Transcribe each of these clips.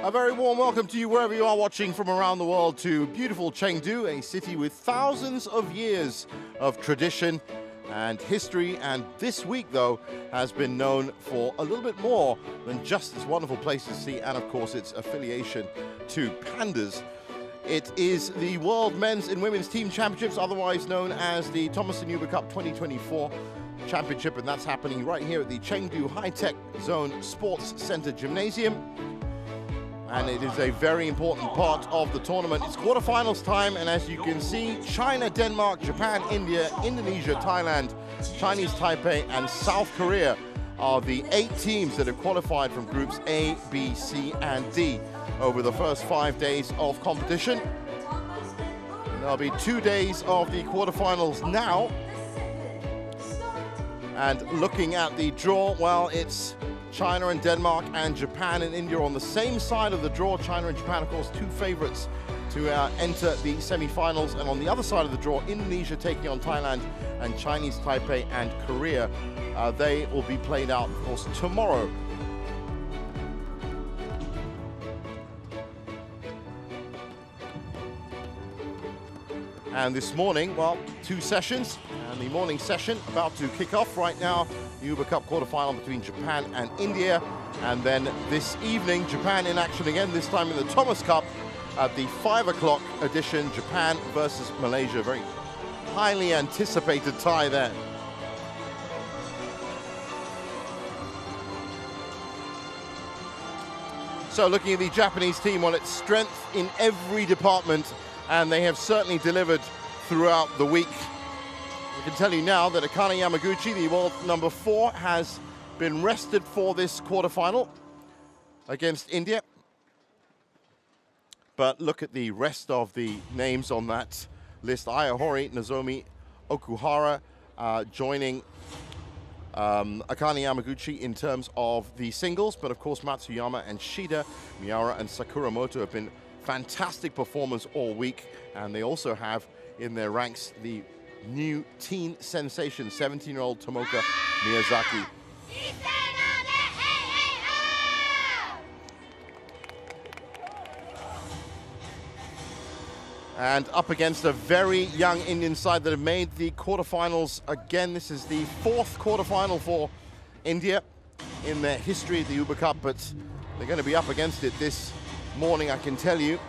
A very warm welcome to you wherever you are watching from around the world to beautiful Chengdu, a city with thousands of years of tradition and history, and this week though has been known for a little bit more than just this wonderful place to see and of course its affiliation to pandas. It is the World Men's and Women's Team Championships, otherwise known as the Thomas and Uber Cup 2024 Championship, and that's happening right here at the Chengdu High-Tech Zone Sports Center Gymnasium. And it is a very important part of the tournament. It's quarterfinals time, and as you can see, China, Denmark, Japan, India, Indonesia, Thailand, Chinese Taipei, and South Korea are the 8 teams that have qualified from groups A, B, C, and D over the first 5 days of competition. There'll be 2 days of the quarterfinals now. And looking at the draw, well, it's China and Denmark and Japan and India on the same side of the draw. China and Japan, of course, 2 favorites to enter the semi-finals. And on the other side of the draw, Indonesia taking on Thailand and Chinese Taipei and Korea. They will be played out, of course, tomorrow. And this morning, well, 2 sessions, and the morning session about to kick off right now. The Uber Cup quarterfinal between Japan and India. And then this evening, Japan in action again, this time in the Thomas Cup at the 5 o'clock edition, Japan versus Malaysia. Very highly anticipated tie there. So looking at the Japanese team, well, it's strength in every department, and they have certainly delivered throughout the week. I can tell you now that Akane Yamaguchi, the world number 4, has been rested for this quarterfinal against India. But look at the rest of the names on that list. Aya Hori, Nozomi Okuhara joining Akane Yamaguchi in terms of the singles. But of course, Matsuyama and Shida, Miura and Sakuramoto have been fantastic performers all week. And they also have in their ranks the new teen sensation, 17-year-old Tomoka Miyazaki. And up against a very young Indian side that have made the quarterfinals again. This is the 4th quarterfinal for India in their history at the Uber Cup, but they're going to be up against it this morning, I can tell you.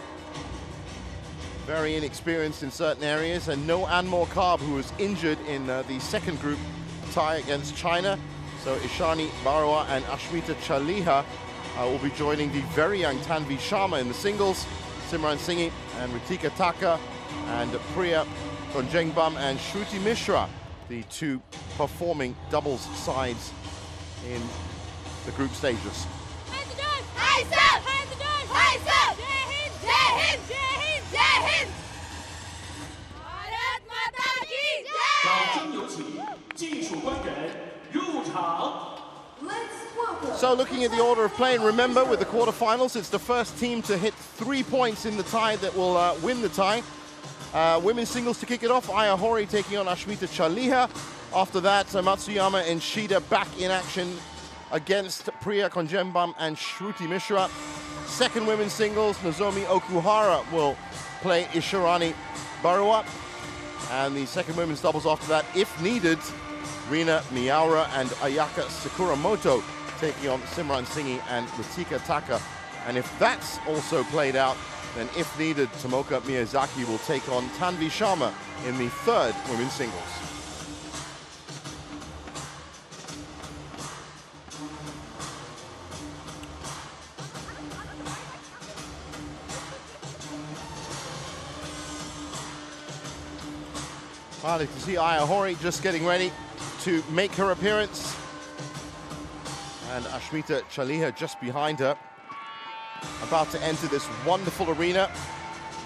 Very inexperienced in certain areas, and no Anmol Karb, who was injured in the second group tie against China. So Ishani Barua and Ashmita Chaliha will be joining the very young Tanvi Sharma in the singles. Simran Singhi and Ritika Taka and Priya Konjengbam and Shruti Mishra, the 2 performing doubles sides in the group stages. So looking at the order of play, and remember with the quarterfinals, it's the first team to hit 3 points in the tie that will win the tie. Women's singles to kick it off, Aya Hori taking on Ashmita Chaliha. After that, Matsuyama and Shida back in action against Priya Konjengbam and Shruti Mishra. Second women's singles, Nozomi Okuhara will play Ishirani Barua. And the second women's doubles after that, if needed, Rina Miura and Ayaka Sakuramoto taking on Simran Singhi and Ritika Taka. And if that's also played out, then if needed, Tomoka Miyazaki will take on Tanvi Sharma in the 3rd women's singles. Well, you can see Aya Hori just getting ready to make her appearance. And Ashmita Chaliha just behind her, about to enter this wonderful arena.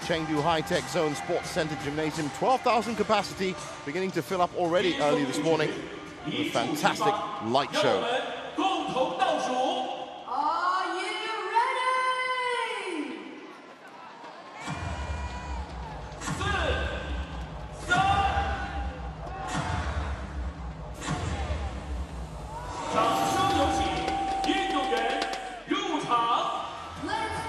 Chengdu High-Tech Zone Sports Center Gymnasium, 12,000 capacity, beginning to fill up already early this morning. A fantastic light show. Are you ready? 掌声有请运动员入场。Let's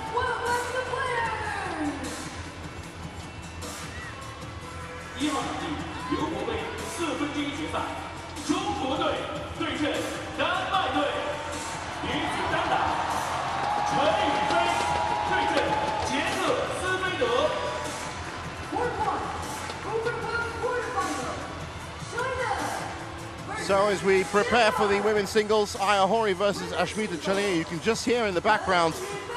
So as we prepare for the women's singles, Aya Hori versus Ashmita Chalia, you can just hear in the background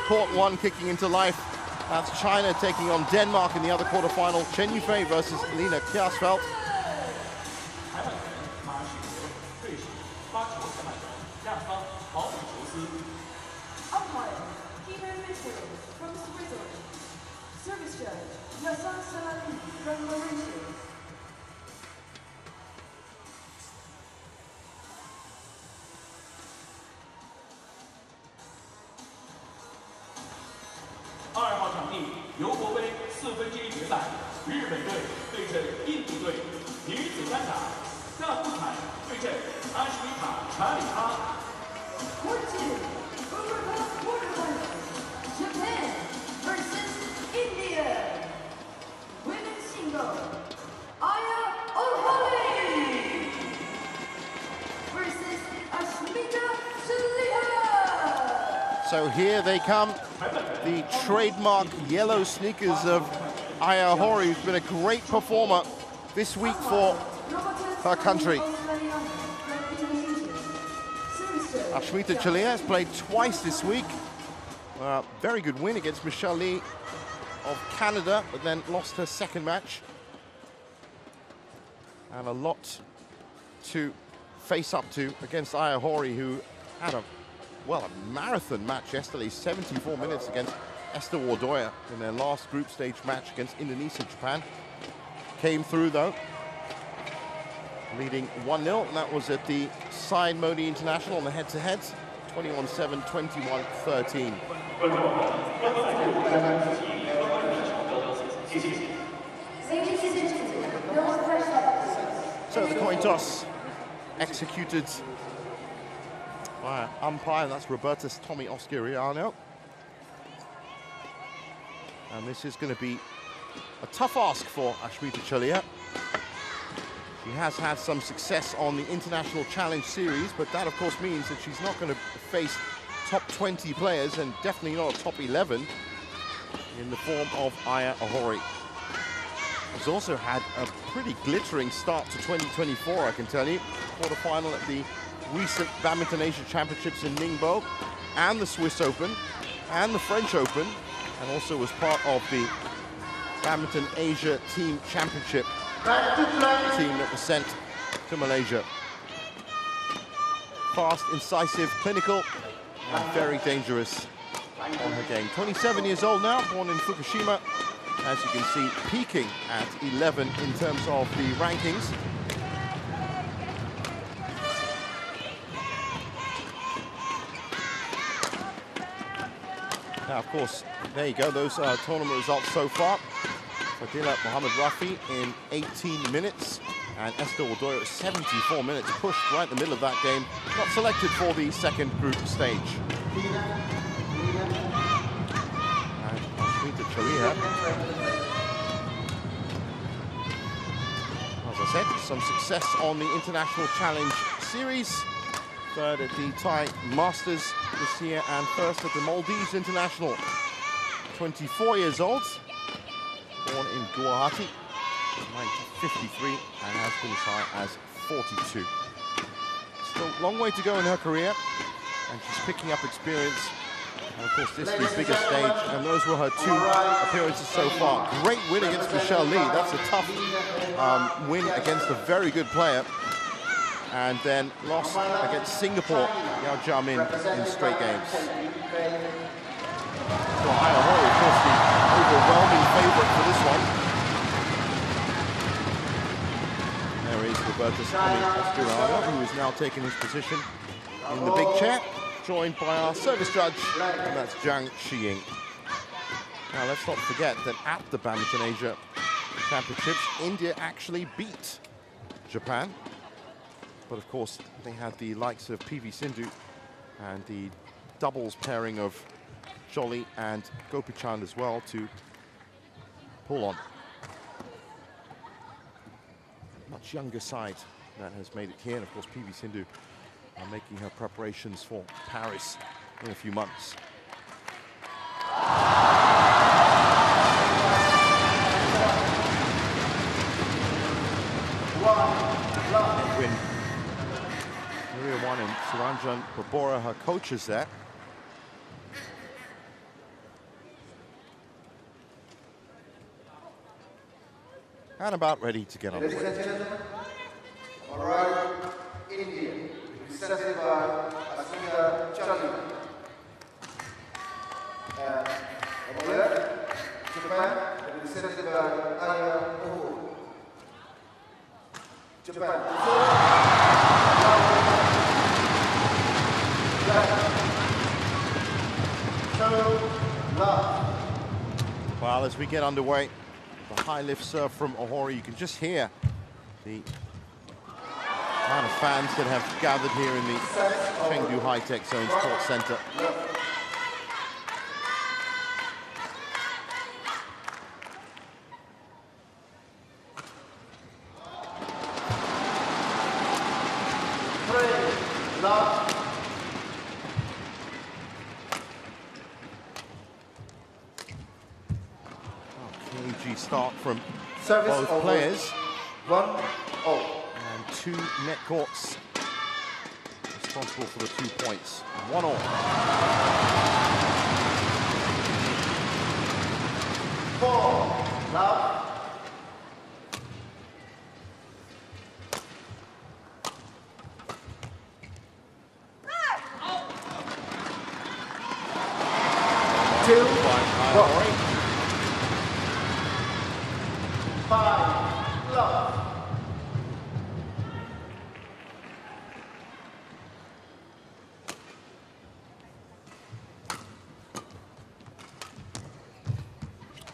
court 1 kicking into life. That's China taking on Denmark in the other quarterfinal. Chen Yufei versus Lina Kjærsfeldt. Umpire, Keenan Mitchell from Switzerland. Service judge, Yasan Salami from Mauritius. Court 2, overall quarterfinals. Japan versus India. Women's single, Aya Hori versus Ashmita Chalia. So here they come, the trademark yellow sneakers of Aya Hori, who's been a great performer this week for her country. Ashmita Chalia has played twice this week. Very good win against Michelle Lee of Canada, but then lost her second match. And a lot to face up to against Aya Hori, who had a marathon match yesterday, 74 minutes against Esther Wardoya in their last group stage match against Indonesia, Japan. Came through though, leading 1-0, and that was at the Side Modi International on the head-to-heads, 21-7, 21-13. So the coin toss executed by an umpire, and that's Robertus Tommy Oscariano. And this is going to be a tough ask for Ashmita Chalia. She has had some success on the International Challenge Series, but that of course means that she's not going to face top 20 players, and definitely not a top 11 in the form of Aya Hori. She's also had a pretty glittering start to 2024, I can tell you. Quarterfinal at the recent Badminton Asia Championships in Ningbo, and the Swiss Open, and the French Open, and also was part of the Badminton Asia Team Championship team that was sent to Malaysia. Fast, incisive, clinical, and very dangerous on her game. 27 years old now, born in Fukushima. As you can see, peaking at 11 in terms of the rankings. Now, of course, there you go. Those are tournament results so far. Fadila Mohamed Rafi in 18 minutes, and Esther Wardoya at 74 minutes, pushed right in the middle of that game. Not selected for the second group stage. And Ashmita Chalia, as I said, some success on the International Challenge Series. Third at the Thai Masters this year, and first at the Maldives International. 24 years old, born in Guwahati, 1953, and has been as high as 42. Still a long way to go in her career, and she's picking up experience. And of course, this is the biggest stage, and those were her 2 appearances so far. Great win against Michelle Lee. That's a tough win against a very good player. And then lost against Singapore, Yao Jiamin, in straight games. So Aya Hori, of course, the overwhelming favorite for this one. There is Robertus Tommy Oscariano, who is now taking his position in the big chair, joined by our service judge, and that's Zhang Shiying. Now, let's not forget that at the Badminton Asia Championships, India actually beat Japan. But of course, they had the likes of PV Sindhu and the doubles pairing of Jolie and Gopichand as well to pull on. Much younger side that has made it here. And of course, PV Sindhu making her preparations for Paris in a few months. Win Sudirman and Suranjan Babora, her coaches there. And about ready to get on the way. Ladies and gentlemen, all right, India, represented by Asmita Charlie. And over there, Japan, represented by Aya Oho. Japan. Well, as we get underway, the high lift serve from Ohori, you can just hear the amount of fans that have gathered here in the Chengdu High-Tech Zone Sports Center. Start from Service both players. 1-0. And two net courts responsible for the 2 points. 1-all. Love.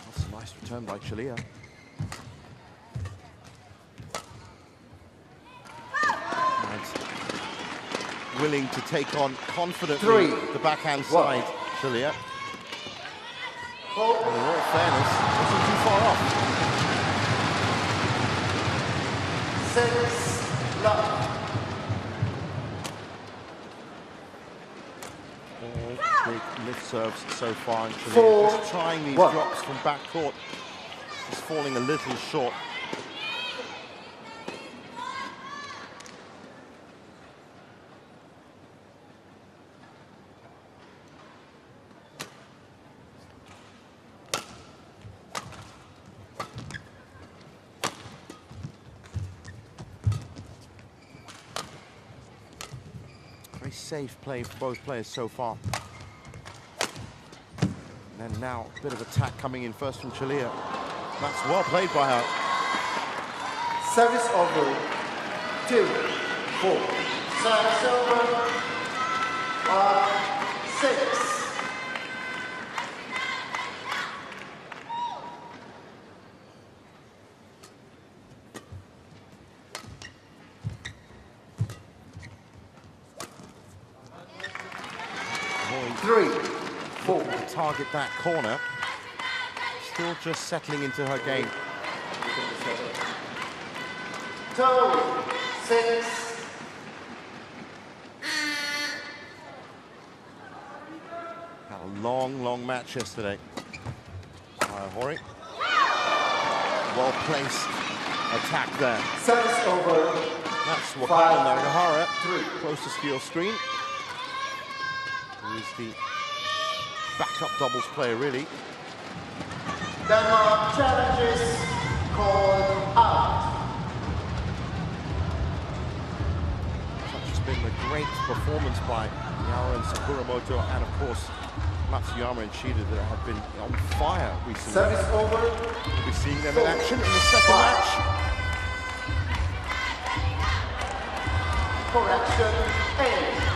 That's a nice return by Chalia. And willing to take on confidently the backhand side, Chalia. And in all fairness, wasn't too far off. 6 love. All big lift serves so far, and Chalia just trying these drops from backcourt, just falling a little short. Very safe play for both players so far. And now a bit of attack coming in first from Chalia. That's well played by her. Service over 2-4. Service over 6. Target that corner. Still just settling into her game. 2-6. Had a long match yesterday. Hori. Well-placed attack there. Service over. That's Wakao Nagahara, closest to your screen. Who is the backup doubles player, really. Denmark challenges called out. Such has been the great performance by Miyawa and Sakuramoto, and of course Matsuyama and Shida that have been on fire recently. Service over. We'll be seeing them in action in the second match. Correction 8.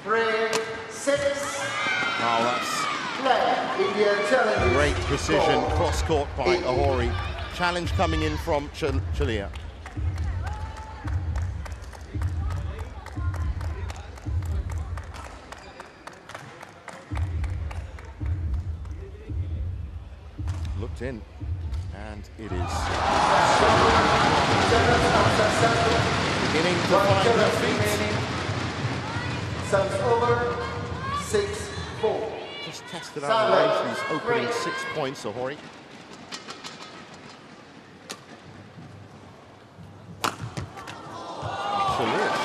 3-6. Now that's India great precision, cross-court by Ohori. Challenge coming in from Chalia. Looked in, and it is beginning to find her feet. Service over 6-4. Just tested out the range, these opening 6 points, Ohori.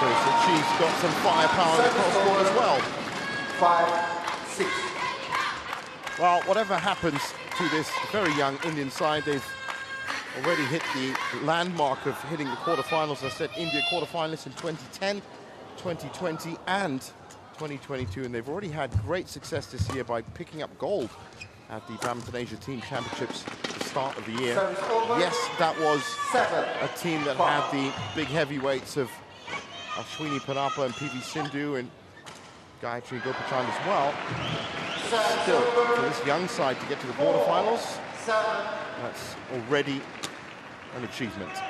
shows that she's got some firepower in the cross-court as well. 5-6. Well, whatever happens to this very young Indian side, they've already hit the landmark of hitting the quarterfinals. As I said, India quarterfinalists in 2010, 2020, and 2022, and they've already had great success this year by picking up gold at the Badminton Asia Team Championships at the start of the year. Yes, that was a team that had the big heavyweights of Ashwini Ponnappa and PV Sindhu and Gayatri Gopichan as well. Still, for this young side to get to the quarterfinals, that's already an achievement. Nice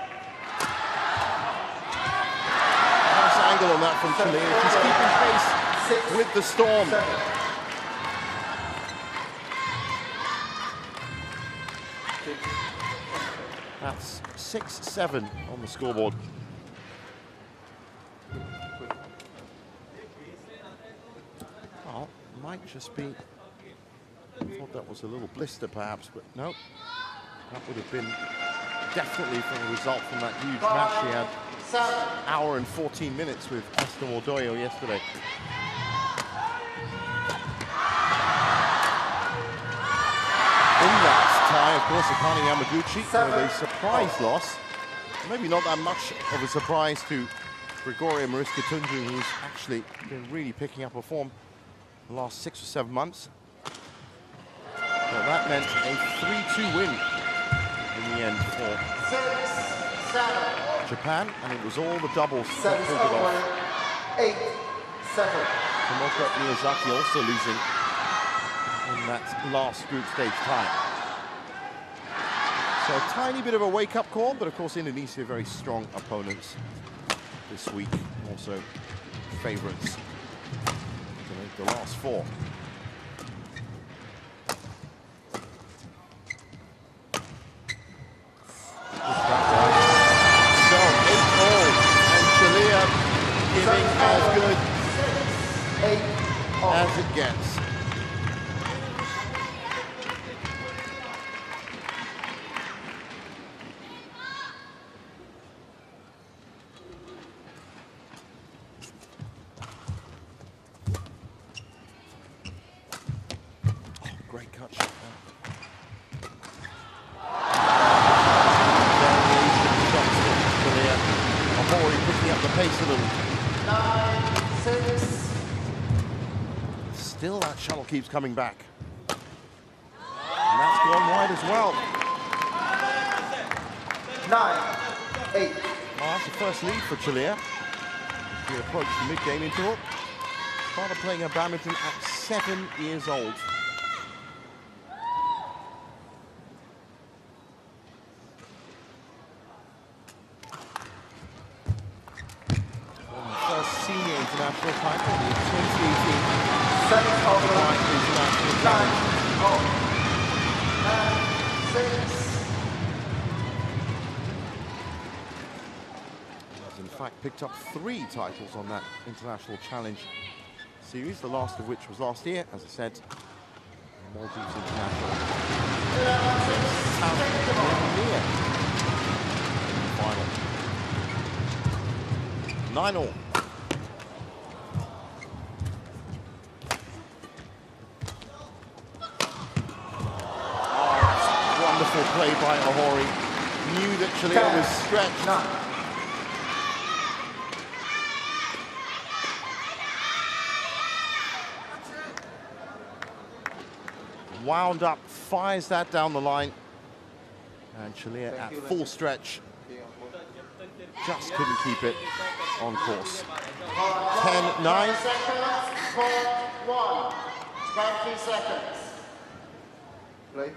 angle on that from Chile. She's keeping pace with the storm. That's 6-7 on the scoreboard. Oh, might just be. I thought that was a little blister perhaps, but no. That would have been definitely from the result from that huge match she had. Hour and 14 minutes with Esther Mordoyo yesterday. In that tie, of course, Akane Yamaguchi with a surprise loss. Maybe not that much of a surprise to Gregoria Mariska Tunjung, who's actually been really picking up her form the last 6 or 7 months. Well, that meant a 3-2 win in the end for Japan, and it was all the doubles that pulled it off. 8-7. Tomoka Miyazaki also losing in that last group stage tie. So a tiny bit of a wake-up call, but of course Indonesia very strong opponents this week, also favourites to make the last 4. So 8-all, and Chalea giving as good as it gets. Great cut shot there. Picking up the pace a little. 9-6. Still that shuttle keeps coming back. And that's gone wide as well. 9-8. Well, that's the first lead for Chalea. We approach the mid-game interval. Started playing her badminton at 7 years old. Senior international title, the 2018 Dubai International Challenge. 9-6. Has in fact picked up 3 titles on that international challenge series, the last of which was last year, as I said, Maldives International. Final. 9-all. Wonderful play by Ahori. Knew that Chalea was stretched. Wound up, fires that down the line. And Chalea at full stretch. Just couldn't keep it on course. 10-9. 20 seconds. Play.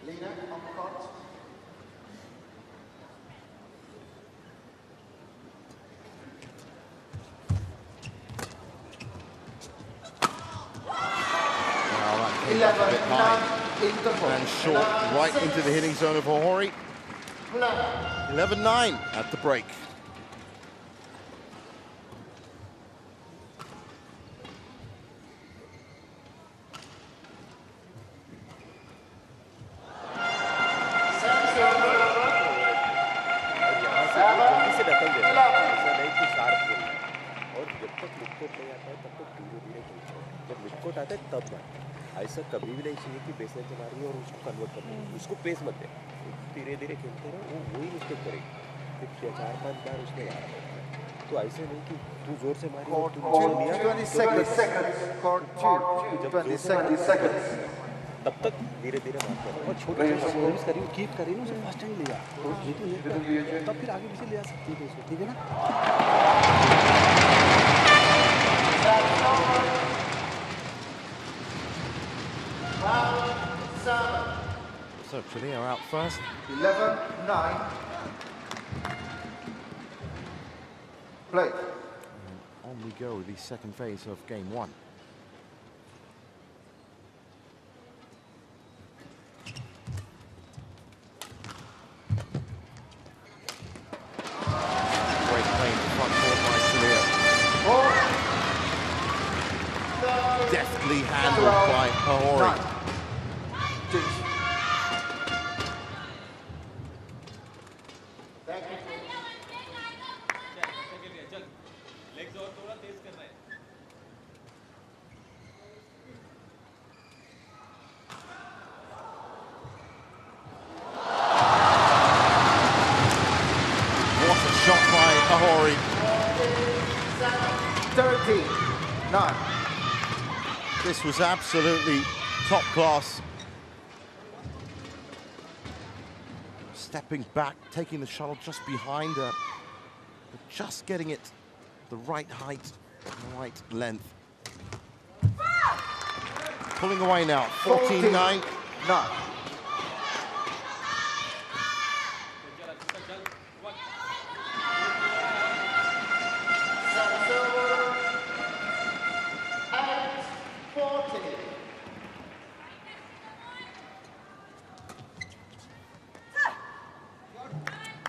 Lina on the court. Well, that came up a bit high and short, right into the hitting zone of Ahori. 11-9 at the break. Sharp खेलना है, और जब तक मिडकोर्ट नहीं आता है तब तक धीरे-धीरे खेलते हैं। जब मिडकोर्ट आता है तब मारना है। ऐसा कभी भी नहीं चाहिए कि बेसलाइन से मारिए और उसको कन्वर्ट कर दो, उसको पेस मत दे, धीरे-धीरे खेलते रहो, वो वही मिस्टेक करेगी। फिर 4-5 बार उसने मारा होता है, तो ऐसे नहीं कि तू जोर से मारी और तू लिया 20 seconds. Court 2, 20 seconds. तब तक धीरे-धीरे मारते रहो और छोटे-छोटे सर्विस करिए, कीप करिए ना, उसे फर्स्ट टाइम लिया तो जीतो ये, तब फिर आगे पीछे ले आ सकती है उसको, ठीक है ना? So Chile are out first. 11-9. Play. And on we go with the second phase of game one. Great play in the front court by Chile. Deftly handled by Kahori. 9. Jinx. What a shot by Kahori. 13-9. This was absolutely top class. Stepping back, taking the shuttle just behind her, but just getting it the right height, the right length. Pulling away now, 14-9. 9.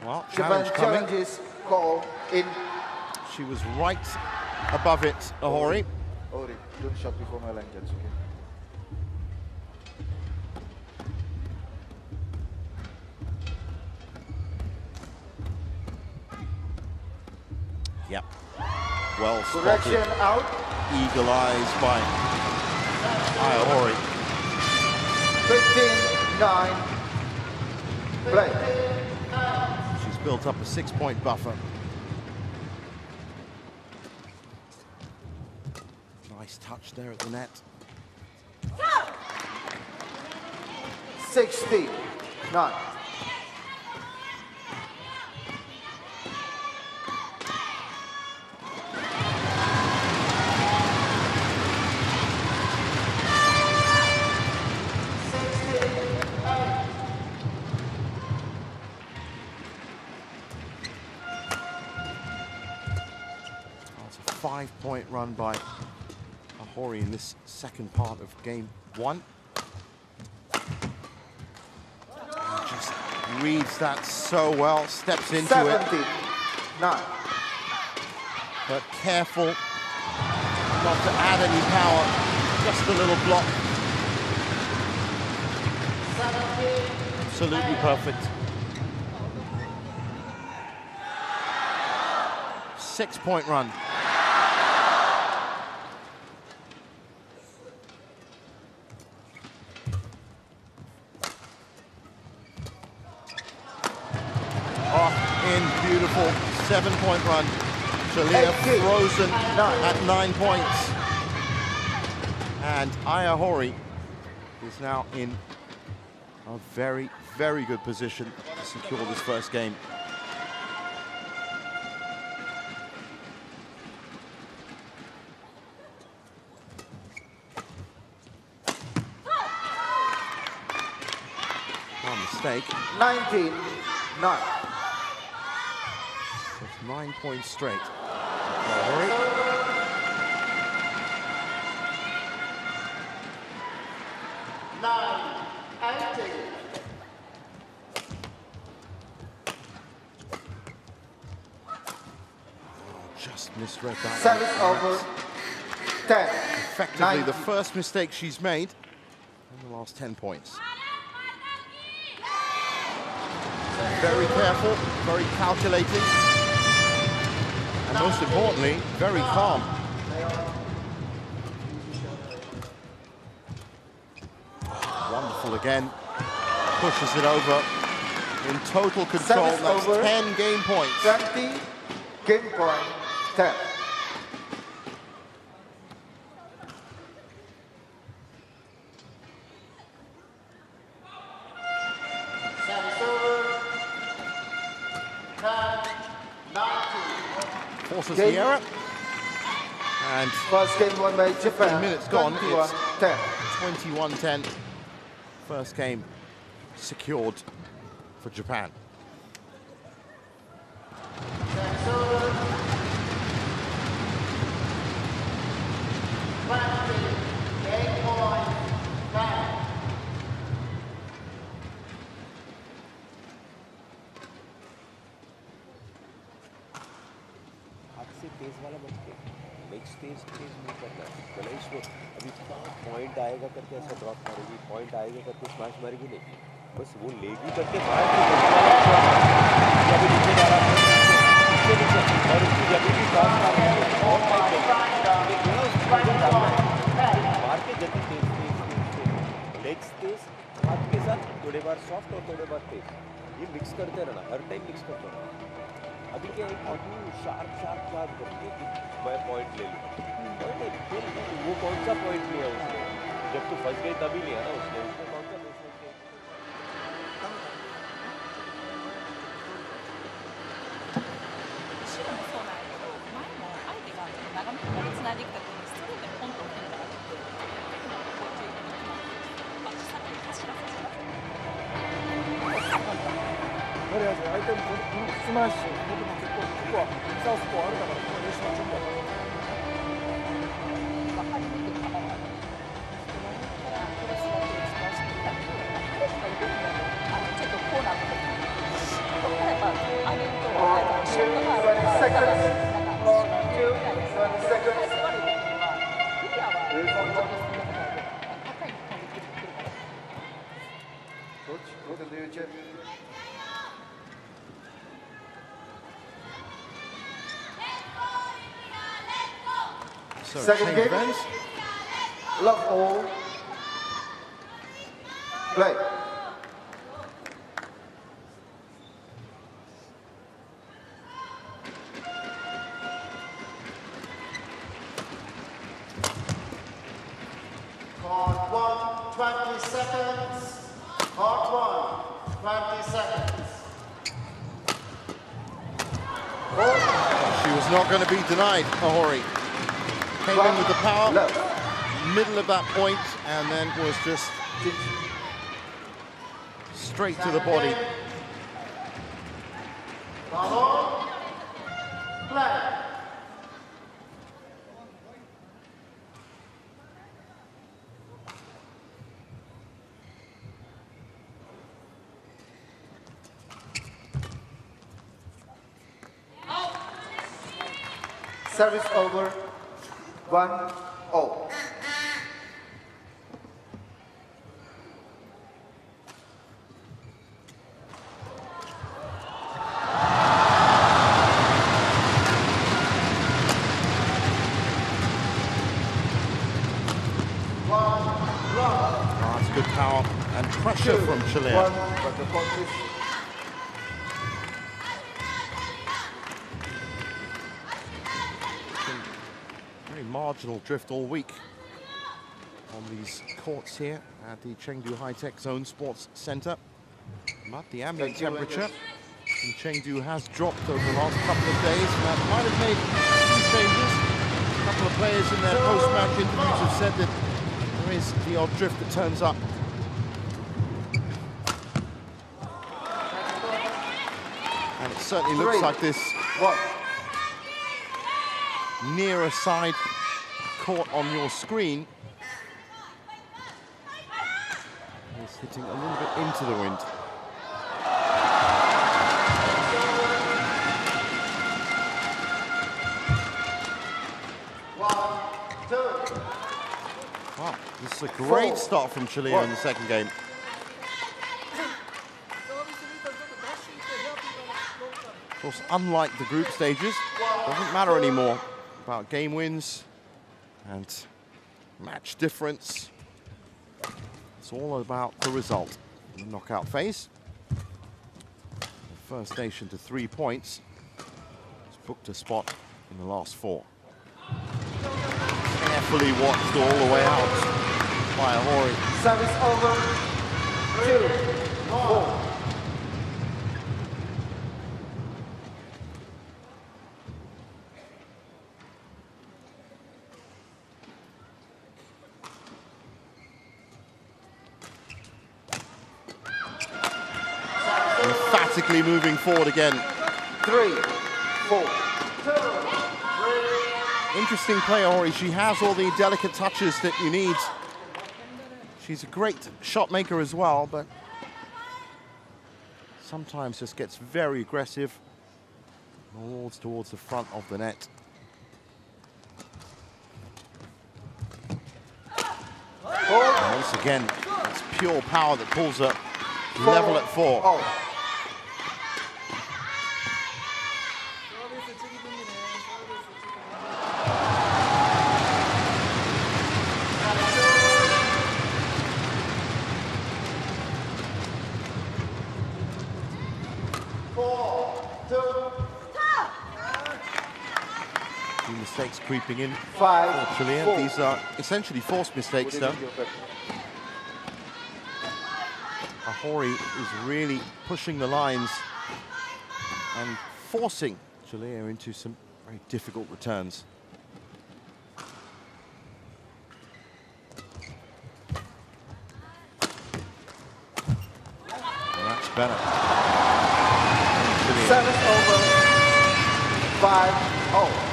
Well, challenge coming. Challenges call in. She was right above it, Ahori. Ori, don't shot before my line gets, okay? Yep. Well Correction spotted. out. Eagle eyes by Ahori. 15-9. Play. She's built up a 6-point buffer. Nice touch there at the net. 16-9. That's a 5-point run by Ahori in this second part of game one. And just reads that so well, steps into it, 17-9. but careful not to add any power, just a little block. Absolutely perfect. 6-point run. Off in beautiful 7-point run. Shalia frozen at 9 points. And Ayahori is now in a very, very good position to secure this first game. One mistake. 19-9. That's 9 points straight. Ayahori. 9-18. Just misread that. Service over. 10. Effectively the first mistake she's made in the last 10 points. Very careful, very calculating. And most importantly, very calm. Wonderful again. Pushes it over. In total control, Service that's over. 10 game points. 20, game point 10. Service over. 10, 19. Forces Game. the error. And First game won by Japan. minutes gone, 21-10. 21-10. First game secured for Japan. Service over. 20, game point 10. आपसे तेज वाला मत के next तेज नहीं करना चला इसको अभी point आएगा करके ऐसा ड्रॉप मारेगी पॉइंट आएगा करके स्मैश मारेगी नहीं बस वो लेगी करके बाहर अभी नीचे जा रहा है और उसकी जब भी पास मार रहा है और मार के गति तेज लेग्स तेज हाथ के साथ थोड़े बार सॉफ्ट और थोड़े बार तेज ये मिक्स करते रहना हर टाइम मिक्स करते रहना अभी क्या एक शार्प करके कि मैं पॉइंट ले लूँ वो कौन सा पॉइंट लिया उसने जब तू फंस गई तभी लिया ना उसने कौन सा So Second game. events. Love all. Play. Court 1, 20 seconds. Court 1, 20 seconds. Court She was not going to be denied, Ahori. Came in with the power, left. middle of that point, and then was just straight to the body. Follow. Play. Service over. 1-0. That's good power and pressure from Chilean. 1, but the court is Very marginal drift all week on these courts here at the Chengdu High-Tech Zone Sports Center. But the ambient temperature in Chengdu has dropped over the last couple of days, and that might have made a few changes. A couple of players in their post-match interviews have said that there is the odd drift that turns up. And it certainly looks 3, like this 1. nearer side court on your screen is hitting a little bit into the wind. Wow, this is a great start from Chile in the second game. course, unlike the group stages, doesn't matter anymore about game wins and match difference. It's all about the result. In the knockout phase, the first nation to 3 points has booked a spot in the last 4. Carefully watched all the way out by Ahori. Service over. 2-4. Emphatically moving forward again. 3-4. Interesting play, Ahori. She has all the delicate touches that you need. She's a great shot maker as well, but sometimes just gets very aggressive. Rolls towards the front of the net. And once again, it's pure power that pulls her level at 4. Oh. Mistakes creeping in. 5, Chilean. 4. These are essentially forced mistakes, though. Ahori is really pushing the lines and forcing Chile into some very difficult returns. And that's better. Service over. 5-0.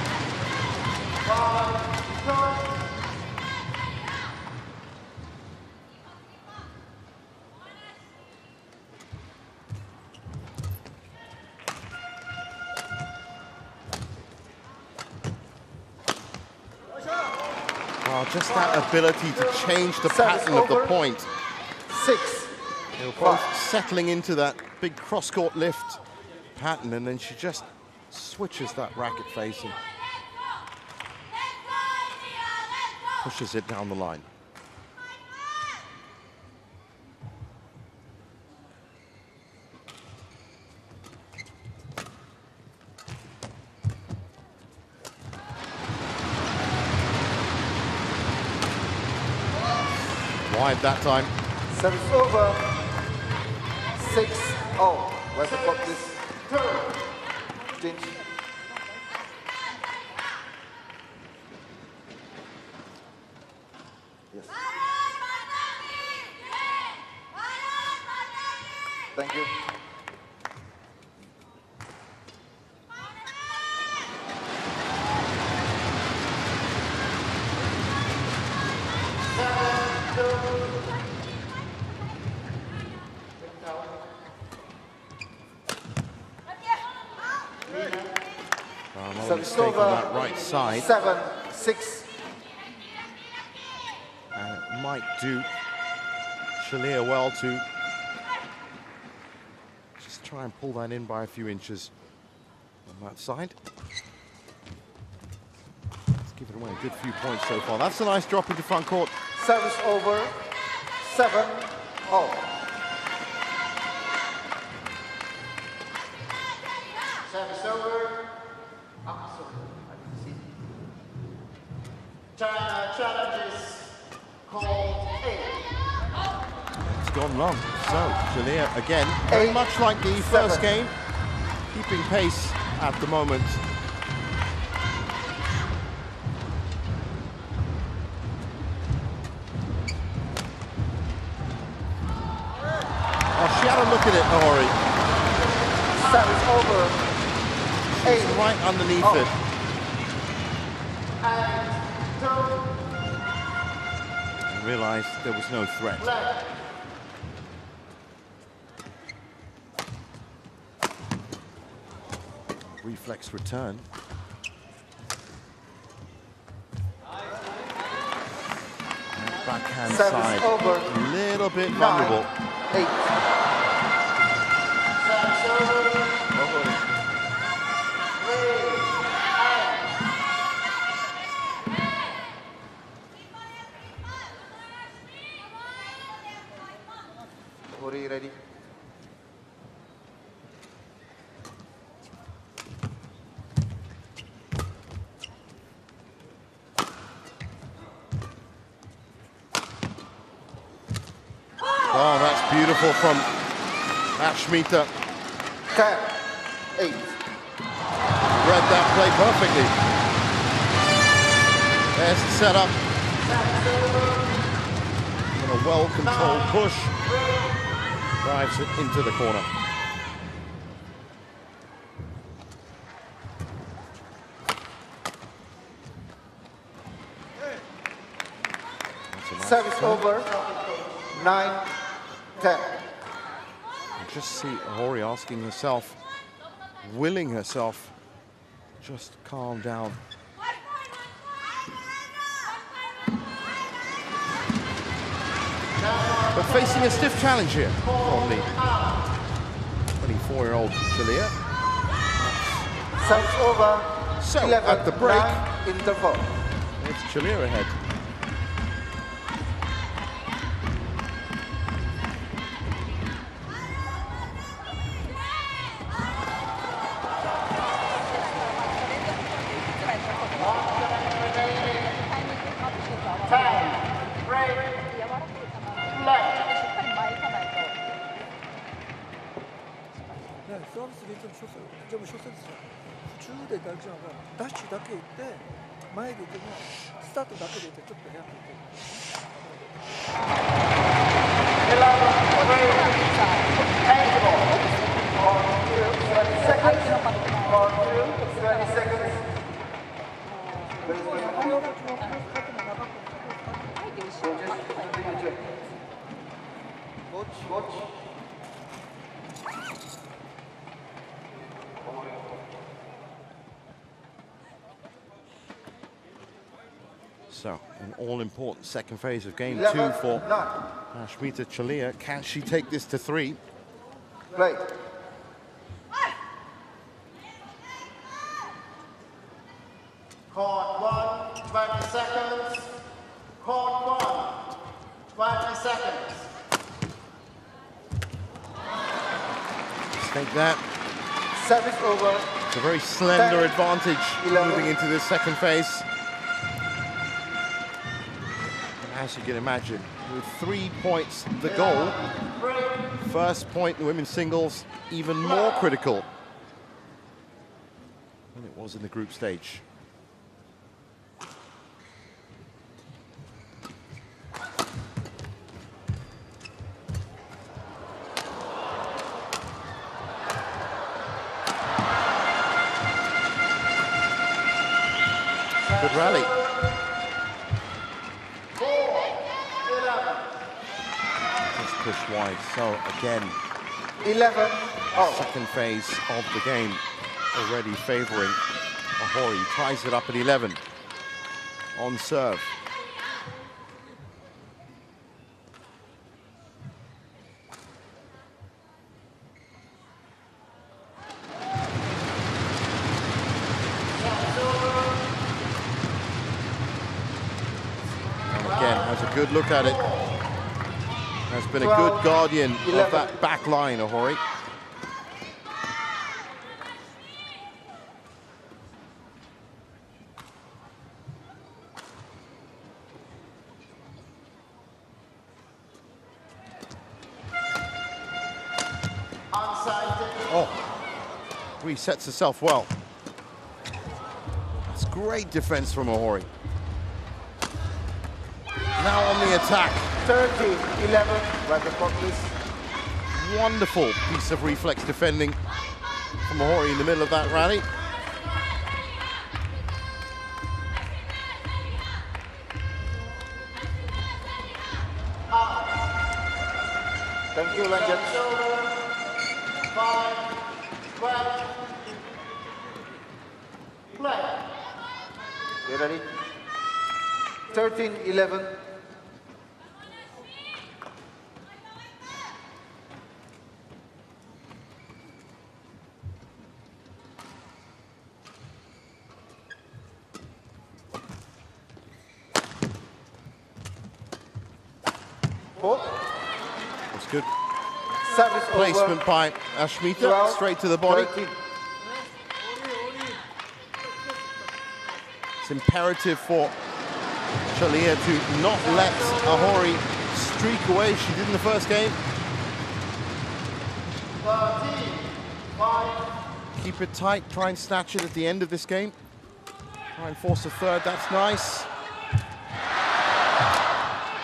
Well, just that ability to change the pattern of the point. 6. They were both settling into that big cross-court lift pattern, and then she just switches that racket face and pushes it down the line. Wide that time. Service over. 6-0. Where's the clock, this? Change. Yes. Thank you. Mistake on that right side. 7-6. And it might do Shalia well to just try and pull that in by a few inches on that side. Let's give it away a good few points so far. That's a nice drop into front court. Service over. 7-0. Service over. TotalEnergies called 8. It's gone long. So, Shalia again, very much like the first game, keeping pace at the moment. Oh, she had a look at it, Ahori. Service over. She's right underneath it. And realized there was no threat. Reflex return. And backhand side. Over. A little bit vulnerable. 8. Beautiful from Ashmita. 10, 8. Read that play perfectly. There's the setup. And a well-controlled push. Drives it into the corner. Service over. 9, 10. Just see Hori asking herself, willing herself, just calm down. But facing a stiff challenge here from the 24-year-old Chalia. Service over. So 11, at the break, 9, interval. it's Chalia ahead. 네, 서비스가 좀 쇼트, 좀 쇼트였어요. 普通で大事なのはダッシュだけ行って前でいてもスタートだけでいてちょっと早く行ってSo, an all-important second phase of game 11, 2 for 9. Ashmita Chalia. Can she take this to 3? Play. Court 1, 20 seconds. Court 1, 20 seconds. Let's take that. Service over. It's a very slender advantage 11. moving into this second phase. As you can imagine, with 3 points the goal, first point in women's singles even more critical than it was in the group stage. Good rally. Push wide. So again, 11. Oh. second phase of the game already favoring Ahori. Ties it up at 11 on serve. And again, has a good look at it. Has been a good guardian of that back line, Ahori. Oh, resets herself well. That's great defense from Ahori. Now on the attack. 30, 11. Right the clock, please. Wonderful piece of reflex defending from Ahori in the middle of that rally. Thank you, Lanjan. 5, 12. Play. You ready? 13, 11. That's good. Service Placement over. by Ashmita, 12, straight to the body. 13. It's imperative for Chalia to not let Ahori streak away. She did in the first game. 13. 5. Keep it tight, try and snatch it at the end of this game. Try and force a third, that's nice.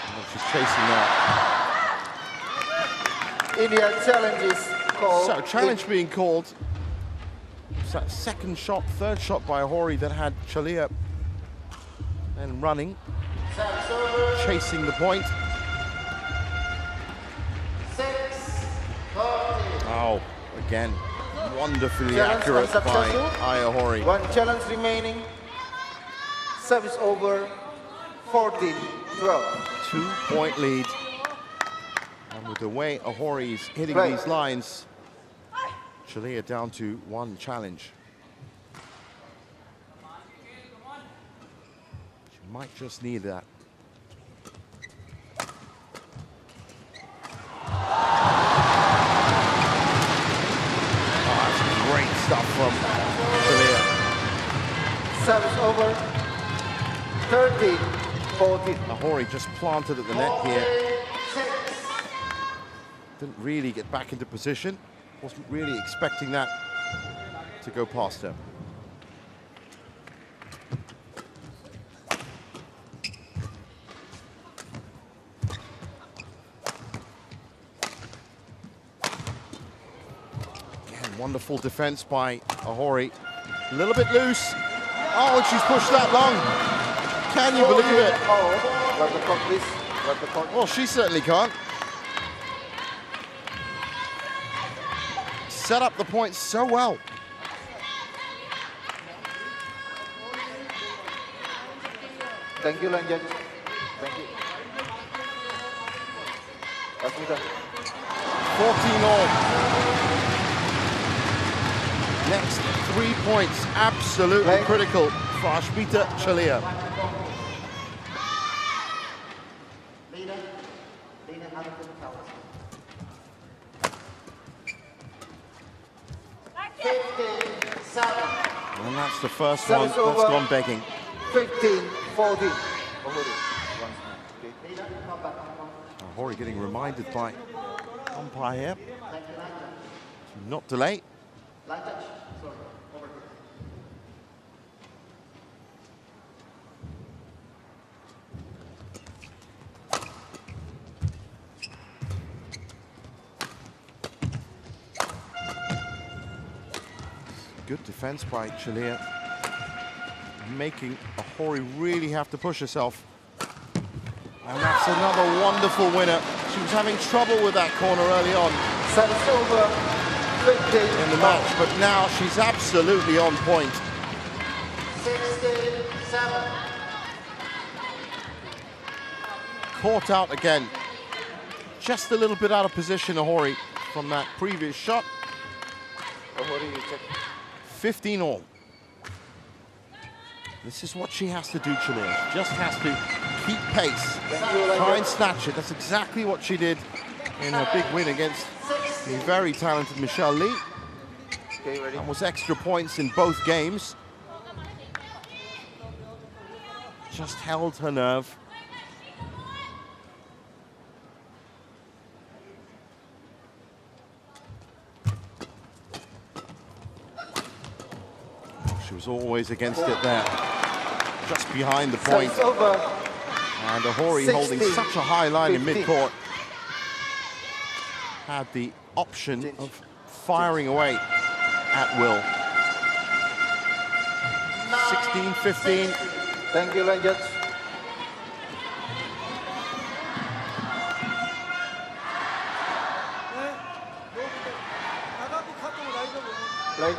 Oh, she's chasing that. India challenge is called. So, challenge being called. It's that second shot, third shot by Ahori that had Chalia and running, Service over. chasing the point. 6. 13. Oh, again, wonderfully Challenge accurate by unsuccessful. Ahori. One challenge remaining. Service over. 14-12. 2-point lead. And with the way Ahori is hitting Play. these lines, Chalia down to one challenge. She might just need that. Oh, that's great stuff from Chalia. Service over. 13-14. Ahori just planted at the net here. Didn't really get back into position. Wasn't really expecting that to go past her. Again, wonderful defense by Ahori. A little bit loose. Oh, and she's pushed that long. Can you believe it? Oh, got the court, please. Got the court. Well, she certainly can't. Set up the point so well. Thank you, Lanjut. Thank you. Asmita. 14 all. Next 3 points, absolutely Play. critical for Ashmita Chalia. Leader. Leader, how to tell us. 15-7. And that's the first Service one that's over. gone begging. 15-14. Leader, come back, come back. Ahori getting reminded by umpire here Thank you, Lanjut. to not delay. Light touch. Sorry. Over. Good defense by Chalia, making Ahori really have to push herself. And that's another wonderful winner. She was having trouble with that corner early on Service over. 15 in the match, but now she's absolutely on point. 16-7. Caught out again. Just a little bit out of position, Ahori, from that previous shot. Ahori, you check. 15 all. This is what she has to do, Chalia. She just has to keep pace. Thank you, Try and Lanjut. snatch it. That's exactly what she did in her big win against the very talented Michelle Lee. Okay, ready? And was extra points in both games. Just held her nerve. She was always against it there. Just behind the point. Service over. And Ahori holding 16, such a high line in 15. midcourt. Had the option of firing away at will. 16-15. Thank you, Lanjut. 나가고 카톡을 라이브 보면 Play.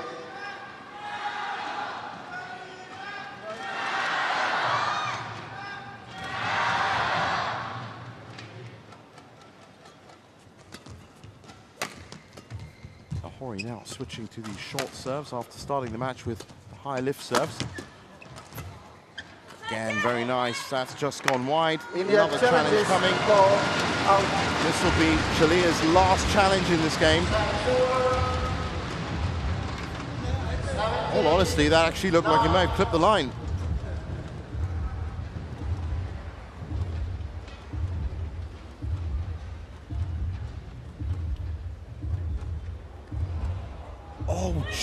Ahori now switching to these short serves after starting the match with the high lift serves. Again, very nice. That's just gone wide. India Another challenge challenges coming. for out. This will be Chalia's last challenge in this game. All honesty, that actually looked like it may have clipped the line.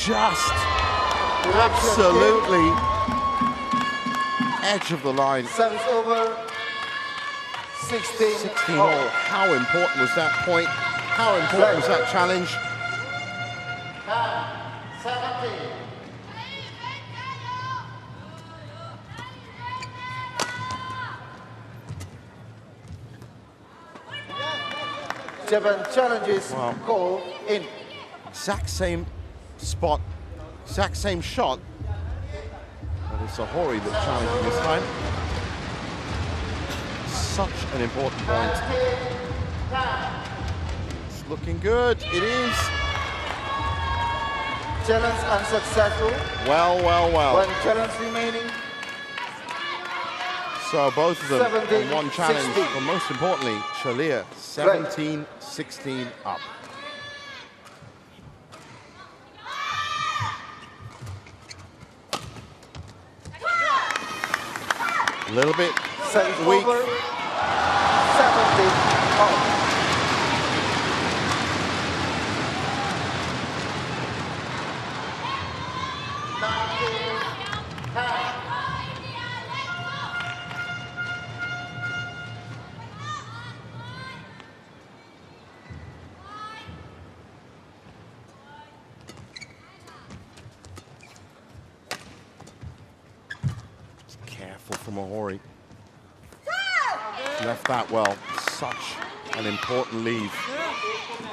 just absolutely edge of the line. Service over. 16. 16 all. How important was that point? How important was that challenge? 17. Japan challenges call in. Exact same spot, exact same shot. But it's Ohori that's challenging this time. Such an important point. It's looking good. It is. Challenge unsuccessful. Well. One challenge remaining. So both of them 17, on one challenge, 16. but most importantly, Chalia 17-16 up. A little bit Service weak. over. 17 all. Careful from Ohori. Left that well. Such an important lead.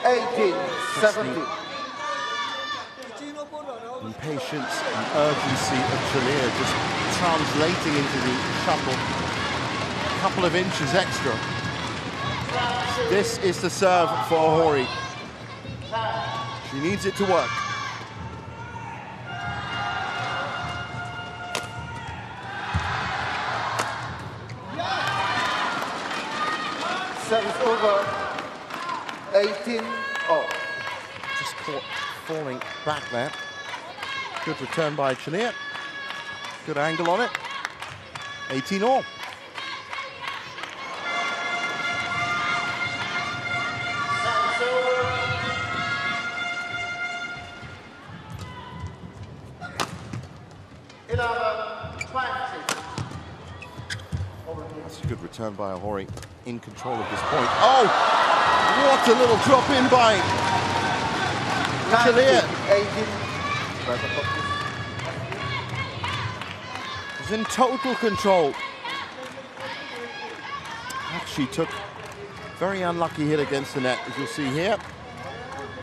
18, 17. Impatience and urgency of Chalia just translating into the shuttle. A couple of inches extra. This is the serve for Ohori. She needs it to work. Service over. 18 all. Just caught falling back there. Good return by Chalia. Good angle on it. 18 all. That's a good return by Ohori. In control of this point. Oh! What a little drop in by Chalia. 18. Is in total control. Actually took very unlucky hit against the net, as you'll see here.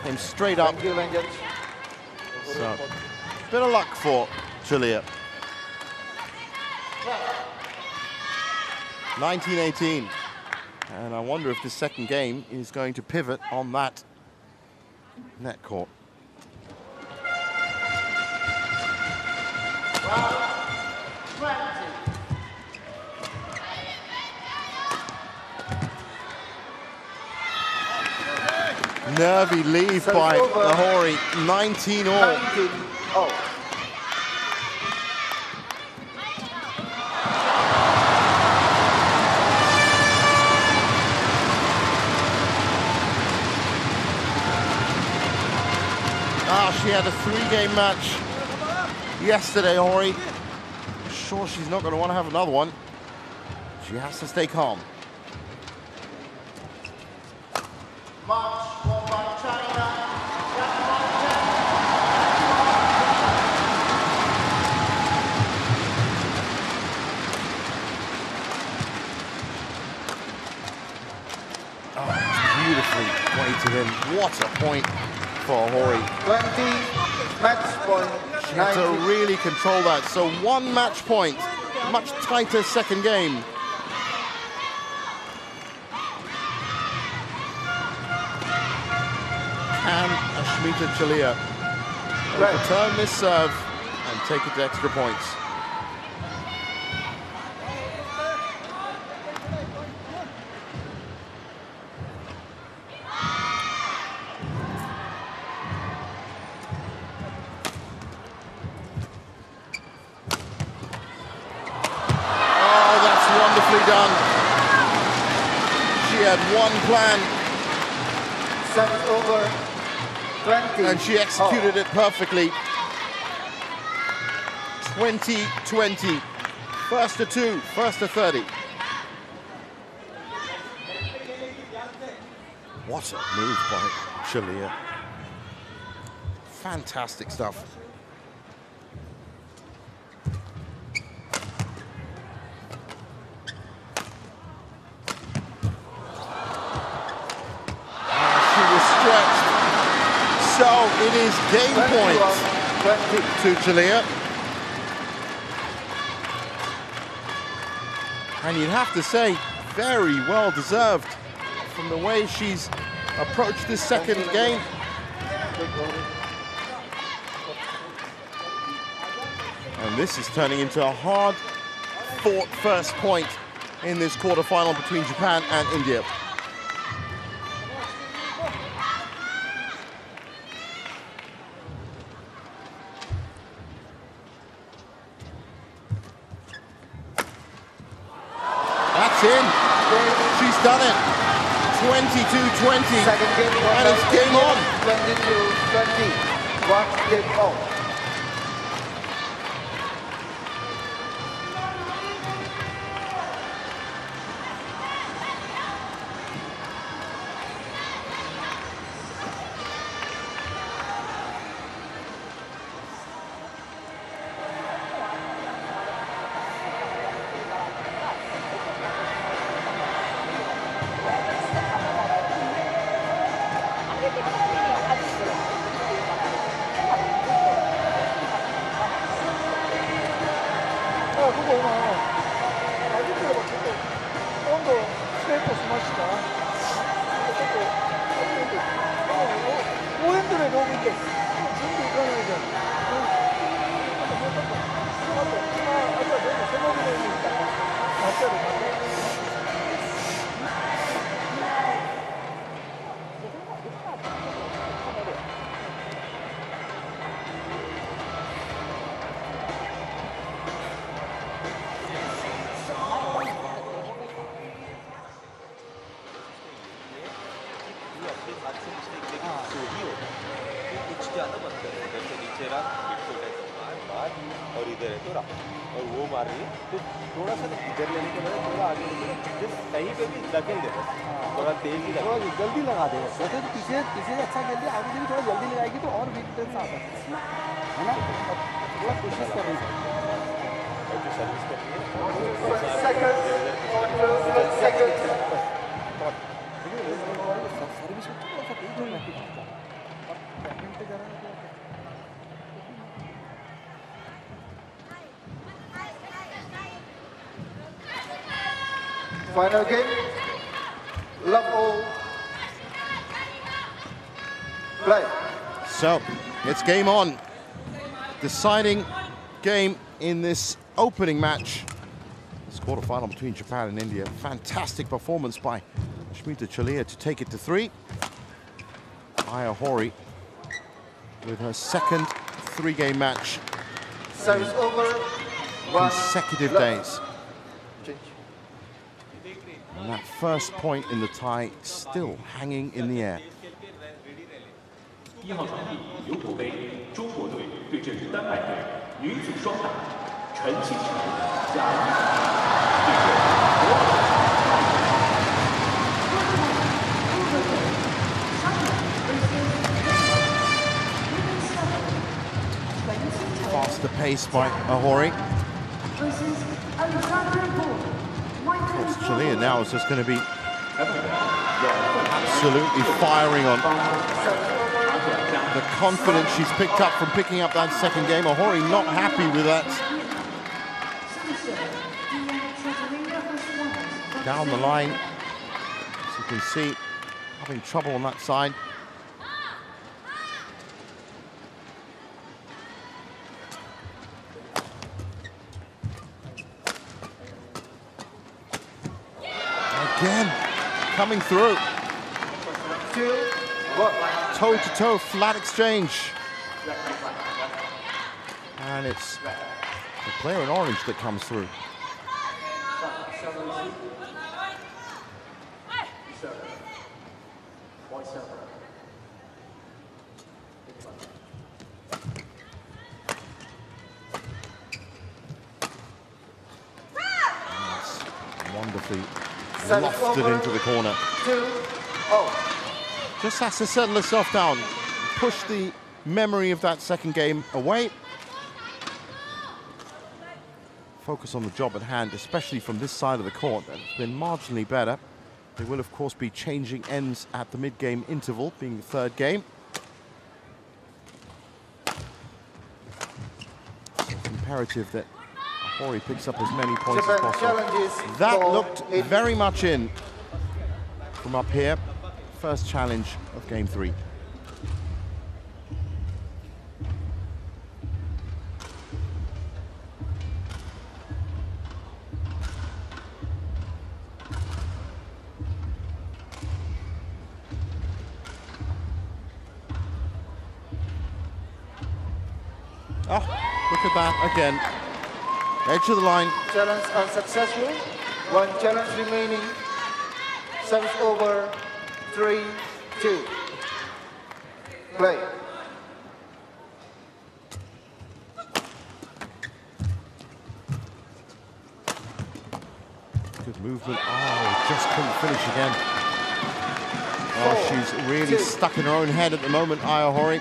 Came straight up. Thank you, Vengeance. So, bit of luck for Chalia. 19-18. And I wonder if this second game is going to pivot on that net court. Nervy lead by Ohori, 19 all. 19 all. She had a 3-game match yesterday, Ohori. I'm sure she's not going to want to have another one. She has to stay calm. Match won by China. Oh, beautifully weighted in. What a point for Ohori. 20 match point. She had to really control that. So 1 match point, much tighter second game. Can Ashmita Chalia return this serve and take it to extra points? Done. She had one plan. Service over. 20. And she executed it perfectly. 2020. First to 2, first to 30. What a move by Chalia. Fantastic stuff. She was stretched. So it is game point to Chalia. And you'd have to say, very well deserved from the way she's approached this second game. And this is turning into a hard-fought first point in this quarterfinal between Japan and India. That's in. She's done it. 22-20. Second game, and it's game on. 22-20. Watch game on. और इधर है थोड़ा और वो मार रही है तो थोड़ा सा इधर लेने के बाद थोड़ा आगे जस्ट कहीं पे भी धकेल दे थोड़ा तेज ही थोड़ा जल्दी लगा दे वैसे तो पीछे पीछे अच्छा खेल दिया आगे से भी थोड़ा जल्दी लगाएगी तो और भी इंटरेस्ट आ सकता है ना थोड़ा कोशिश कर रही है सर्विस करती है सर्विस में थोड़ा सा तेज रहती है बैडमिंटन पे जा रहा है Final game. Love all. Play. So, it's game on. Deciding game in this opening match. This quarterfinal between Japan and India. Fantastic performance by Ashmita Chalia to take it to 3. Aya Hori with her second 3-game match Service over. consecutive days. And that first point in the tie still hanging in the air. 1号场地油头杯，中国队对阵丹麦队，女子双打，陈庆球加1对阵Faster pace by Ahori. Of course, Chalia now is just going to be absolutely firing on the confidence she's picked up from picking up that second game. Ahori not happy with that. Down the line, as you can see, having trouble on that side. Again, coming through. Toe-to-toe flat exchange. And it's the player in orange that comes through. Wonderfully Service lofted over. into the corner. 2-0. Just has to settle herself down, push the memory of that second game away. Focus on the job at hand, especially from this side of the court. That's been marginally better. They will, of course, be changing ends at the mid-game interval, being the third game. So it's imperative that Hori picks up as many points as Japan possible. challenges That for looked eight. very much in from up here. First challenge of game 3. Oh, look at that again. Edge of the line. Challenge unsuccessful. 1 challenge remaining. Service over. 3-2. Play. Good movement. Oh, just couldn't finish again. Oh, she's really stuck in her own head at the moment, Aya Hori.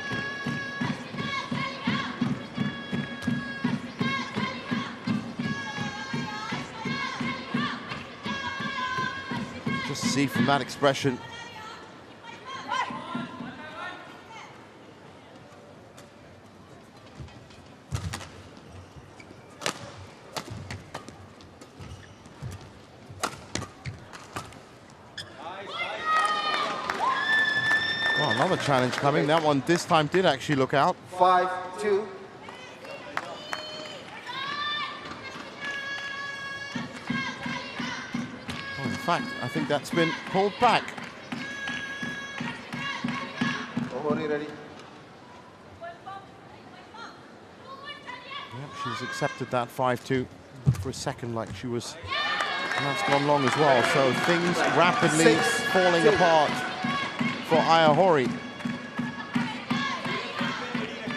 Just see from that expression. Oh, another challenge coming. That one this time did actually look out. 5-2. Oh, in fact, I think that's been pulled back. Hori ready. Yep, she's accepted that 5-2 for a second, like she was. And that's gone long as well. So things rapidly falling apart for Aya Hori.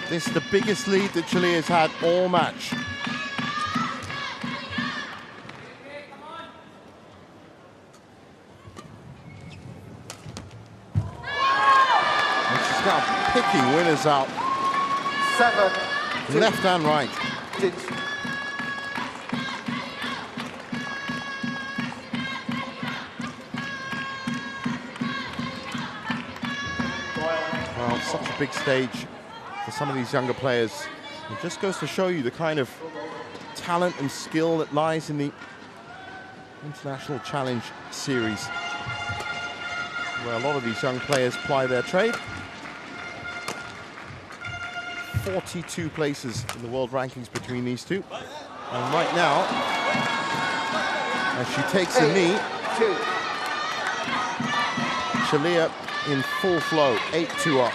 This is the biggest lead that Chile has had all match. And she's now picking winners out 7-2. left and right. Well, such a big stage for some of these younger players. It just goes to show you the kind of talent and skill that lies in the International Challenge Series, where a lot of these young players ply their trade. 42 places in the world rankings between these two. And right now, as she takes a knee, Chalia in full flow, 8-2 up.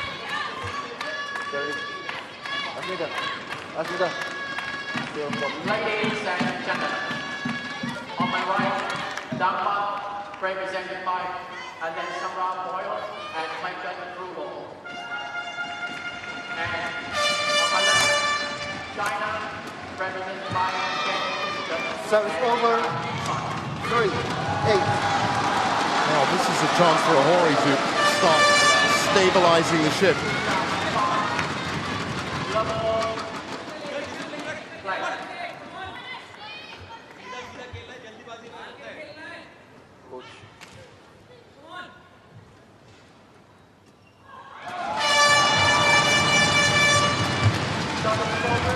Ladies and gentlemen, on my right, Denmark, represented by Alexandra Boyle and Michael Krugel. And on my left, China, represented by Service over. 3-8. Well, this is a chance for Hori to start stabilizing the ship.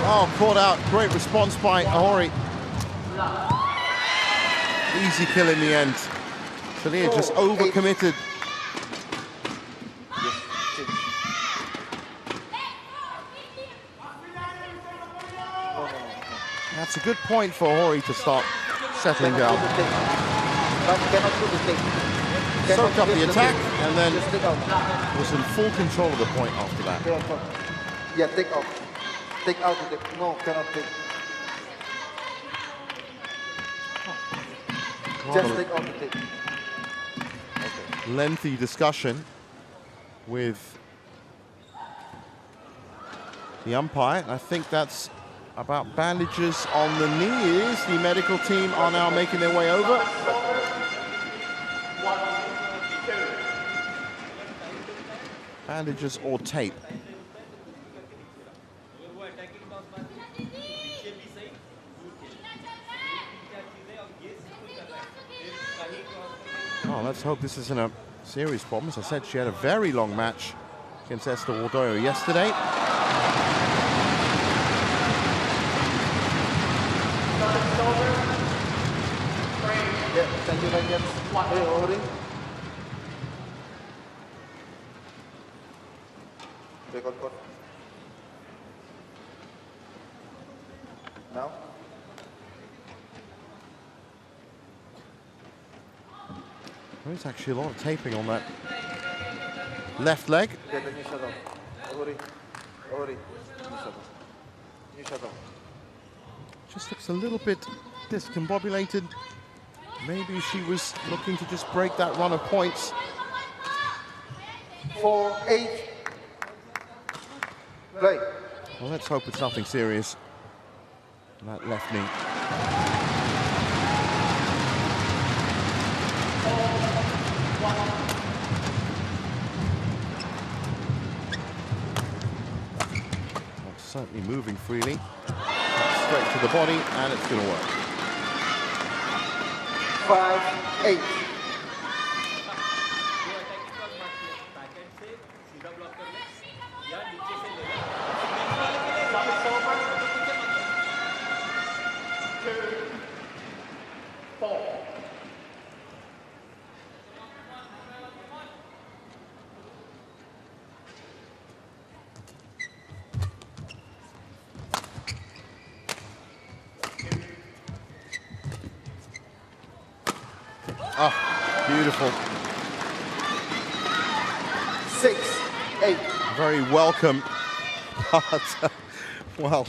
Oh, caught out. Great response by Hori. Easy kill in the end. Chalia just overcommitted. That's a good point for Hori to start settling down. Soaked up the attack and then was in full control of the point after that. Yeah, take out. Take out the tip. No, cannot take. Just take out the tip. Lengthy discussion with the umpire. I think that's about bandages on the knees. The medical team are now making their way over. Bandages or tape. Oh, let's hope this isn't a serious problem. As I said, she had a very long match against Esther Wardoyo yesterday. Yeah, thank you very much. Hey, Ori. Take on court. Now. There's actually a lot of taping on that left leg. Get the new shot off. Ori. Ori. New shot off. New shot off. Just looks a little bit discombobulated. Maybe she was looking to just break that run of points. 4-8. Play. Well, let's hope it's nothing serious. That left knee. That's certainly moving freely. Straight to the body, and it's going to work. 5-8. Oh, beautiful. 6-8. Very welcome. But, well,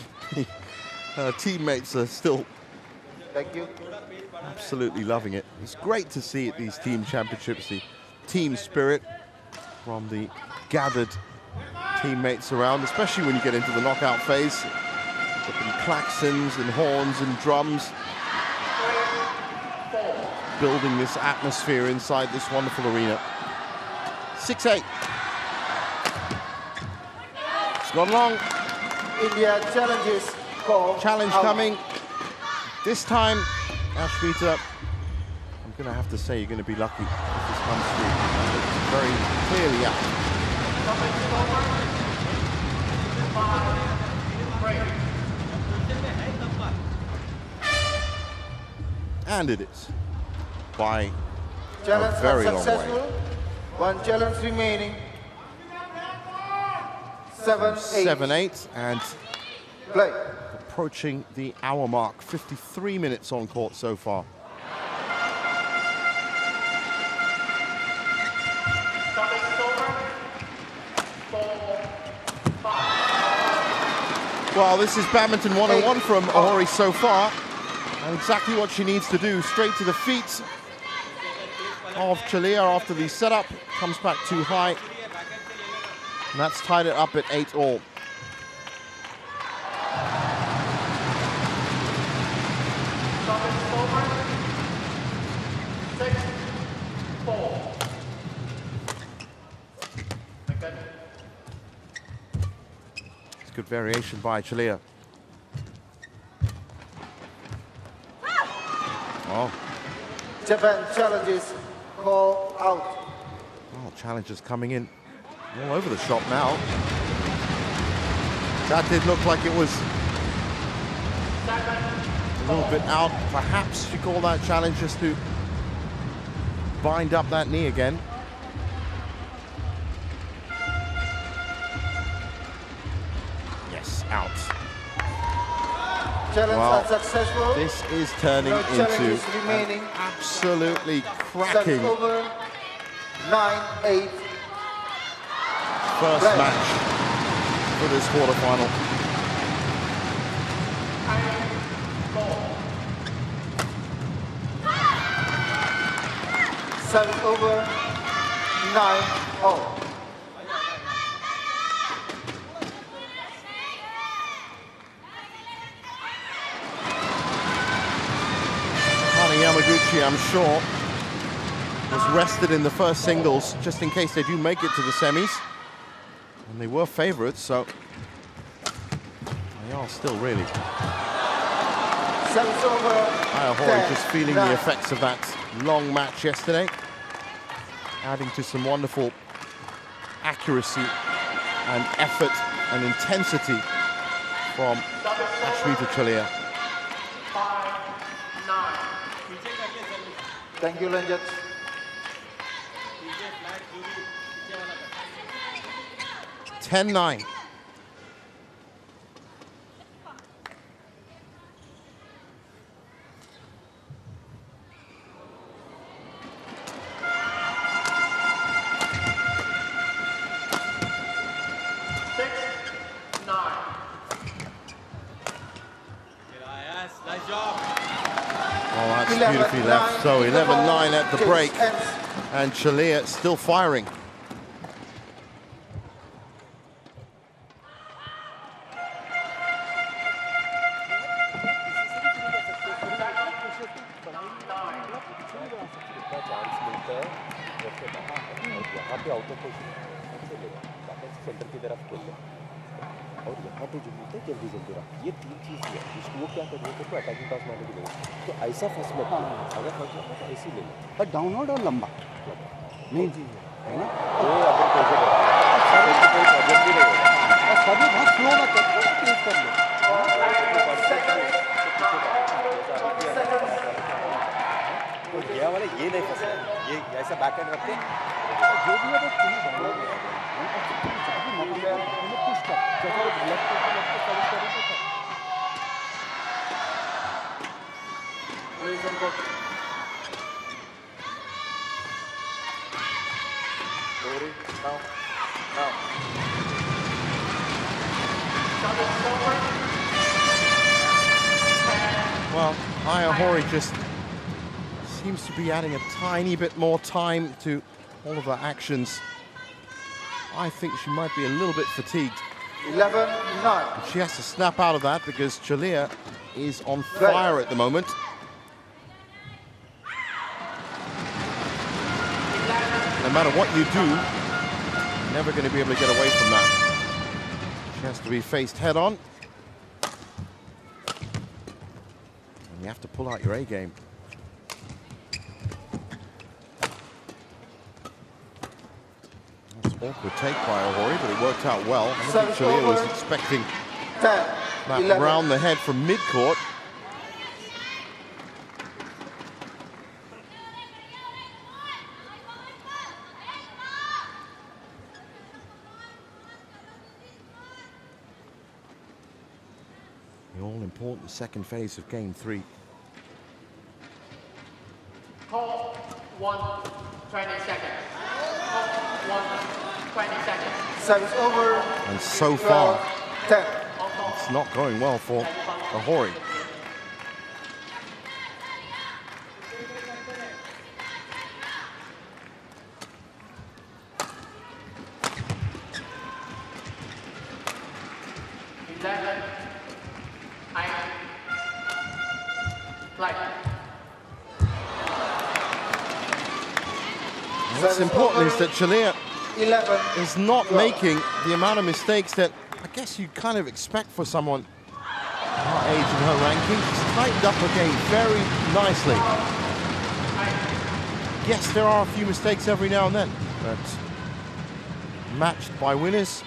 her teammates are still Thank you. absolutely loving it. It's great to see at these team championships the team spirit from the gathered teammates around, especially when you get into the knockout phase. With klaxons and horns and drums, building this atmosphere inside this wonderful arena. 6-8. It's gone long. India challenges call. Challenge out. coming. This time, Ashmita, I'm going to have to say you're going to be lucky if this comes through. It's very clearly out. And it is. By Challenge a very long successful. way. One challenge remaining. 7-8. 7-8 and Play. approaching the hour mark. 53 minutes on court so far. Well, this is Badminton 101 from Ohori so far. And exactly what she needs to do. Straight to the feet of Chalia after the setup. Comes back too high. And that's tied it up at 8-all. It's good variation by Chalia. Oh. Japan challenges call out. Oh, challenges coming in all over the shop now. That did look like it was a little bit out. Perhaps she called that challenge just to bind up that knee again. Yes, out. Challenge Well, unsuccessful. this is turning No into challenges remaining. an absolutely Set cracking over. 9-8. first Play. match for this quarterfinal. Set over. 9-0. Yamaguchi, I'm sure, was rested in the first singles just in case they do make it to the semis. And they were favorites, so they are still really. Service over. Aya Hori just feeling the effects of that long match yesterday, adding to some wonderful accuracy and effort and intensity from Ashmita Chalea. 5-9. Thank you, Lanjut. $10-9. Oh, that's beautifully left. So 11-9 at the break, and Chalea still firing. ये तीन चीज है इसको वो क्या करिए तो attacking toss मारने की नहीं तो ऐसा फर्स्ट में अगर फर्स्ट में तो ऐसे ले पर डाउनलोड और लंबा मेन चीज है ना वो अगर कैसे कोई प्रॉब्लम भी नहीं होगा और सभी बहुत स्लो में करते हैं तेज कर लो तो ये वाला ये नहीं फंसा ये ऐसा बैक हैंड रखते जो भी है वो तुम्हें डाउनलोड है पुश कर जब वो लेफ्ट सर्विस करेंगे तो Well, Aya Hori just seems to be adding a tiny bit more time to all of her actions. I think she might be a little bit fatigued. 11-9. She has to snap out of that because Chalea is on fire at the moment. No matter what you do, you're never going to be able to get away from that. She has to be faced head on. And you have to pull out your A game. That's an awkward take by Ahori, but it worked out well. I don't think Chalea was expecting that round the head from mid-court. The all-important second phase of game 3. Call 1, 20 seconds. Call 1, 20 seconds. Service over. And so far, 10. it's not going well for Ahori. What's important is that Chalea is not making the amount of mistakes that I guess you kind of expect for someone her age and her ranking. She's tightened up her game very nicely. Yes, there are a few mistakes every now and then, but matched by winners,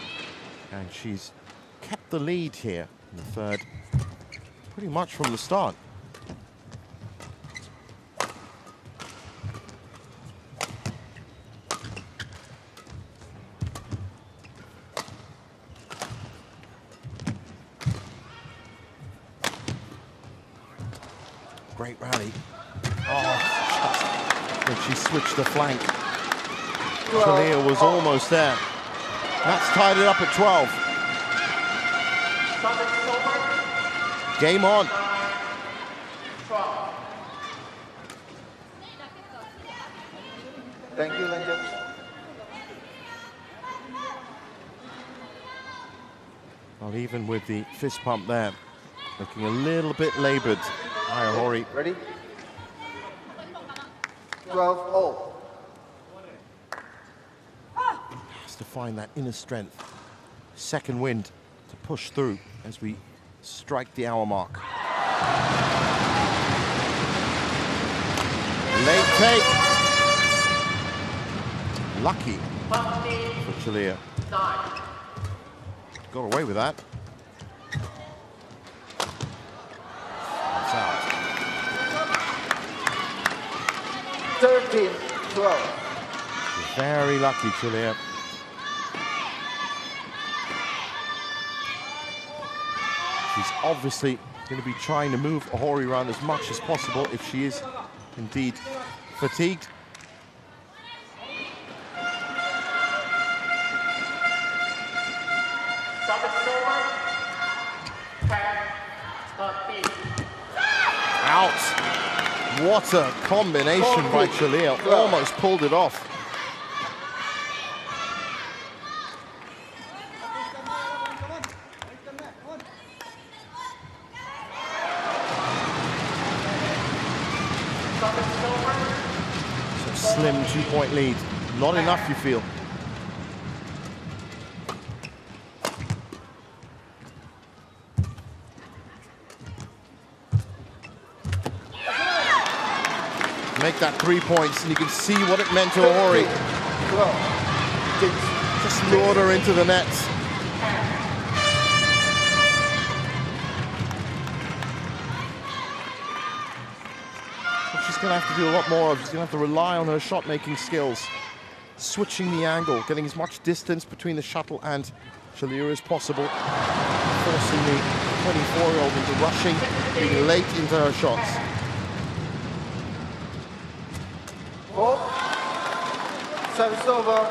and she's kept the lead here in the third pretty much from the start. Great rally. Oh, when she switched the flank. Chalea was almost there. That's tied it up at 12. Game on. Thank you, Lanjut. Well, even with the fist pump there, looking a little bit labored. Aya Hori. Ready? 12-all. Has to find that inner strength, second wind to push through as we strike the hour mark. Late take. Lucky for Chalia. Got away with that. That's out. 13-12. Very lucky, Chalia. She's obviously going to be trying to move Ohori around as much as possible if she is indeed fatigued. Out. What a combination by Chalia. Almost pulled it off. So slim 2-point lead. Not enough, you feel. Make that 3 points, and you can see what it meant to Ohori. Just lured her into the net. What she's going to have to do a lot more of. She's going to have to rely on her shot-making skills, switching the angle, getting as much distance between the shuttle and Chalia as possible, forcing the 24-year-old into rushing, being late into her shots. Service over,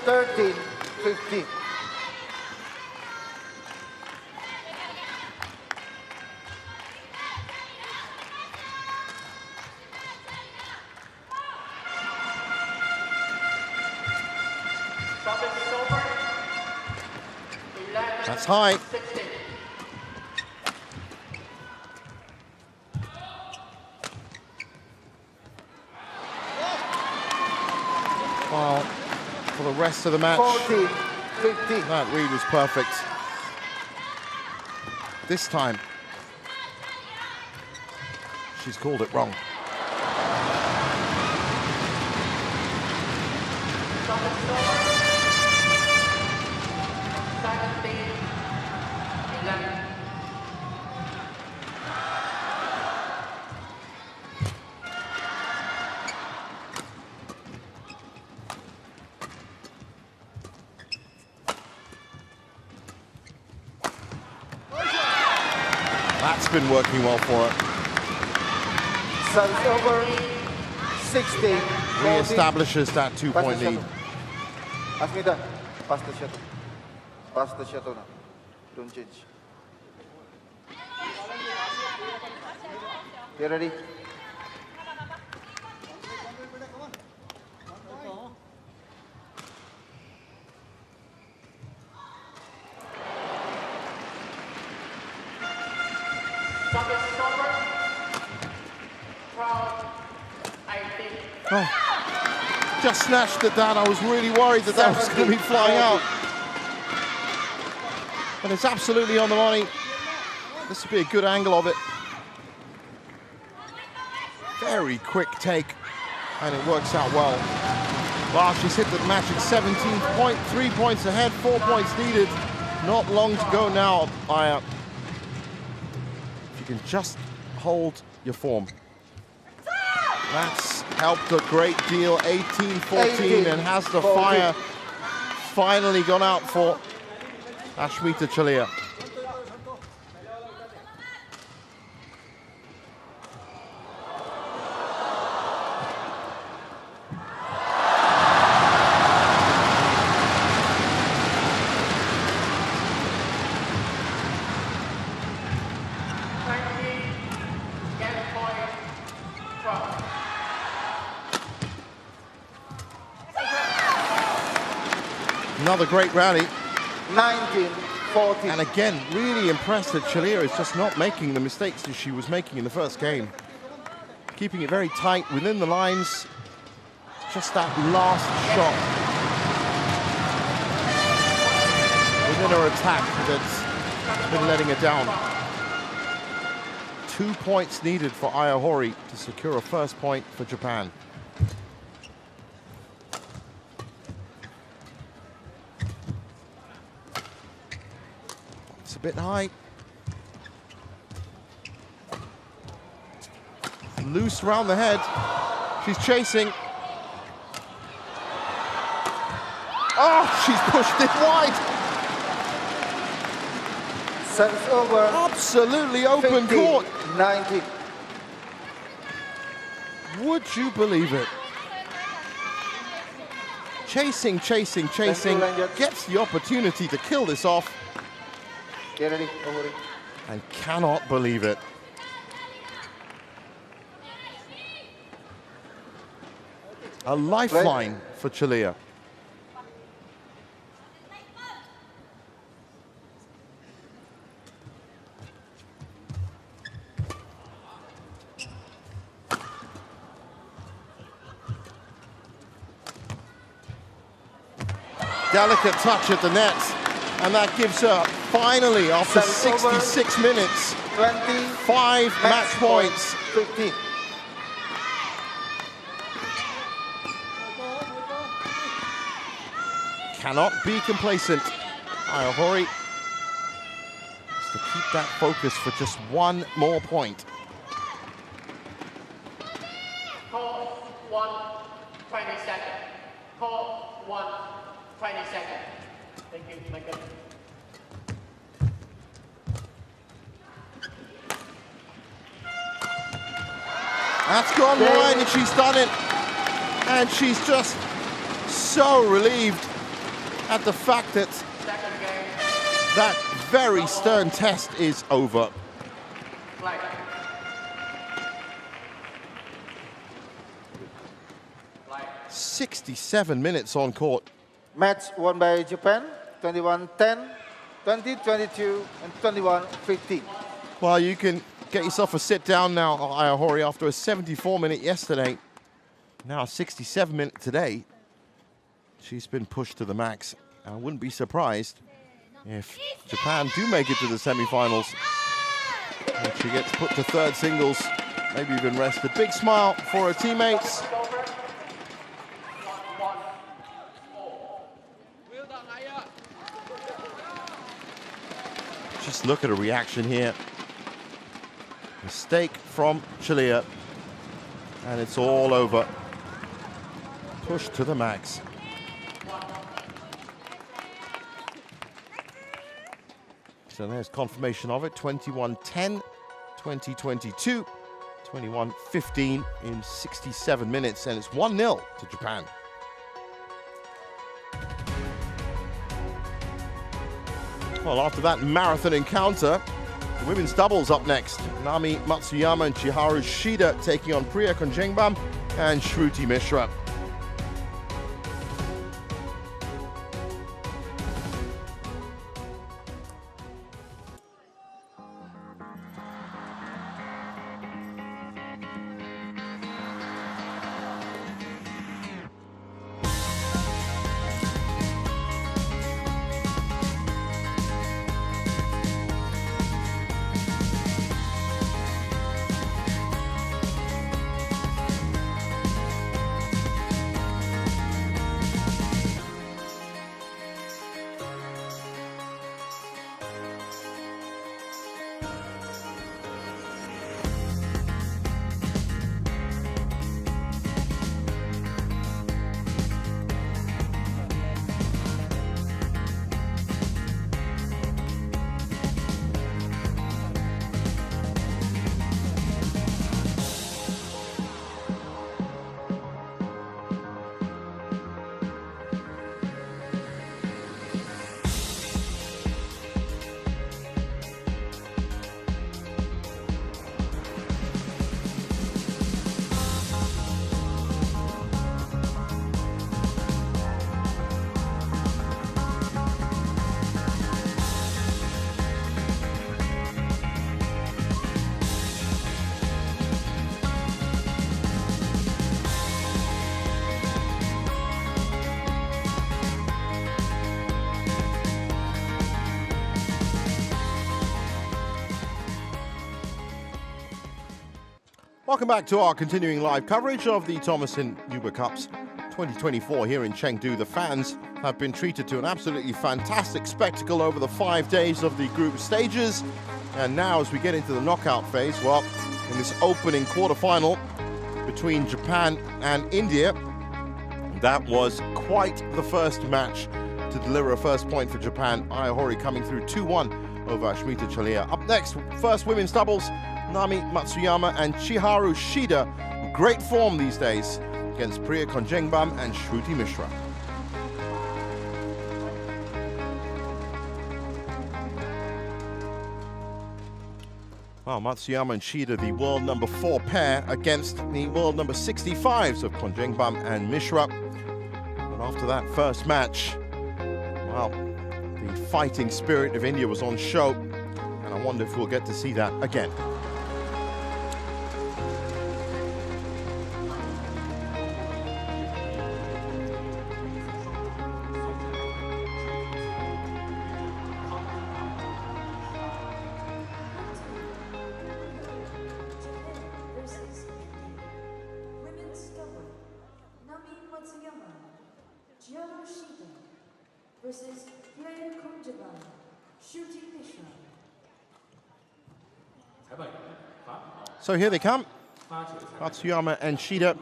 13-15. That's high. Well, for the rest of the match, 14-15. that read was perfect. This time, she's called it wrong. That's been working well for her. Service over, 16. Re-establishes that 2-point lead. Ask me that. Pass the shuttle. Pass the shuttle now. Don't change. You ready? Oh, just snatched it down. I was really worried that that was going to be flying out. But it's absolutely on the money. This would be a good angle of it. Very quick take, and it works out well. Wow, she's hit the match at 17.3 points ahead, 4 points needed. Not long to go now, Aya. If you can just hold your form. That's helped a great deal, 18-14, and has the fire finally gone out for Ashmita Chalia. Another great rally. 19-14. And again, really impressed that Chalia is just not making the mistakes that she was making in the first game. keeping it very tight within the lines. Just that last shot within her attack that's been letting her down. 2 points needed for Ayahori to secure a first point for Japan. It's a bit high. Loose around the head. She's chasing. Oh, she's pushed it wide. Service over. Absolutely open 15, court. 19. Would you believe it? Chasing, chasing, chasing. Gets the opportunity to kill this off. Get ready, over. And cannot believe it. A lifeline for Chelea. Delicate touch at the net, and that gives her, finally, after 66 minutes, 5 match points. 15. Cannot be complacent. Ayahori has to keep that focus for just one more point. Call 1, 20 seconds. Call 1, 20 seconds. Thank you, Michael. That's gone wide and she's done it. And she's just so relieved at the fact that that very stern test is over. 67 minutes on court. Match won by Japan, 21-10, 20-22, and 21-15. Well, you can get yourself a sit down now, Ayahori, after a 74-minute yesterday. Now a 67-minute today. She's been pushed to the max. I wouldn't be surprised if Japan do make it to the semi-finals. And she gets put to third singles, maybe even rested. Big smile for her teammates. Just look at her reaction here. Mistake from Chelea, and it's all over. Pushed to the max. So there's confirmation of it. 21-10, 2022, 21-15 in 67 minutes, and it's 1-0 to Japan. Well, after that marathon encounter, the women's doubles up next. Nami Matsuyama and Chiharu Shida taking on Priya Konjengbam and Shruti Mishra. Welcome back to our continuing live coverage of the Thomason Uber Cups 2024 here in Chengdu. The fans have been treated to an absolutely fantastic spectacle over the 5 days of the group stages. And now as we get into the knockout phase, well, in this opening quarterfinal between Japan and India, that was quite the first match to deliver a first point for Japan. Aya Hori coming through 2-1 over Ashmita Chalia. Up next, first women's doubles, Nami Matsuyama and Chiharu Shida. Great form these days against Priya Konjengbam and Shruti Mishra. Well, Matsuyama and Shida, the world number 4 pair against the world number 65s of Konjengbam and Mishra. And after that first match, well, the fighting spirit of India was on show, and I wonder if we'll get to see that again. Versus Priya Konjengbam, Shruti Mishra. So here they come, Matsuyama and Shida.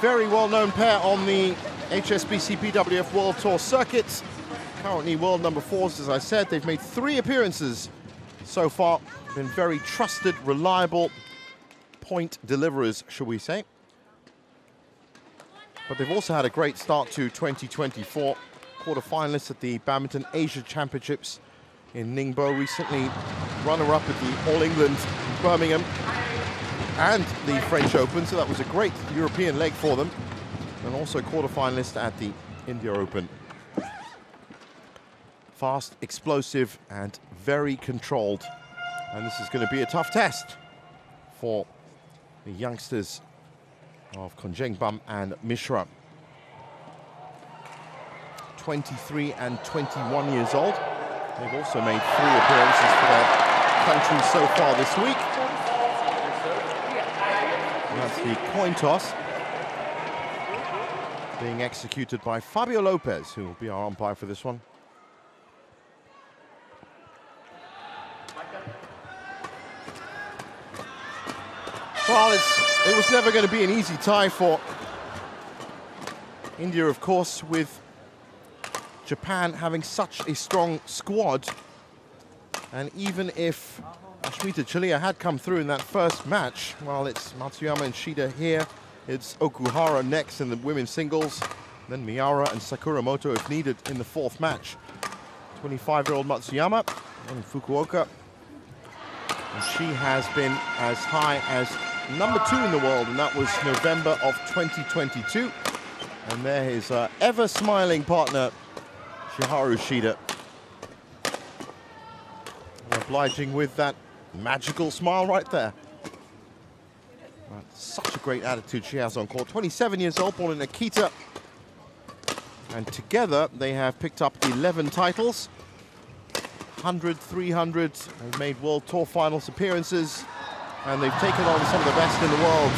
Very well-known pair on the HSBC BWF World Tour circuit. Currently world number 4s, as I said. They've made 3 appearances so far. Been very trusted, reliable point deliverers, shall we say. But they've also had a great start to 2024. Quarterfinalists at the Badminton Asia Championships in Ningbo recently, runner-up at the All England Birmingham and the French Open, so that was a great European leg for them, and also quarterfinalist at the India Open. Fast, explosive, and very controlled, and this is going to be a tough test for the youngsters of Konjengbam and Mishra. 23 and 21 years old. They've also made 3 appearances for their country so far this week. And that's the coin toss being executed by Fabio Lopez, who will be our umpire for this one. Well, it was never going to be an easy tie for India, of course, with Japan having such a strong squad. And even if Ashmita Chalia had come through in that first match, well, it's Matsuyama and Shida here. It's Okuhara next in the women's singles, then Miura and Sakuramoto if needed in the 4th match. 25-year-old Matsuyama in Fukuoka. And she has been as high as number 2 in the world, and that was November of 2022. And there is ever-smiling partner, Chiharu Shida. Obliging with that magical smile right there. Such a great attitude she has on court. 27 years old, born in Akita. And together they have picked up 11 titles. 100, 300, they've made World Tour Finals appearances. And they've taken on some of the best in the world.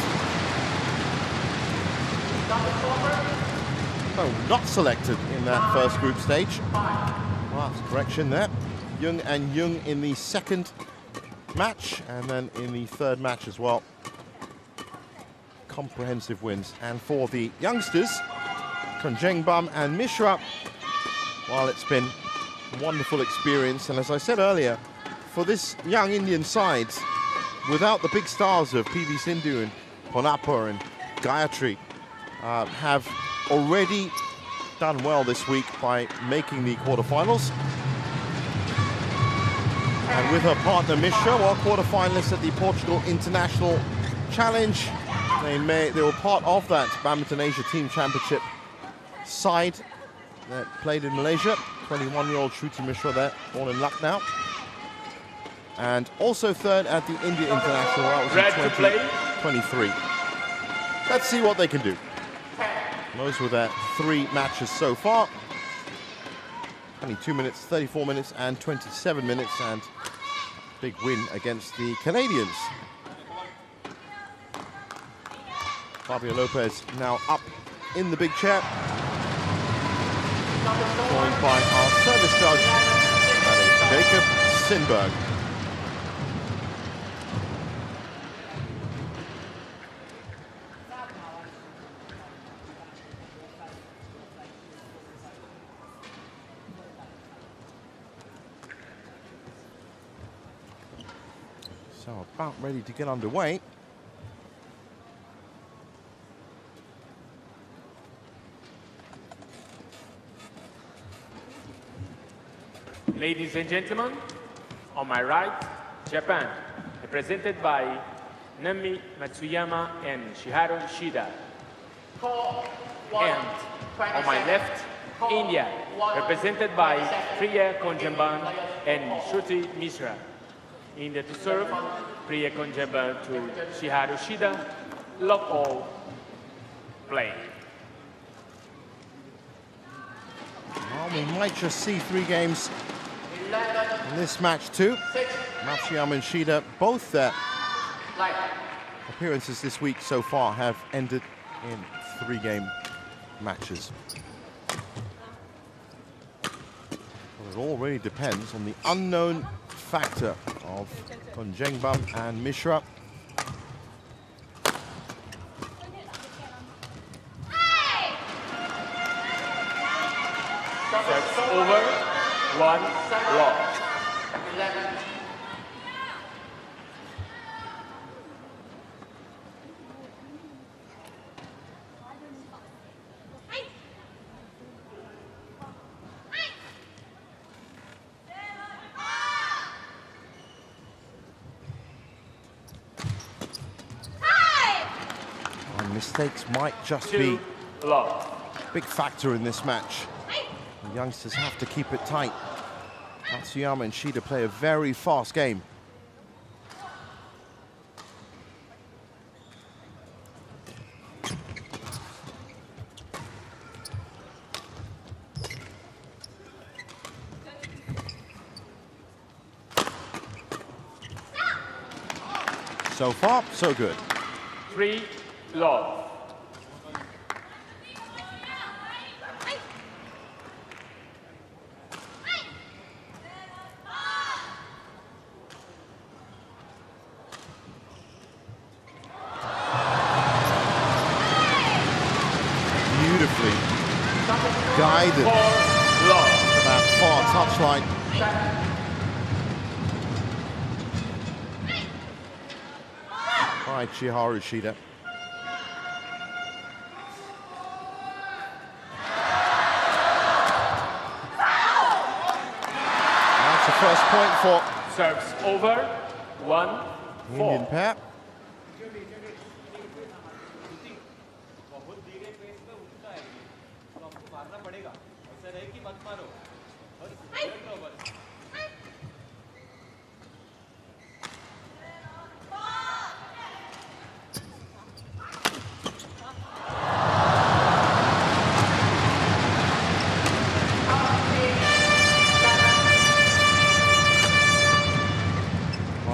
Oh, not selected in that first group stage. Well, that's a correction there. Jung and Jung in the 2nd match, and then in the 3rd match as well. Comprehensive wins. And for the youngsters, Konjengbam and Mishra, well, it's been a wonderful experience. And as I said earlier, for this young Indian side, without the big stars of PV Sindhu and Ponappa and Gayatri, have already done well this week by making the quarterfinals. And with her partner Mishra, well, quarterfinalists at the Portugal International Challenge. They were part of that Badminton Asia Team Championship side that played in Malaysia. 21-year-old Shruti Mishra there, born in Lucknow. And also 3rd at the India International, that was in 2023. Let's see what they can do. Those were their 3 matches so far. 22 minutes, 34 minutes, and 27 minutes, and big win against the Canadians. Fabio Lopez now up in the big chair. Joined by our service judge, that is Jacob Sinberg. So about ready to get underway. Ladies and gentlemen, on my right, Japan, represented by Nami Matsuyama and Shiharu Shida. And on my left, India, represented by Priya Konjamban and Shruti Mishra. India to serve, Priya Konjamban to Shiharu Shida. Love all, play. Well, we might just see 3 games in this match too. Matsuyama and Shida, both their appearances this week so far have ended in 3-game matches. Well, it all really depends on the unknown factor of Konjengbam and Mishra. That's over, 1 loss. And mistakes might just be a big factor in this match. The youngsters have to keep it tight. Matsuyama and Shida play a very fast game. So far, so good. 3 loss. Beautifully guided to that far touchline. By Shiharu Shida. That's the first point for Serves over, 1-4. Indian pair.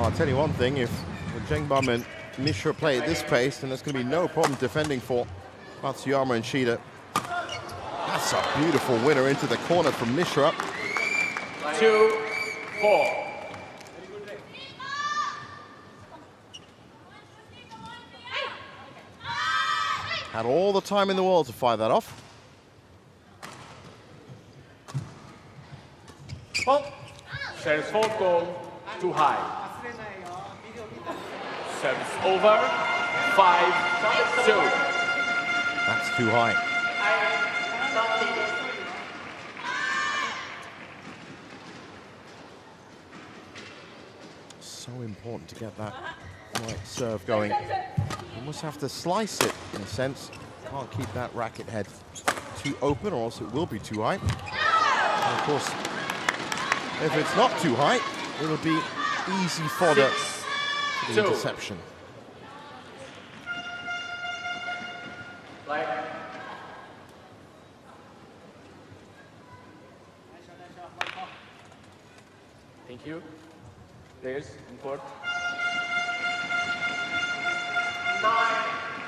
I'll tell you one thing, if Konjengbam and Mishra play at this pace, then there's going to be no problem defending for Matsuyama and Shida. That's a beautiful winner into the corner from Mishra. 2-4. Had all the time in the world to fire that off. Serves 4th goal, too high. Serves over, 5-2. That's too high. So important to get that right serve going. Almost have to slice it in a sense. Can't keep that racket head too open or else it will be too high. And of course, if it's not too high, it'll be easy fodder for the interception. Thank you. Players in court.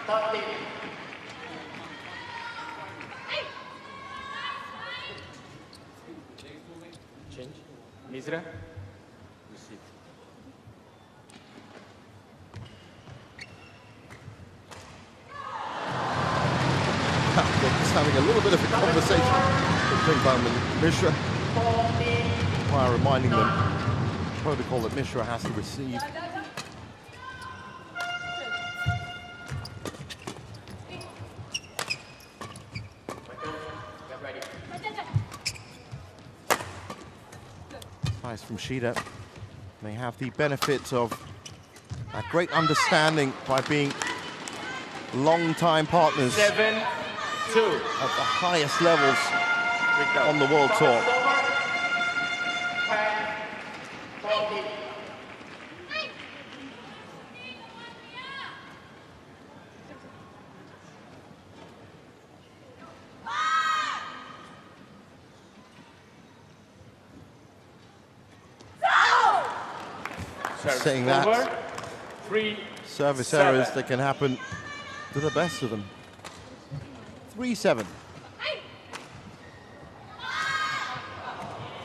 9-13. 13. Change. Misra. Receive. They're just having a little bit of a conversation with Chengdu and Mishra, while reminding them the protocol that Mishra has to receive. Nice from Shida. They have the benefit of a great understanding by being long-time partners 7-2 at the highest levels on the World Tour. 10, 14. Saying that, Over. 3 service 7. errors that can happen to the best of them. 3-7.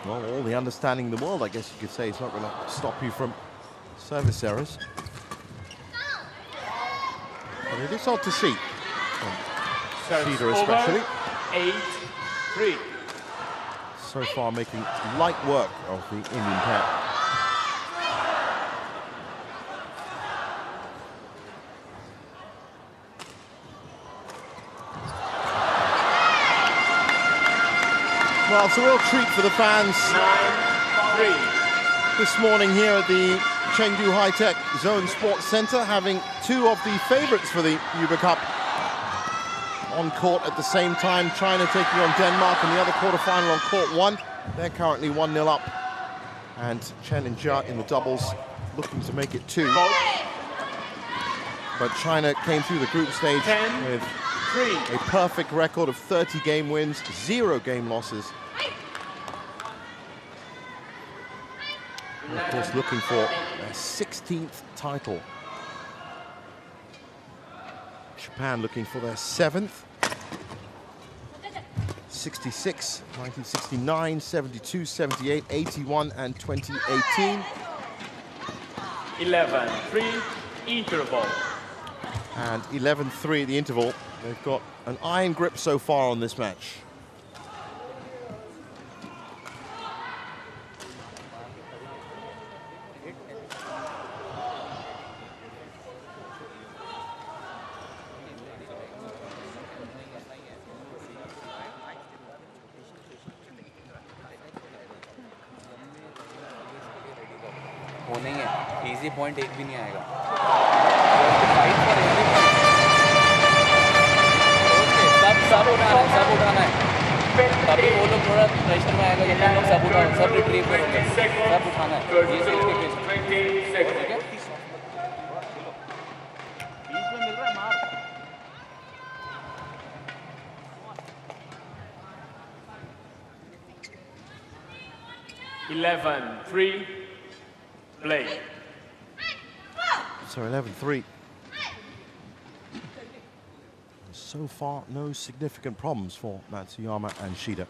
Well, all the understanding in the world, I guess you could say, it's not going to stop you from service errors. But it is odd to see, Service Shida especially, 8-3. so far making light work of the Indian pair. Well, it's a real treat for the fans 9-3. this morning here at the Chengdu High-Tech Zone Sports Center, having two of the favorites for the Uber Cup on court at the same time. China taking on Denmark in the other quarterfinal on court 1. They're currently 1-0 up. And Chen and Jia in the doubles looking to make it 2. But China came through the group stage 10, with 3. a perfect record of 30 game wins, 0 game losses. And of course, looking for their 16th title. Japan looking for their 7th. 66, 1969, 72, 78, 81, and 2018. 11-3 interval. And 11-3 at the interval. They've got an iron grip so far on this match. वो नहीं है, easy point एक भी नहीं आएगा। सब उठाना है। तभी वो लोग थोड़ा प्रेशर में आएगा, ये लोग सब उठाओ, सब रिट्रीव करोगे, सब उठाना है। ये चीज के पीछे, ठीक है? बीच में मिल रहा है मार। 11-3 play. So 11-3. So far, no significant problems for Matsuyama and Shida.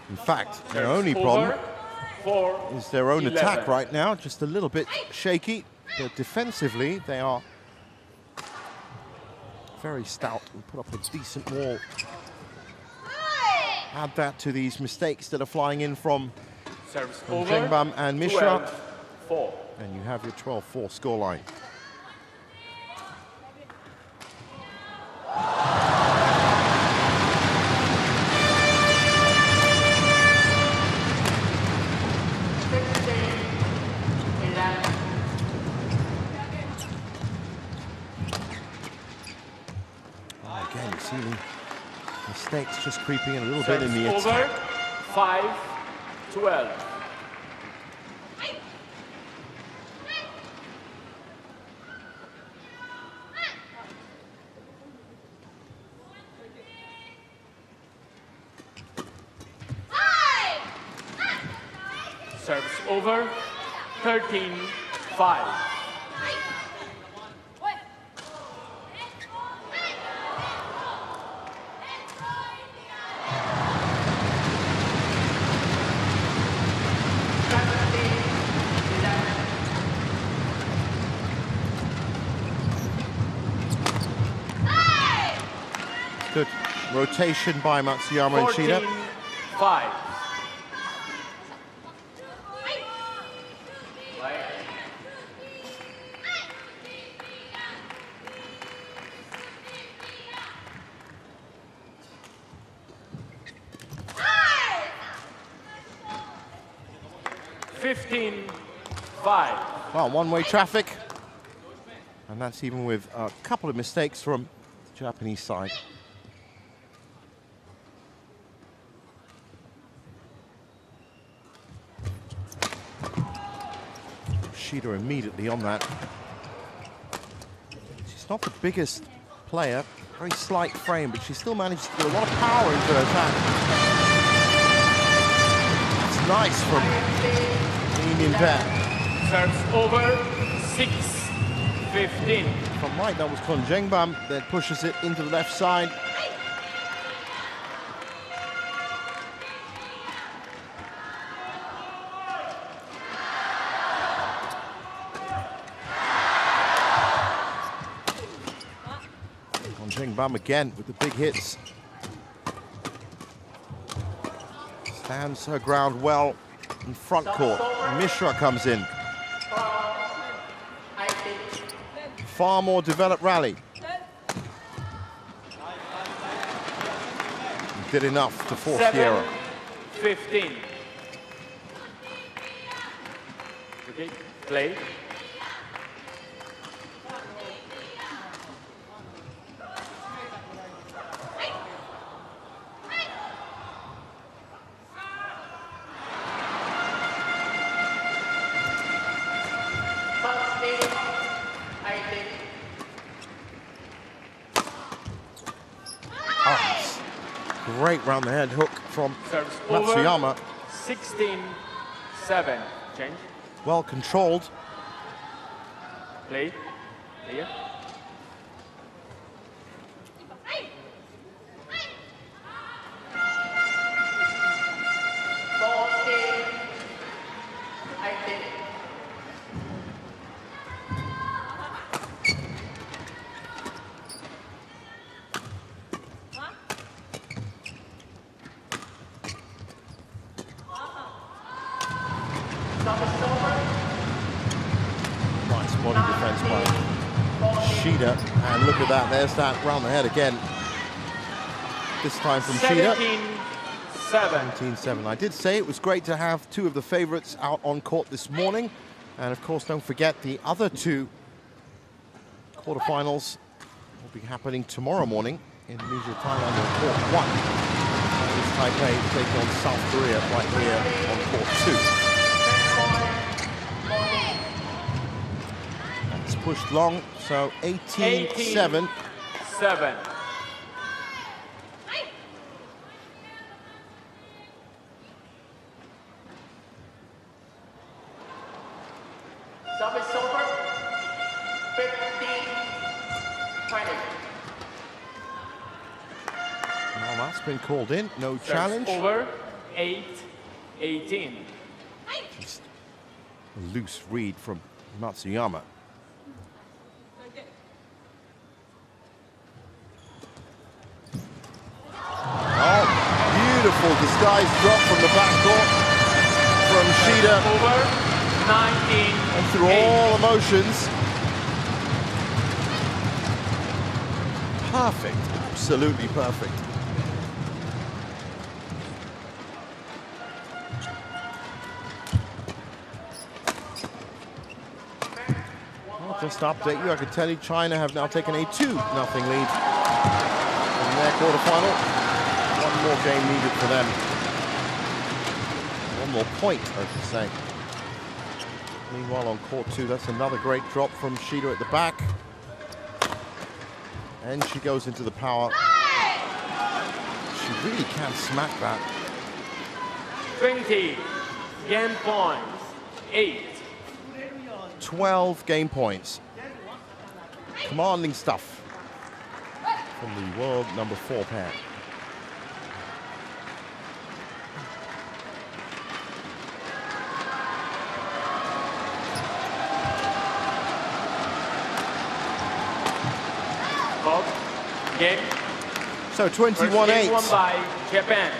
In fact, their only problem is their own attack right now, just a little bit shaky, but defensively they are very stout and put up a decent wall. Add that to these mistakes that are flying in from Zhengbam and Mishra, 12-4. and you have your 12-4 scoreline. Again, see the mistakes just creeping in a little bit in the attack. 5-12. Serves over, 13-5. Good rotation by Matsuyama and Shida. 14-5. Well, one-way traffic. And that's even with a couple of mistakes from the Japanese side. Shida immediately on that. She's not the biggest player, very slight frame, but she still manages to put a lot of power into her attack. It's nice from the Indian pair. Serves over, 6-15. If I'm right, that was Kon Jengbam that pushes it into the left side. Kon Jengbam again with the big hits. Stands her ground well in front court. Mishra comes in. Far more developed rally. Did enough to force the error. 7-15. Okay, play. Great round the head hook from Matsuyama. 16-7. Change. Well controlled. Play. Here. Nice body defense by Shida. And look at that, there's that round the head again. This time from Shida. 17-7. I did say it was great to have two of the favorites out on court this morning. And of course, don't forget the other two quarterfinals will be happening tomorrow morning. Indonesia, Thailand on court 1. It's Taipei taking on South Korea right here on court 2. It's pushed long, so 18-7. 7. Service over. 15-20. Well, that's been called in. No challenge. Over, 8-18. Just a loose read from Matsuyama. Oh, beautiful disguised drop from the backcourt from Shida. Over, 19. And through all emotions. Perfect, absolutely perfect. Well, just to update you, I can tell you China have now taken a 2-0 lead in their quarterfinal. One more game needed for them. One more point, I should say. Meanwhile, on court 2, that's another great drop from Shida at the back. And she goes into the power. She really can smack that. 20. game points, 8. 12 game points. Commanding stuff from the world number 4 pair. Game. So 21-8. Won by Japan.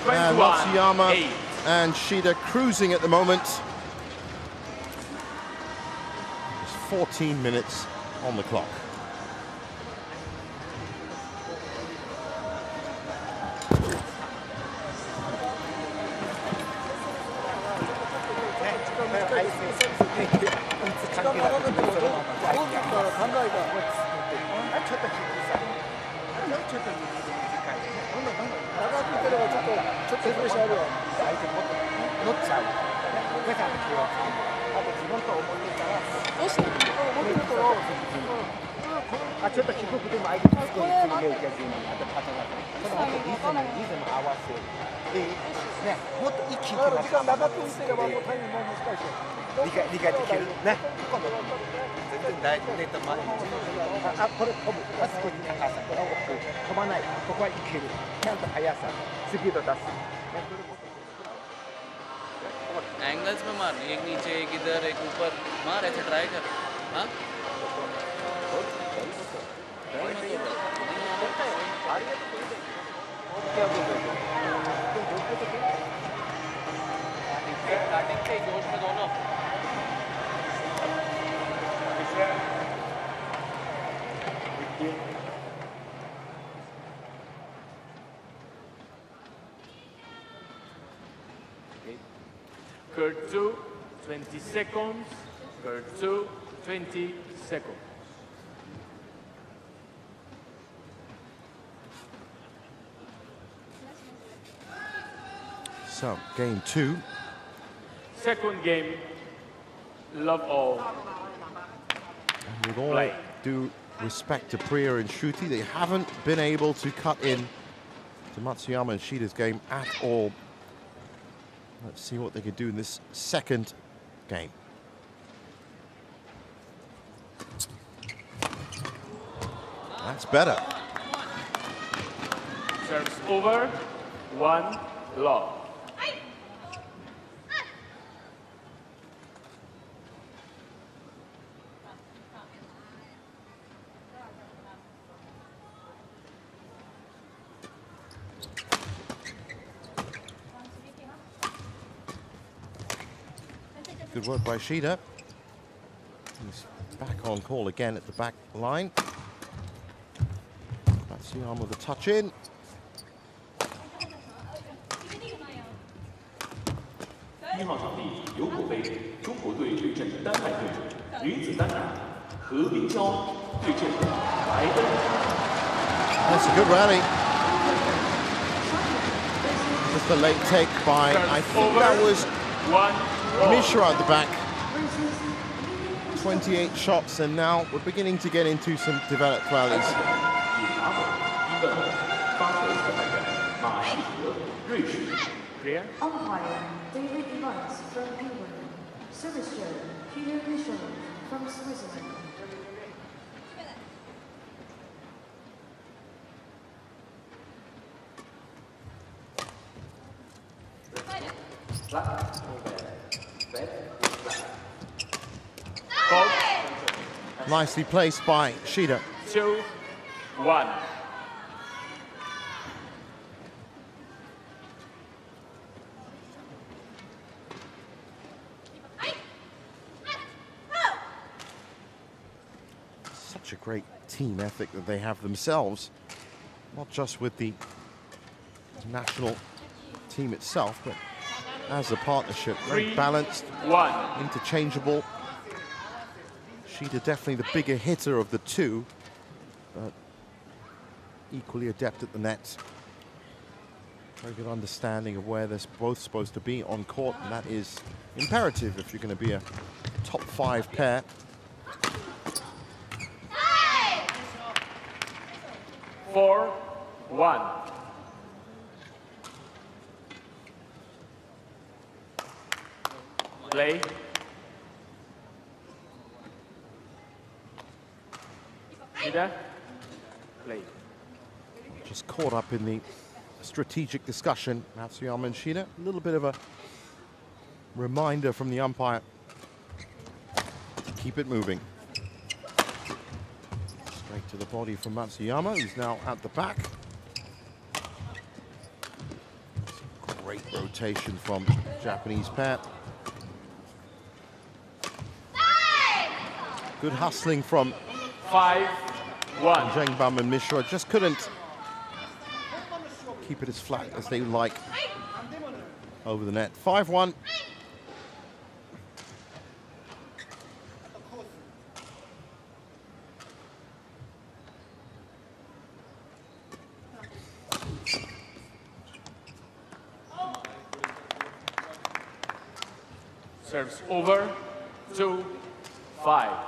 And Matsuyama and Shida cruising at the moment. There's 14 minutes on the clock. Angles में मार, एक नीचे एक इधर एक ऊपर मार, ऐसे ट्राई कर। हाँ स्टार्टिंग से जोश में दोनों। Court 2, 20 seconds. Court 2, 20 seconds. So, game 2. Second game, love all. And with all due respect to Priya and Shruti, they haven't been able to cut in to Matsuyama and Shida's game at all. Let's see what they can do in this second game. That's better. Serves over, 1 love. Good work by Shida. He's back on call again at the back line. Matsuyama with a touch in. That's a good rally. Just a late take by, I think that was Mishra at the back. 28 shots, and now we're beginning to get into some developed rallies. Umpire David Evans from England. Service judge Peter Michelin from Switzerland. Nicely placed by Shida. 2-1. Such a great team ethic that they have themselves, not just with the national team itself, but as a partnership. Very balanced, interchangeable. Shida definitely the bigger hitter of the two, but equally adept at the net. Very good understanding of where they're both supposed to be on court, and that is imperative if you're going to be a top 5 pair. Hey! 4-1. Play. Shida. Play. Just caught up in the strategic discussion, Matsuyama and Shida. A little bit of a reminder from the umpire to keep it moving. Straight to the body from Matsuyama, who's now at the back. Great rotation from the Japanese pair. Good hustling from 5-1. Zhengbam and Mishra. Just couldn't keep it as flat as they like over the net. 5-1. Serves over, 2-5.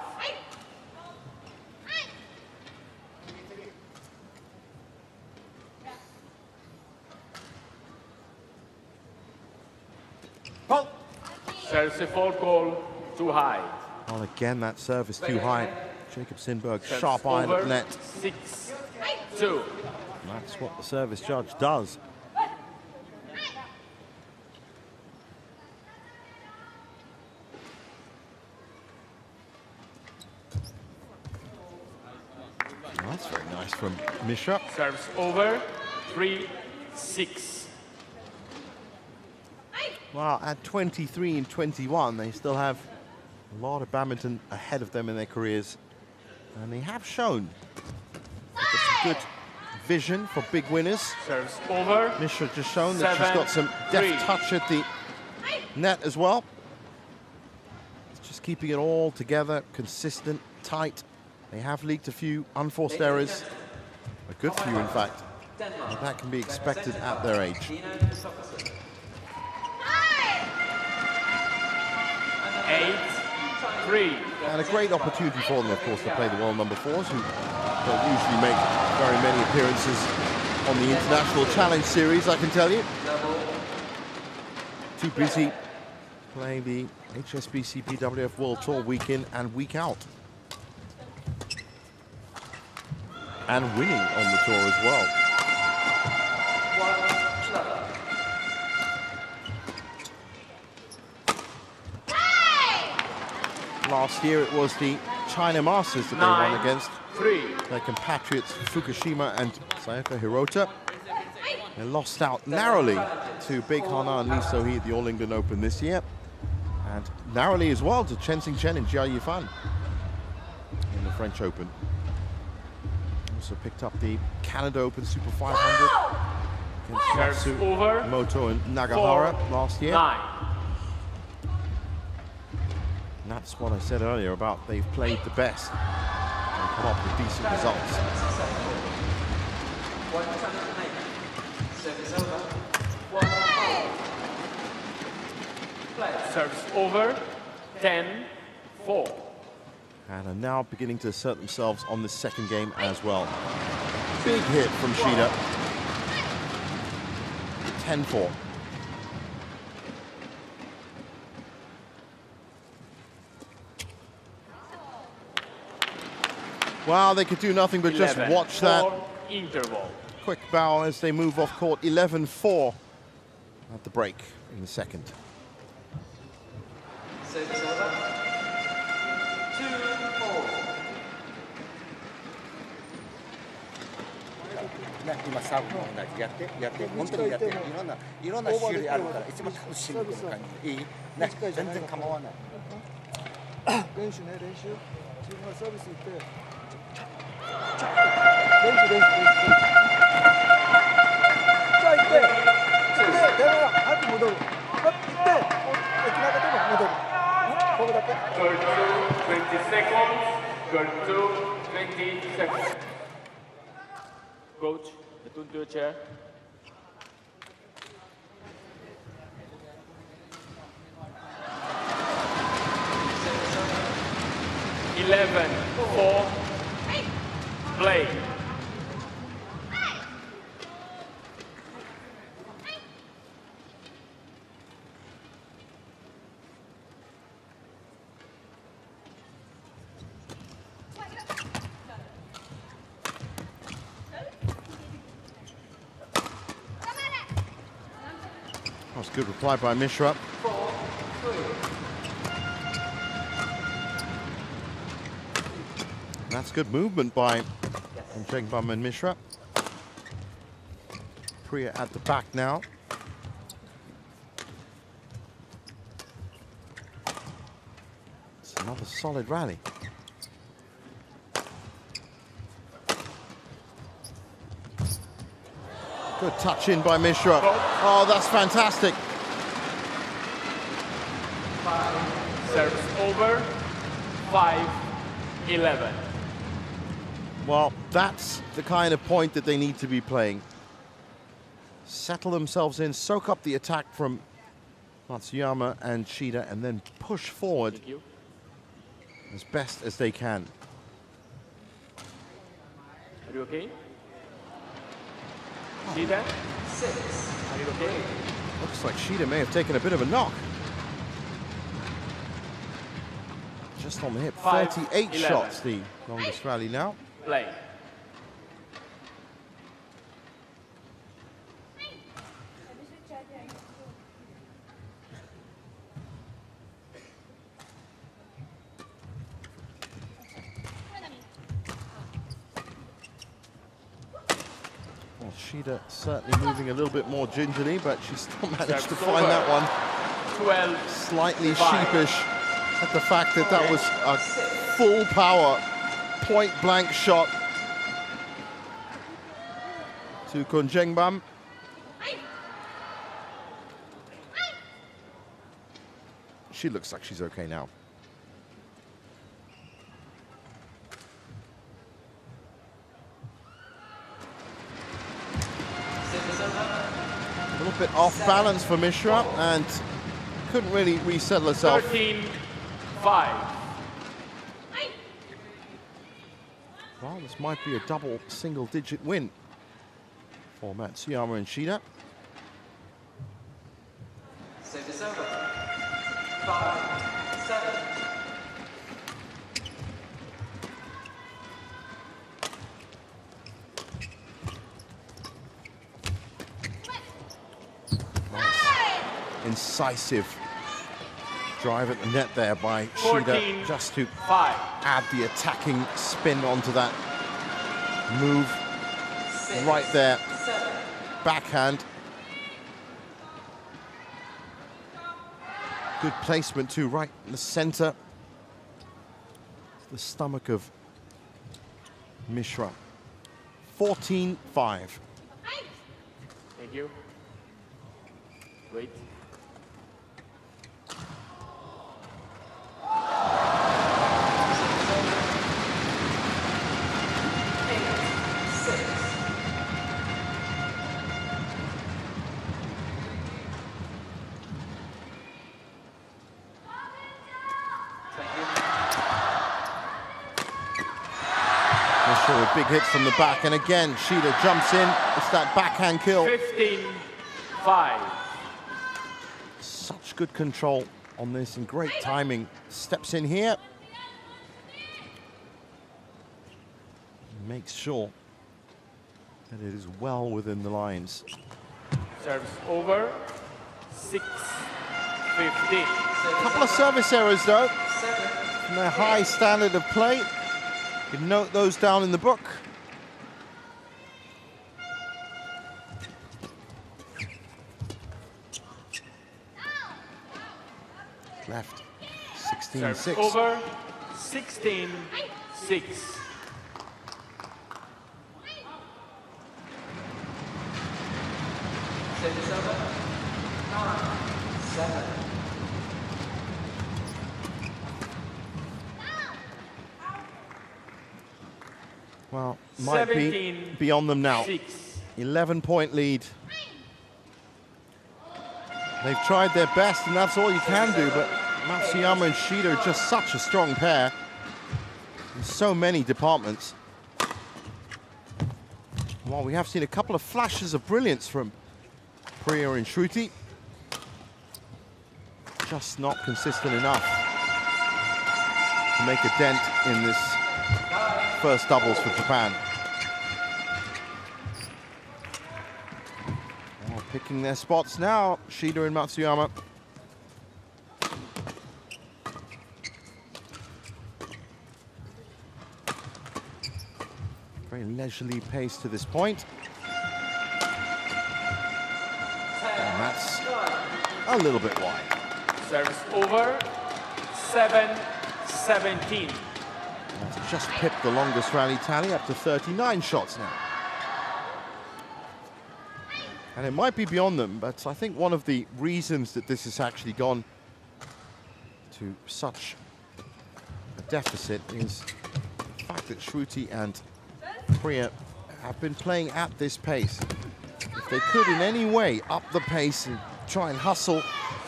Serves a fault call, too high. Well, again, that serve is too high. Jacob Sindberg, Serves sharp iron at over, the net. 6-2. That's what the service judge does. Well, that's very nice from Mishra. Serves over, 3-6. Well, at 23 and 21, they still have a lot of badminton ahead of them in their careers. And they have shown some good vision for big winners. Serves over. Mishra just shown that she's got some deft touch at the net as well. It's just keeping it all together, consistent, tight. They have leaked a few unforced errors. A good few, in fact. But that can be expected at their age. 8-3. And a great opportunity for them, of course, to play the world number 4s, who don't usually make very many appearances on the International Challenge Series, I can tell you. Too busy playing the HSBC BWF World Tour week in and week out. And winning on the tour as well. Last year it was the China Masters that they won against their compatriots Fukushima and Sayaka Hirota. They lost out narrowly to Big Hana and Lee So-hee at the All England Open this year. And narrowly as well to Chen Xingchen and Jia Yifan in the French Open. Also picked up the Canada Open Super 500 against Matsumoto and Nagahara last year. 9. And that's what I said earlier about they've played the best and come up with decent results. Serves over, 10-4. And are now beginning to assert themselves on the second game as well. Big hit from Shida. 10-4. Wow, they could do nothing but just watch that interval. Quick bow as they move off court. 11-4 at the break in the second. 지금 서비스 때 렌즈 짜 이때 내가 할거 못 하고 이때 이렇게 나가도 못 하고 거기다 20 seconds. 20 seconds. Coach, return to your chair. (11-4) play. was a good reply by Mishra. That's good movement by Chengdu and Mishra. Priya at the back now. It's another solid rally. Good touch in by Mishra. Oh, that's fantastic. Serves over, 5-11. Well, that's the kind of point that they need to be playing. Settle themselves in, soak up the attack from Matsuyama and Shida, and then push forward as best as they can. Are you okay? Shida? 6. Are you okay? Looks like Shida may have taken a bit of a knock. Just on the hip, 38 shots, the longest rally now. Play. Well, Shida certainly moving a little bit more gingerly, but she still managed to find that one. 12. Slightly sheepish at the fact that that was a full power point-blank shot to Kunjengbam. She looks like she's okay now. A little bit off balance for Mishra and couldn't really resettle herself. 13-5. Well, this might be a double single-digit win for Matsuyama and Shida. Service over. 5-7. Incisive drive at the net there by Shida, just to add the attacking spin onto that move. Right there, backhand. Good placement too, right in the center. The stomach of Mishra. 14-5. Thank you. Wait. With big hits from the back, and again Shida jumps in. It's that backhand kill. 15-5. Such good control on this and great timing. Steps in here. Makes sure that it is well within the lines. Serves over, 6-15. A couple of service errors though, from their high standard of play. You can note those down in the book. Left, 16-6. Over, 16-6. Service over. 9-7. Well, might be beyond them now. 11-point lead. They've tried their best, and that's all you can do, but Matsuyama and Shida are just such a strong pair in so many departments. Well, we have seen a couple of flashes of brilliance from Priya and Shruti. Just not consistent enough to make a dent in this first doubles for Japan. Oh, picking their spots now, Shida and Matsuyama. Very leisurely pace to this point. And that's a little bit wide. Service over, 7-17. That's just pipped the longest rally tally up to 39 shots now. And it might be beyond them, but I think one of the reasons that this has actually gone to such a deficit is the fact that Shruti and Priya have been playing at this pace. If they could in any way up the pace and try and hustle,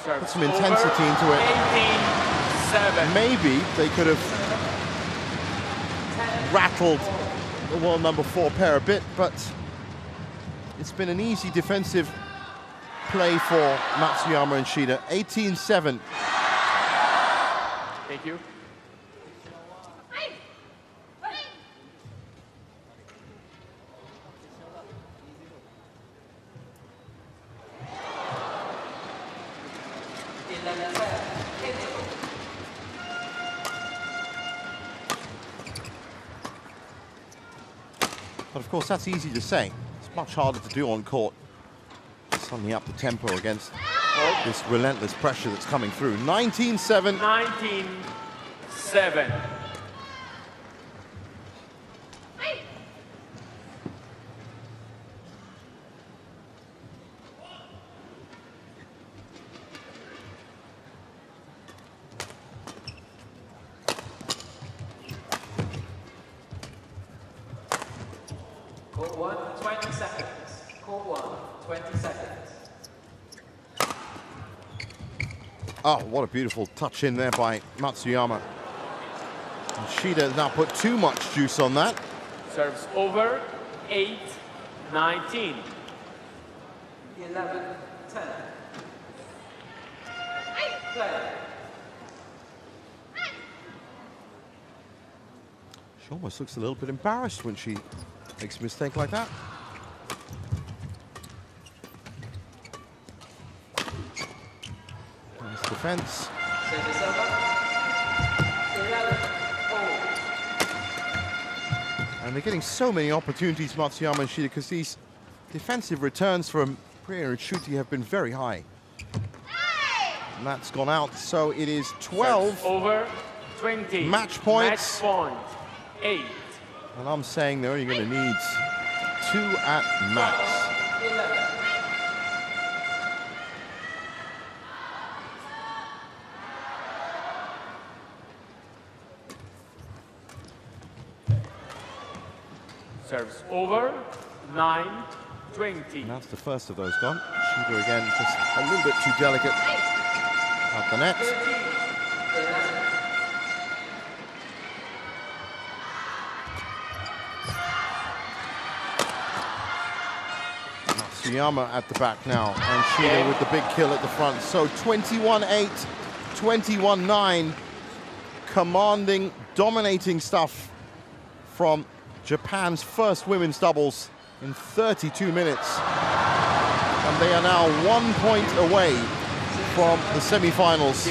put some intensity into it, 18-7. maybe they could have rattled the world number 4 pair a bit, but it's been an easy defensive play for Matsuyama and Shida. 18-7. Thank you. But of course, that's easy to say. It's much harder to do on court. Suddenly up the tempo against this relentless pressure that's coming through. 19-7. 19-7. Court 1, 20 seconds. Court 1, 20 seconds. Oh, what a beautiful touch in there by Matsuyama. And Shida has now put too much juice on that. Serves over, 8-19. 11-10. Play. She almost looks a little bit embarrassed when she makes a mistake like that. Nice defense. Service over. 11-4. And they're getting so many opportunities, Matsuyama and Shida, because these defensive returns from Priya and Shruti have been very high. And that's gone out, so it is 12. Serves over, 20. Match points. Match point, 8. And I'm saying they're only going to need 2 at max. 11. Serves over, 9-20. And that's the first of those gone. Shida again, just a little bit too delicate at the net. 13. 11. Matsuyama at the back now, and Shida with the big kill at the front. So 21-8, 21-9. Commanding, dominating stuff from Japan's first women's doubles in 32 minutes. And they are now 1 point away from the semi-finals.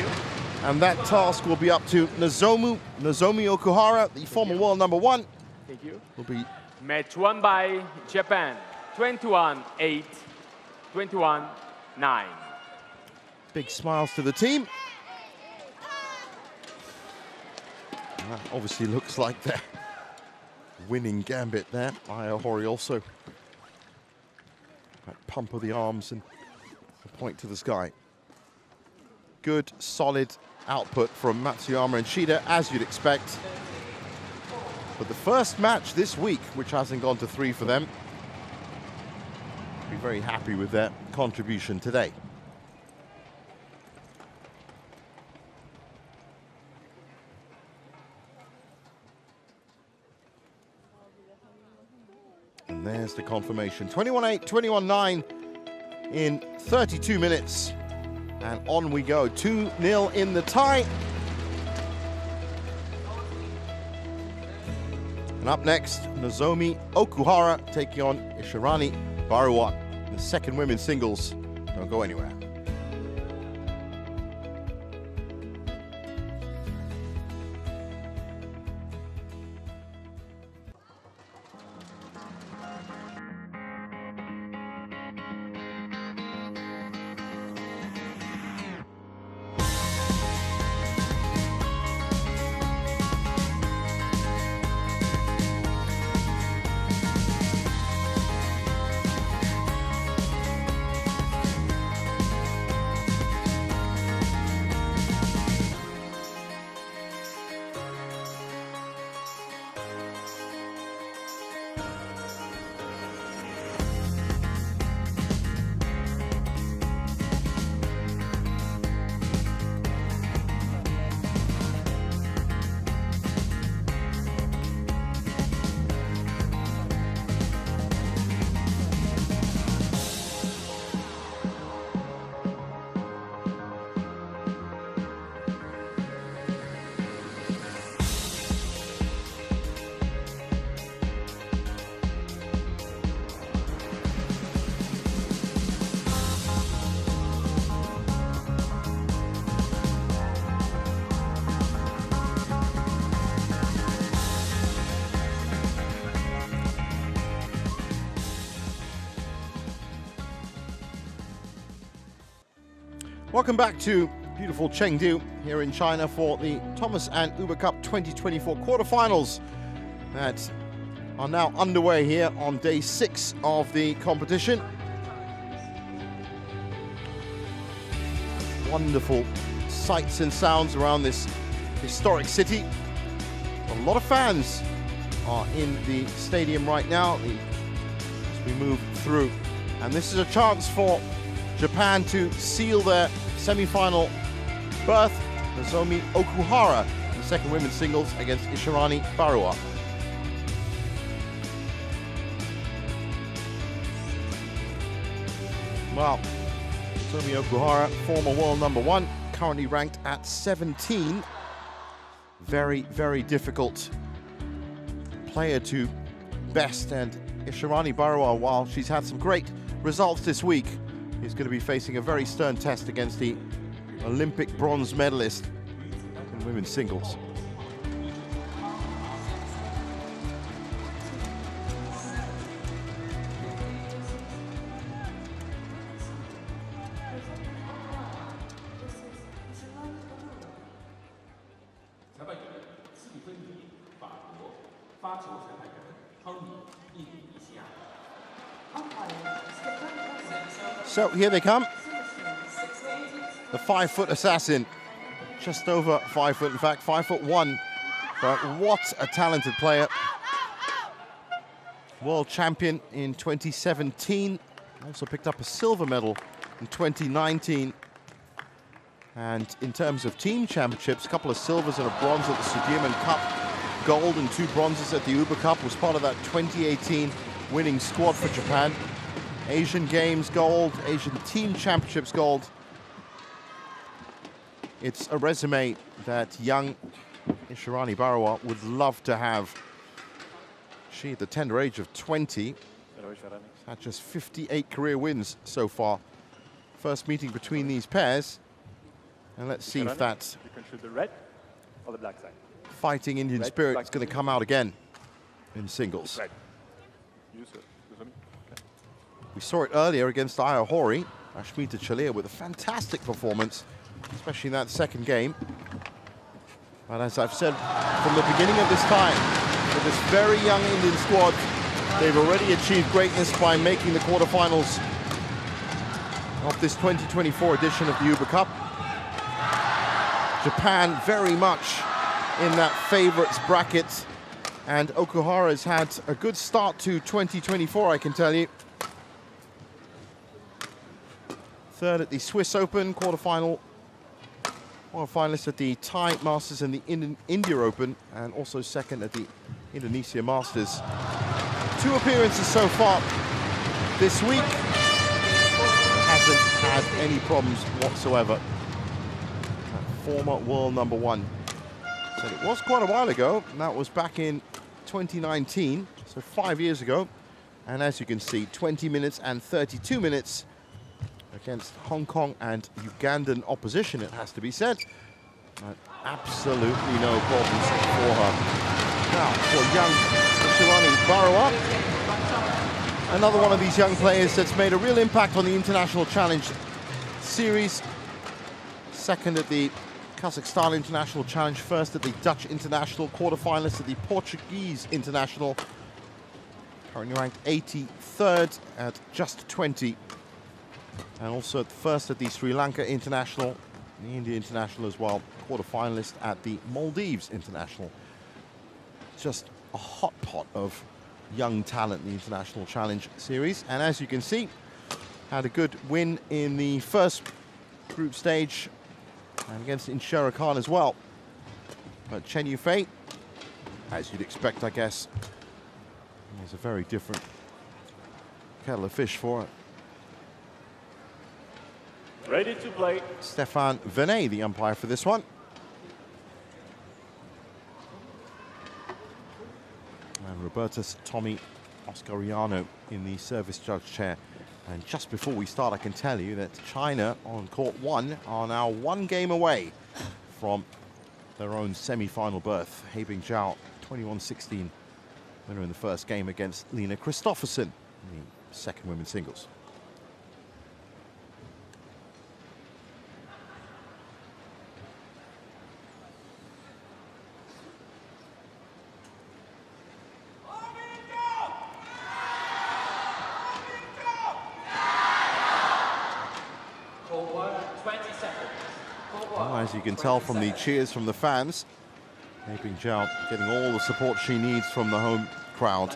And that task will be up to Nozomi Okuhara, the former world number 1. Thank you. Will be Match won by Japan, 21-8, 21-9. big smiles to the team. And that obviously looks like their winning gambit there. Aya Hori also. That pump of the arms and the point to the sky. Good, solid output from Matsuyama and Shida, as you'd expect. But the first match this week, which hasn't gone to 3 for them, be very happy with their contribution today. And there's the confirmation. 21-8, 21-9 in 32 minutes. And on we go. 2-0 in the tie. And up next, Nozomi Okuhara taking on Ishirani Baruwa. The second women's singles. Don't go anywhere. Welcome back to beautiful Chengdu here in China for the Thomas and Uber Cup 2024 quarterfinals that are now underway here on day 6 of the competition. Wonderful sights and sounds around this historic city. A lot of fans are in the stadium right now as we move through. And this is a chance for Japan to seal their semi-final berth. Nozomi Okuhara in the second women's singles against Ishirani Barua. Well, Nozomi Okuhara, former world #1, currently ranked at 17. Very, very difficult player to best, and Ishirani Barua, while she's had some great results this week, is going to be facing a very stern test against the Olympic bronze medalist in women's singles. So here they come. The 5-foot assassin, just over 5 foot, in fact 5'1". But what a talented player. World champion in 2017. Also picked up a silver medal in 2019. And in terms of team championships, a couple of silvers and a bronze at the Sudirman Cup, gold and 2 bronzes at the Uber Cup, was part of that 2018 winning squad for Japan. Asian Games gold, Asian Team Championships gold. It's a resume that young Ishirani Barua would love to have. She, at the tender age of 20, had just 58 career wins so far. First meeting between these pairs. And let's see if that fighting Indian spirit is going to come out again in singles. We saw it earlier against Aya Hori. Ashmita Chalia with a fantastic performance, especially in that second game. But as I've said from the beginning of this time, with this very young Indian squad, they've already achieved greatness by making the quarterfinals of this 2024 edition of the Uber Cup. Japan very much in that favorites bracket, and Okuhara has had a good start to 2024, I can tell you. Third at the Swiss Open quarterfinal, finalist at the Thai Masters and the India Open, and also second at the Indonesia Masters. 2 appearances so far this week. Hasn't had any problems whatsoever. Former world #1. So it was quite a while ago, and that was back in 2019, so 5 years ago. And as you can see, 20 minutes and 32 minutes against Hong Kong and Ugandan opposition, it has to be said. But absolutely no problems for her. Now, for young Shirani Barawa, another one of these young players that's made a real impact on the International Challenge Series. Second at the Kazakhstan International Challenge, first at the Dutch International, quarterfinalist at the Portuguese International. Currently ranked 83rd at just 20. And also first at the Sri Lanka International, the India International as well, quarterfinalist at the Maldives International. Just a hot pot of young talent in the International Challenge Series. And as you can see, had a good win in the first group stage and against Inshira Khan as well. But Chen Yufei, as you'd expect, I guess, is a very different kettle of fish for it. Ready to play. Stefan Venet, the umpire for this one. And Robertus Tommy Oscariano in the service judge chair. And just before we start, I can tell you that China on court 1 are now 1 game away from their own semi-final berth. He Bingjiao, 21-16, winner in the first game against Lena Christoffersen in the second women's singles. As you can tell from the cheers from the fans, He Bingjiao getting all the support she needs from the home crowd.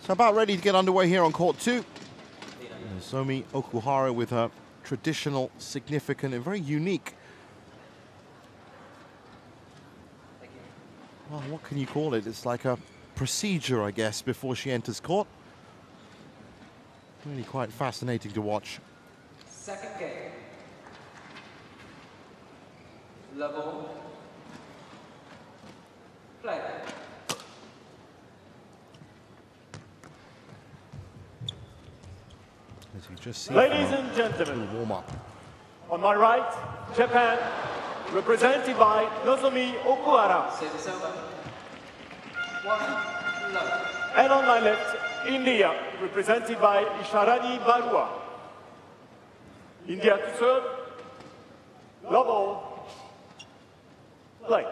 So about ready to get underway here on court 2. Nozomi Okuhara with her traditional, significant, and very unique, well, what can you call it? It's like a procedure, I guess, before she enters court. Really quite fascinating to watch. Second game. Level. Play. As you just see, ladies and gentlemen, warm up. On my right, Japan, represented by Nozomi Okuhara. Service over. 1 love. And on my left, India, represented by Isharani Barua. India to serve. Love all. Play.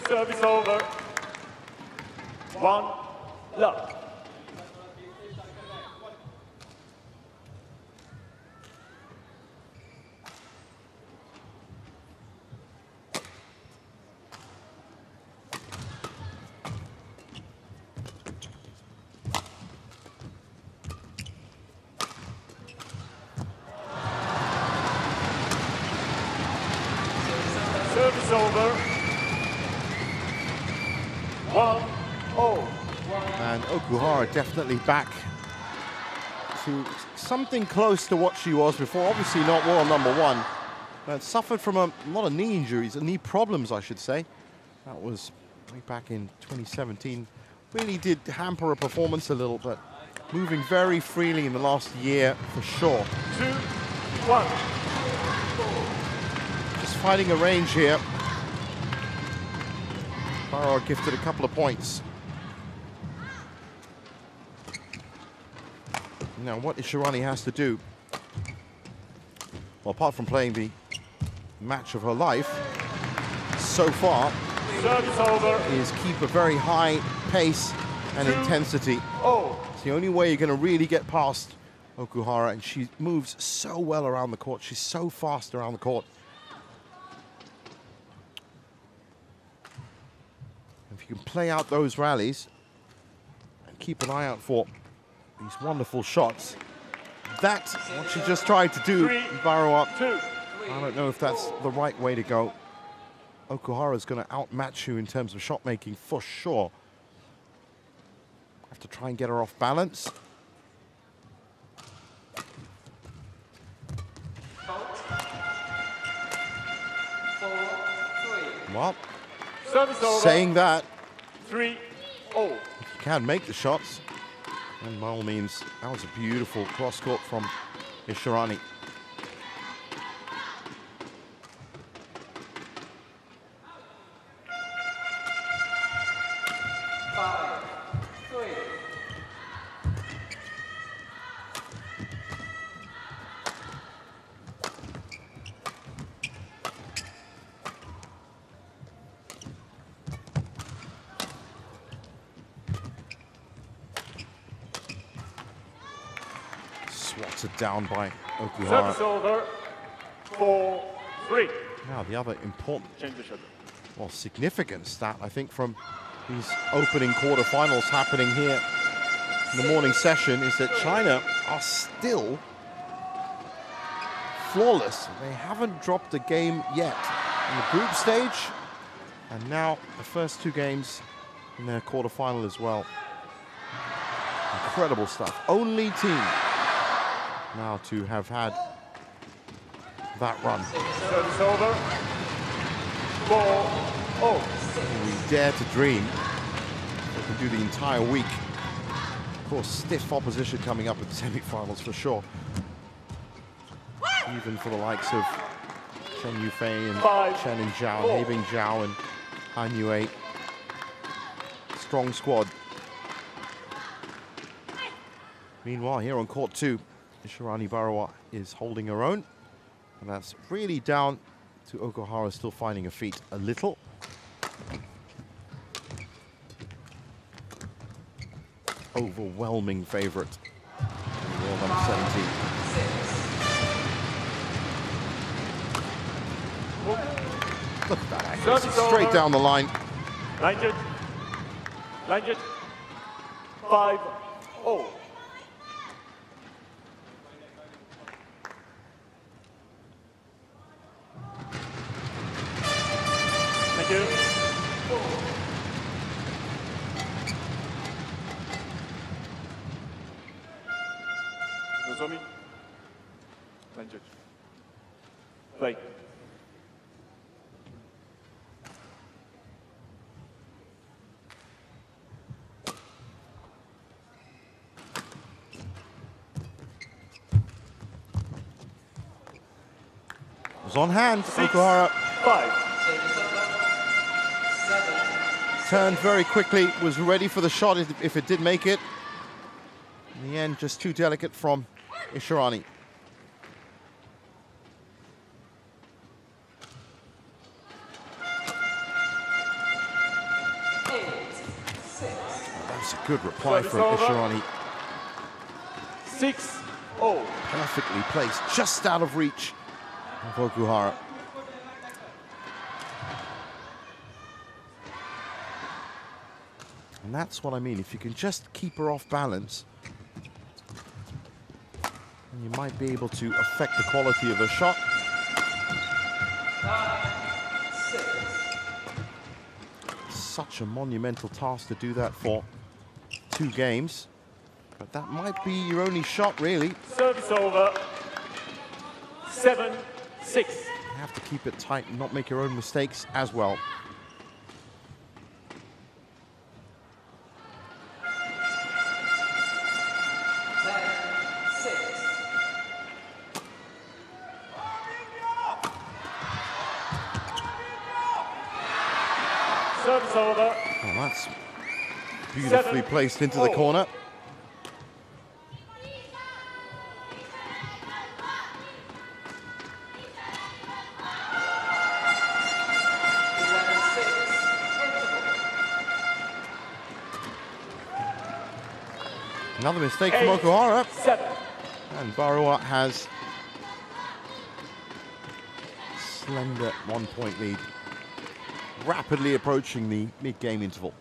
Service over. 1 love. Service over. 1-0. And Okuhara definitely back to something close to what she was before. Obviously not world number 1, but suffered from a lot of knee injuries, knee problems, I should say. That was way back in 2017. Really did hamper her performance a little, but moving very freely in the last year for sure. 2-1. Just fighting a range here. Barrow gifted a couple of points. Now, what Ishirani has to do, well, apart from playing the match of her life so far, is keep a very high pace and intensity. It's the only way you're going to really get past Okuhara, and she moves so well around the court. She's so fast around the court. If you can play out those rallies and keep an eye out for these wonderful shots, that's what she just tried to do. Barrow up. I don't know if that's the right way to go. Okuhara is going to outmatch you in terms of shot making for sure. Have to try and get her off balance. Well, saying that, 3-0. if you can make the shots, and by all means, that was a beautiful cross court from Ishirani. Swatted down by Okuhara. Service over. 4-3. Now the other important, well, significant stat, I think, from these opening quarterfinals happening here in the morning session is that China are still flawless. They haven't dropped a game yet in the group stage, and now the first 2 games in their quarterfinal as well. Incredible stuff. Only team now to have had that run. Service over. 4-0. We dare to dream they can do the entire week. Of course, stiff opposition coming up at the semi-finals for sure. Even for the likes of Chen Yufei and Chen and Zhao, and Hebing Zhao and Han Yue. Strong squad. Meanwhile, here on court 2, Ishirani Barawa is holding her own. And that's really down to Okuhara still finding her feet a little. Overwhelming favorite in the World Under 17. Look at that accuracy, straight down the line. Line it. 5-0. Thank you. Nozomi. Line judge. Play. Was on hand, Okuhara. 5. Turned very quickly, was ready for the shot if it did make it. In the end, just too delicate from Ishirani. That's a good reply from Ishirani. 6-0. Perfectly placed, just out of reach of Okuhara. And that's what I mean. If you can just keep her off balance, then you might be able to affect the quality of her shot. Such a monumental task to do that for 2 games. But that might be your only shot, really. Service over. 7-6. You have to keep it tight and not make your own mistakes as well. Service over. Oh, that's beautifully placed into the corner. Another mistake from Okuhara. 7. And Barawa has slender 1-point lead. Rapidly approaching the mid-game interval.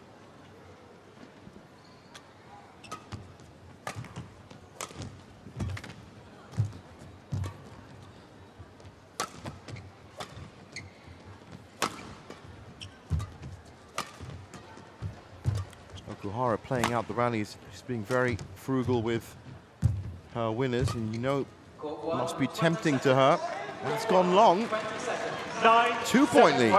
Okuhara playing out the rallies. She's being very frugal with her winners, and you know, it must be tempting to her. It's gone long. 2-point lead.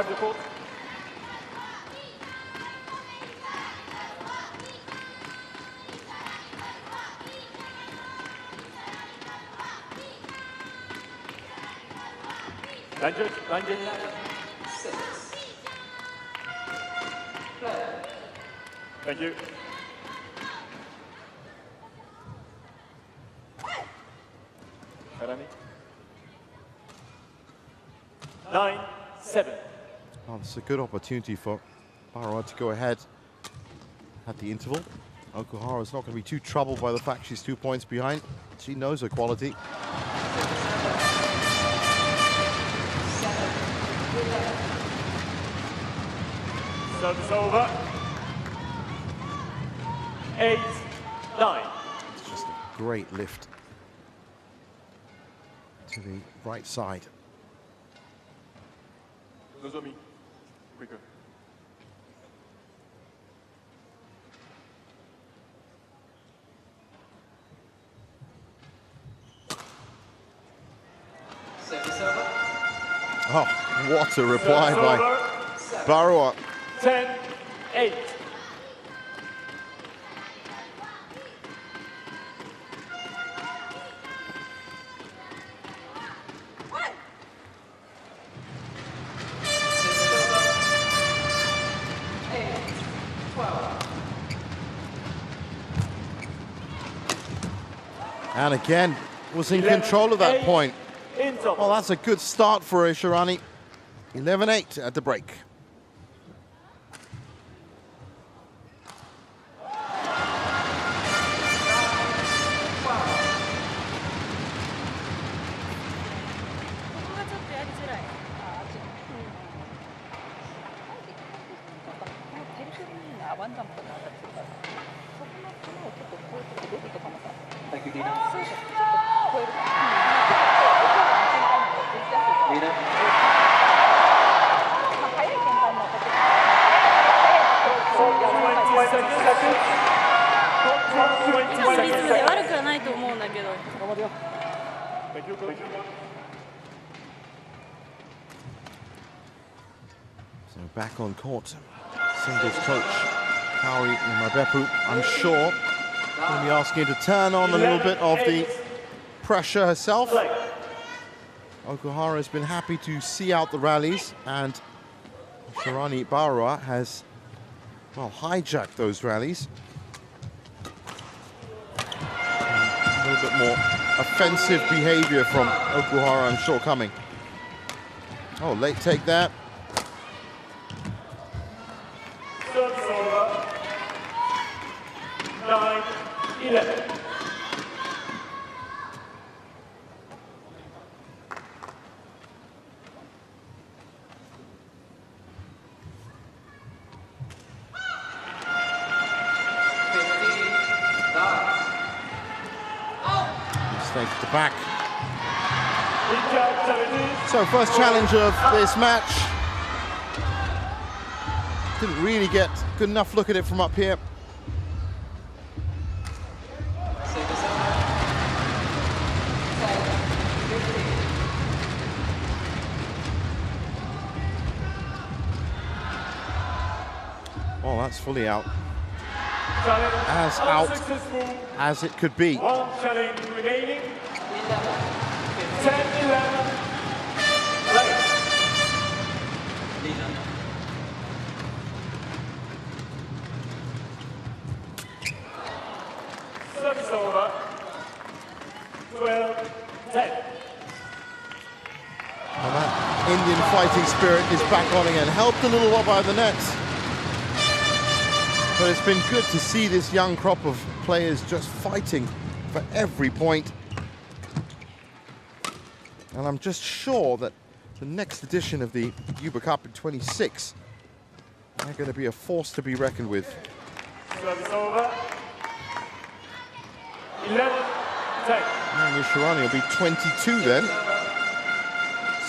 Thank you. Karami. 9-7. Oh, it's a good opportunity for Barua to go ahead at the interval. Okuhara's not going to be too troubled by the fact she's 2 points behind. She knows her quality. Service over. 8-9. It's just a great lift to the right side. Nozomi, quicker. Service over. Oh, what a reply by Barua. 10-8. And again, was in control of that point. Well, that's a good start for Ishirani. 11-8 at the break. Thank you, Dina. Dina. リズムで悪くはないと思うんだけど。 So back on court, singles coach Kaori Mabepu, I'm sure, going to be asking to turn on a little bit of the pressure herself. Okuhara has been happy to see out the rallies, and Ishirani Barua has, well, hijacked those rallies. A little bit more offensive behavior from Okuhara, I'm sure, coming. Oh, late take there. Service over. 9-11. Mistake at the back. So first challenge of this match. Didn't really get a good enough look at it from up here. Oh, that's fully out. As out as it could be. One challenge remaining. 10-11. Service over. 12-10. And that Indian fighting spirit is back on again. Helped a little while by the nets. But it's been good to see this young crop of players just fighting for every point. And I'm just sure that the next edition of the Yuba Cup in 26, they're going to be a force to be reckoned with. Service over. 11-10. And Ishirani will be 22 then.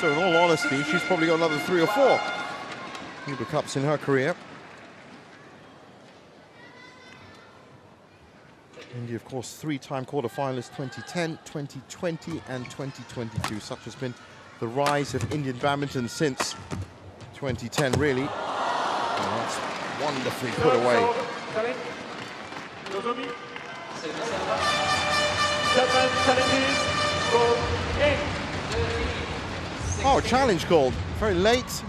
So in all honesty, she's probably got another 3 or 4 Yuba Cups in her career. India, of course, three-time quarterfinalists, 2010, 2020 and 2022. Such has been the rise of Indian badminton since 2010, really. And that's wonderfully put away. Oh, challenge called. Very late.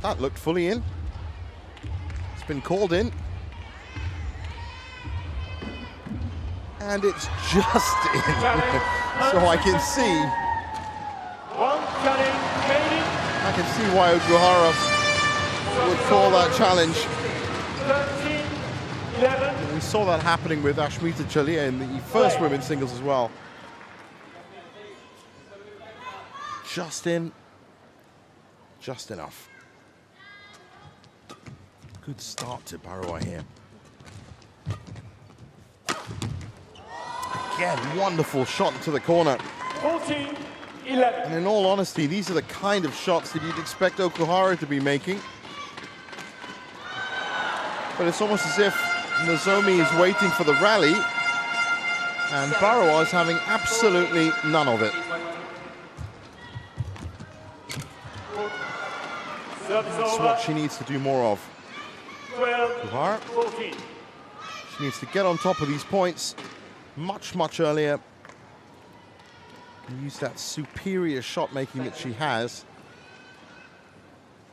That looked fully in. It's been called in. And it's just in. So I can see. I can see why Okuhara would call that challenge. We saw that happening with Ashmita Chalia in the first women's singles as well. Just in. Just enough. Good start to Barua here. Again, wonderful shot into the corner. 14-11. And in all honesty, these are the kind of shots that you'd expect Okuhara to be making. But it's almost as if Nozomi is waiting for the rally, and Barua is having absolutely none of it. That's what she needs to do more of. Okuhara. She needs to get on top of these points much, much earlier. And use that superior shot making that she has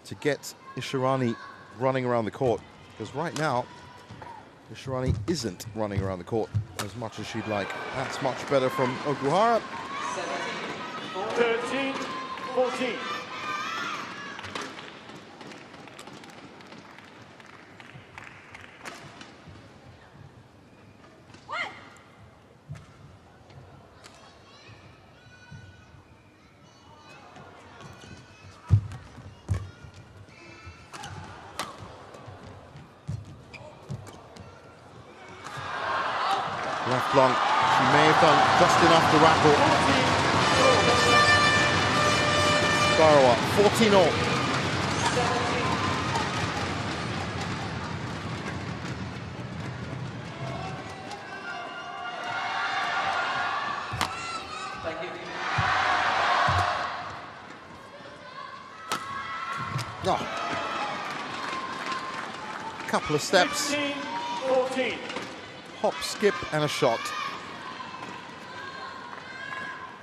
to get Ishirani running around the court. Because right now, Ishirani isn't running around the court as much as she'd like. That's much better from Okuhara. 13-14. Left long, she may have done just enough to rattle. Barua, 14-all. Oh. Couple of steps. 15-14. Hop, skip, and a shot.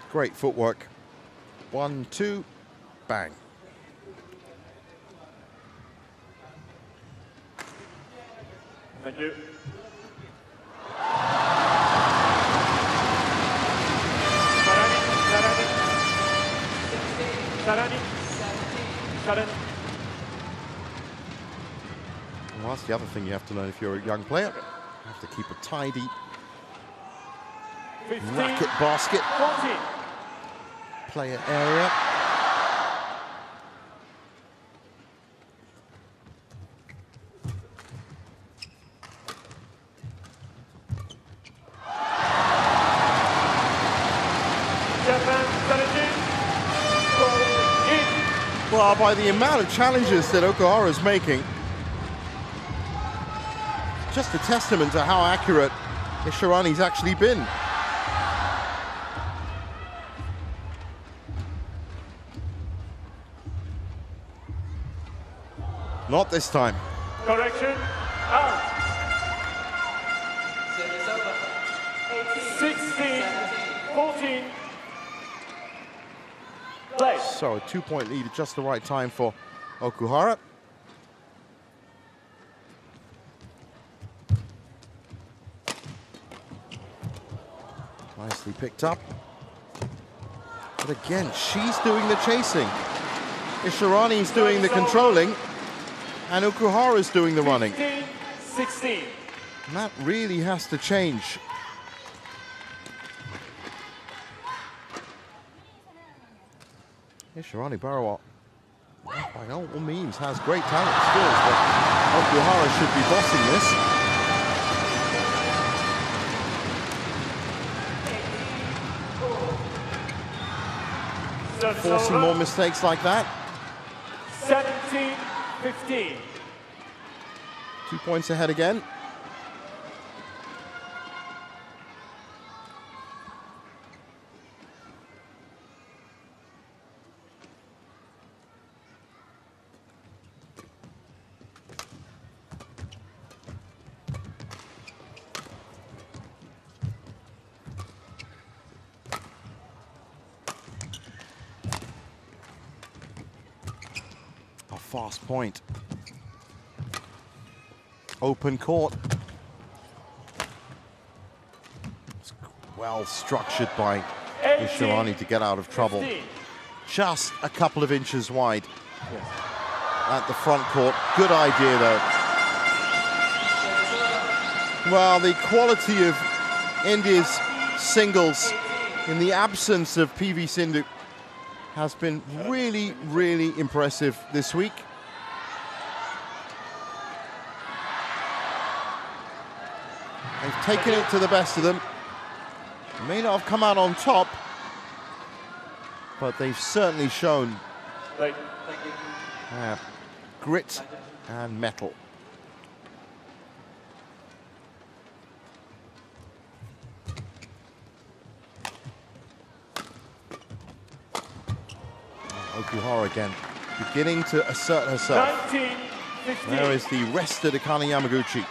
Great footwork. 1, 2, bang. Thank you. Well, that's the other thing you have to learn if you're a young player. You have to keep a tidy 15, racket basket 14. player area. Well, by the amount of challenges that Okuhara is making, just a testament to how accurate Ishirani's actually been. Not this time. Correction, out. 16-14. Play. So a 2-point lead at just the right time for Okuhara. Nicely picked up. But again, she's doing the chasing. Ishirani's doing the controlling. And Okuhara's doing the running. 15-16. And that really has to change. Ishirani Barua, by all means, has great talent skills, but Okuhara should be bossing this. Forcing more mistakes like that. 17-15. 2 points ahead again. A fast point. Open court. It's well structured by Ishirani to get out of trouble. 15. Just a couple of inches wide at the front court. Good idea though. Well, the quality of India's singles in the absence of PV Sindhu has been really, really impressive this week. They've taken it to the best of them. May not have come out on top, but they've certainly shown grit and mettle. Okuhara again, beginning to assert herself. 19-15. There is the rested Akane Yamaguchi.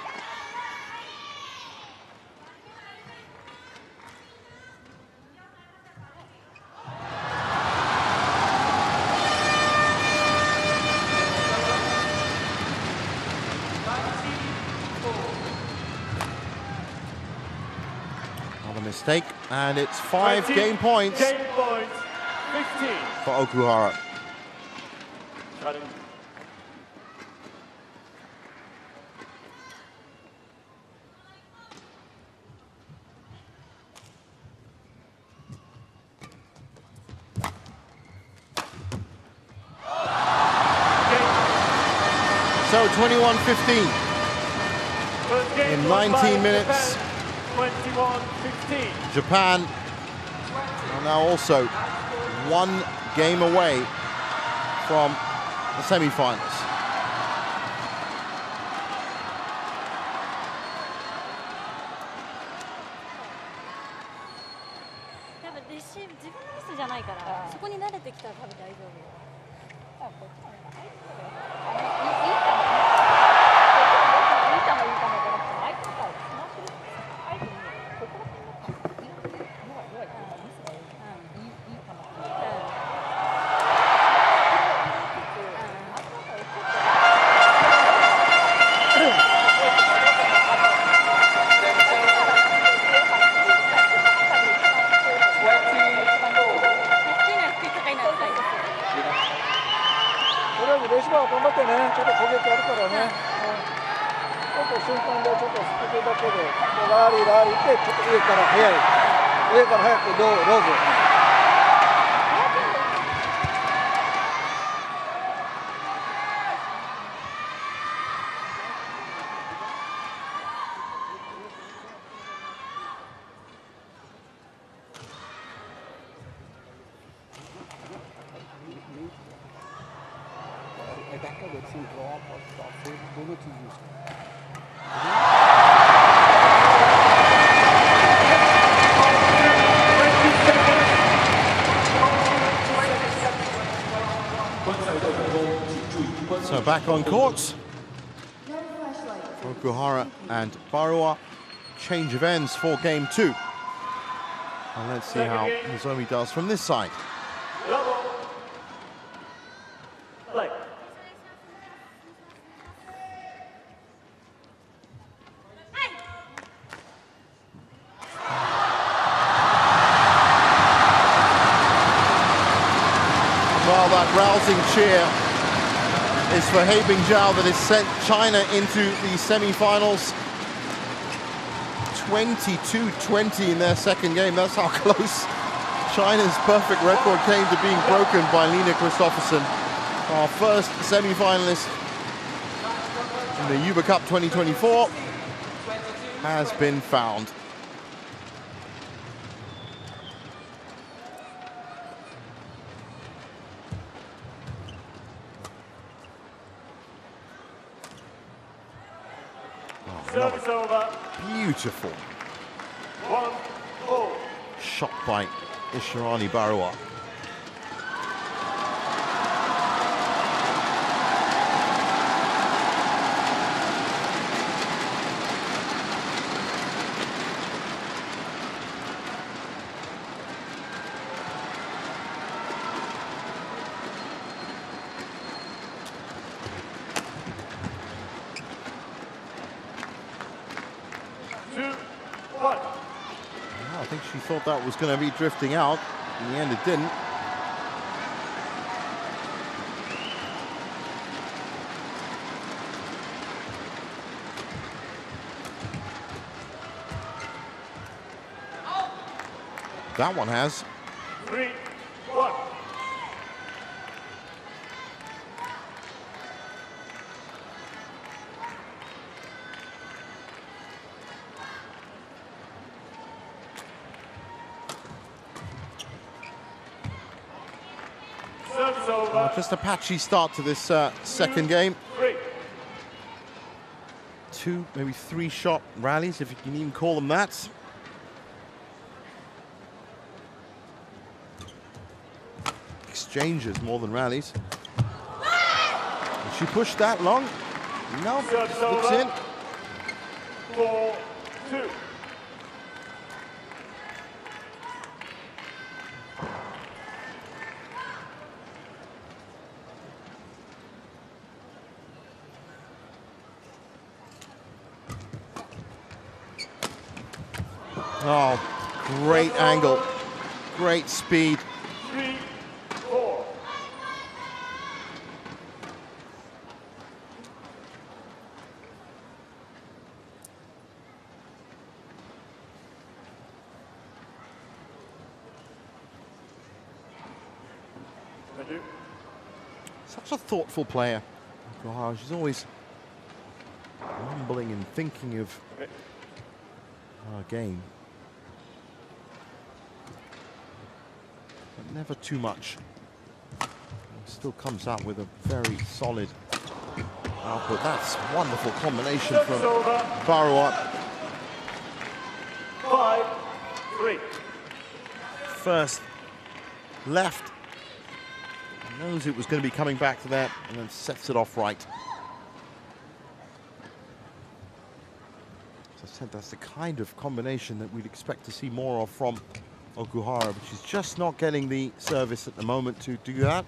Another mistake, and it's 5 game points. Game point, 15. For Okuhara. So 21-15 in 19 minutes. 21-15. Japan are now also 1 game away from the semi-finals. So back on courts, Okuhara and Barua, change of ends for game 2. And let's see how Nozomi does from this side. Play. Well, that rousing cheer is for He Bingjiao that has sent China into the semi-finals. 22-20 in their second game. That's how close China's perfect record came to being broken by Lina Christoffersen. Our first semi-finalist in the Uber Cup 2024 has been found. Beautiful. 1-4. Shot by Ishirani Barua. I think she thought that was going to be drifting out. In the end, it didn't. That one has. 3-1. Just a patchy start to this second game. 2, maybe 3 shot rallies, if you can even call them that. Exchanges more than rallies. Did she push that long? No, looks in. 4-2. Oh, great angle, great speed. 3-4. Such a thoughtful player. Wow, she's always mumbling and thinking of our game. But never too much. Still comes out with a very solid output. That's a wonderful combination from Barua. 5-3. First left. Knows it was going to be coming back to that and then sets it off right. As I said, that's the kind of combination that we'd expect to see more of from Okuhara, but she's just not getting the service at the moment to do that.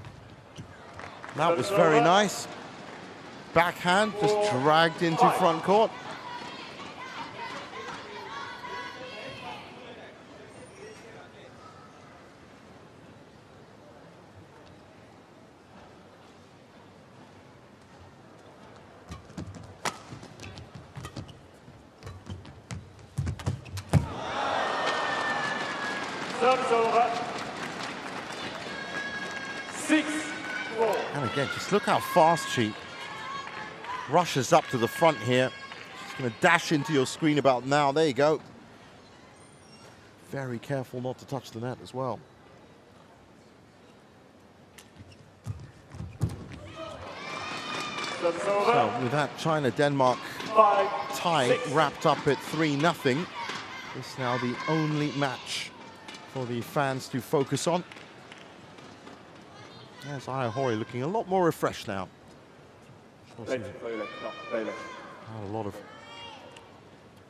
That was very nice. Backhand just dragged into front court. Service over. 6-4. And again, just look how fast she rushes up to the front here. She's going to dash into your screen about now. There you go. Very careful not to touch the net as well. So with that China-Denmark tie wrapped up at 3-0, it's now the only match for the fans to focus on. There's Ayahori looking a lot more refreshed now. Had a lot of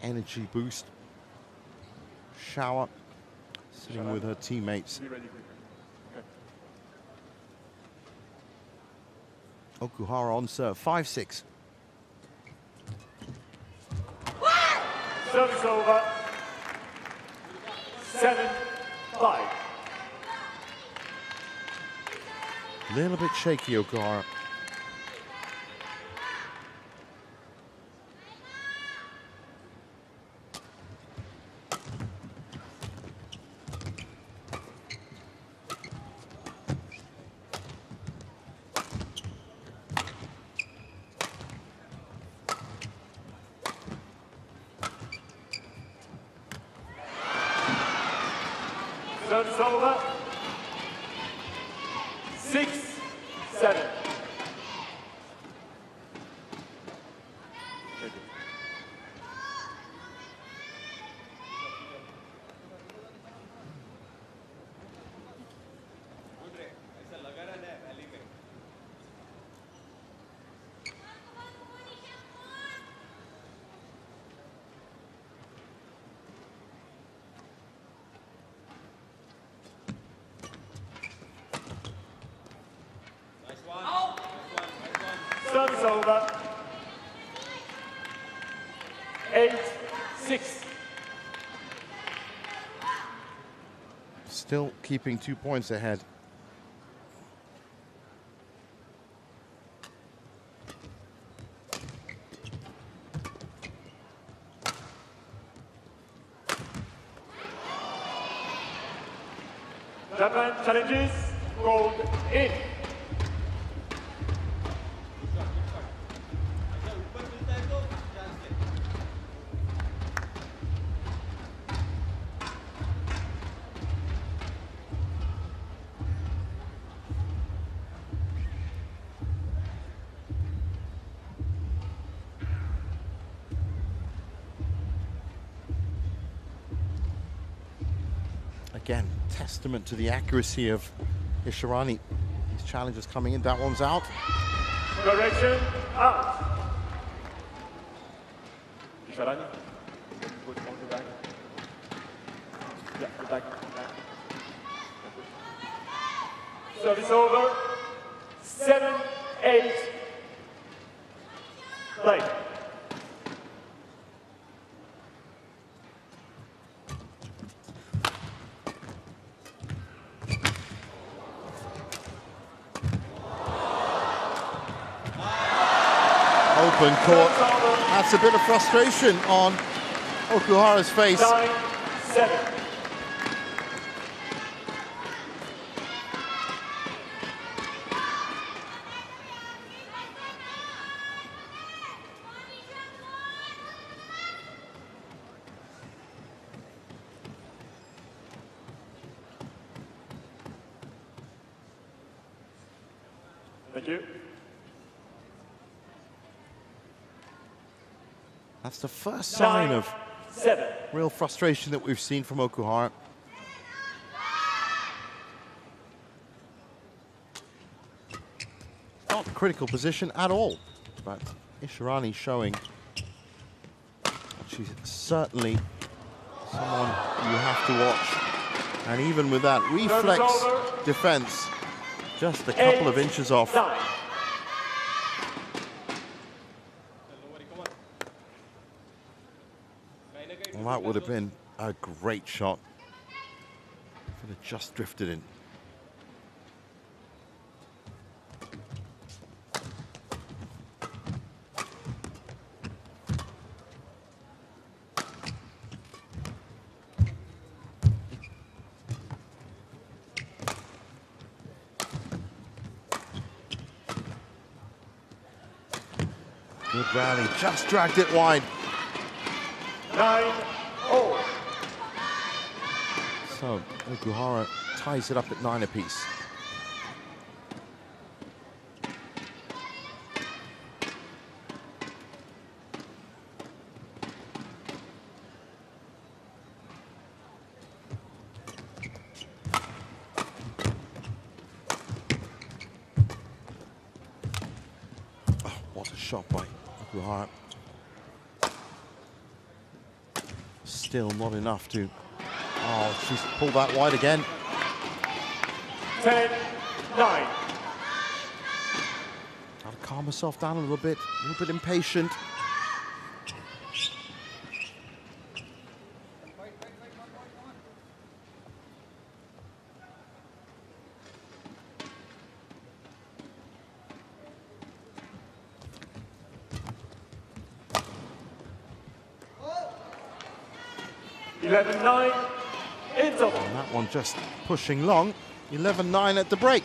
energy boost. Shower, sitting with her teammates. Okuhara on serve, 5-6. Service over. 7-5. A little bit shaky, Okuhara. Service over. 6-7. 6. Still keeping 2 points ahead. Japan challenges gold in. Again, testament to the accuracy of Ishirani. These challenges coming in, that one's out. Correction, out. Ishirani, good on the back. Yeah, the back. Service over. 7-8. Play. Open court. That's a bit of frustration on Okuhara's face. 9-7. Thank you. That's the first sign of 7. real frustration that we've seen from Okuhara. Not a critical position at all, but Ishirani showing she's certainly someone you have to watch. And even with that reflex defense, just a couple of inches off. 9. Well, that would have been a great shot. Could have just drifted in. Good rally, just dragged it wide. 9-0. So Okuhara ties it up at 9 apiece. Oh, what a shot by Okuhara. Still not enough to... Oh, she's pulled that wide again. 10-9. Got to calm herself down a little bit impatient. $11-9 in total. And that one just pushing long. 11-9 at the break.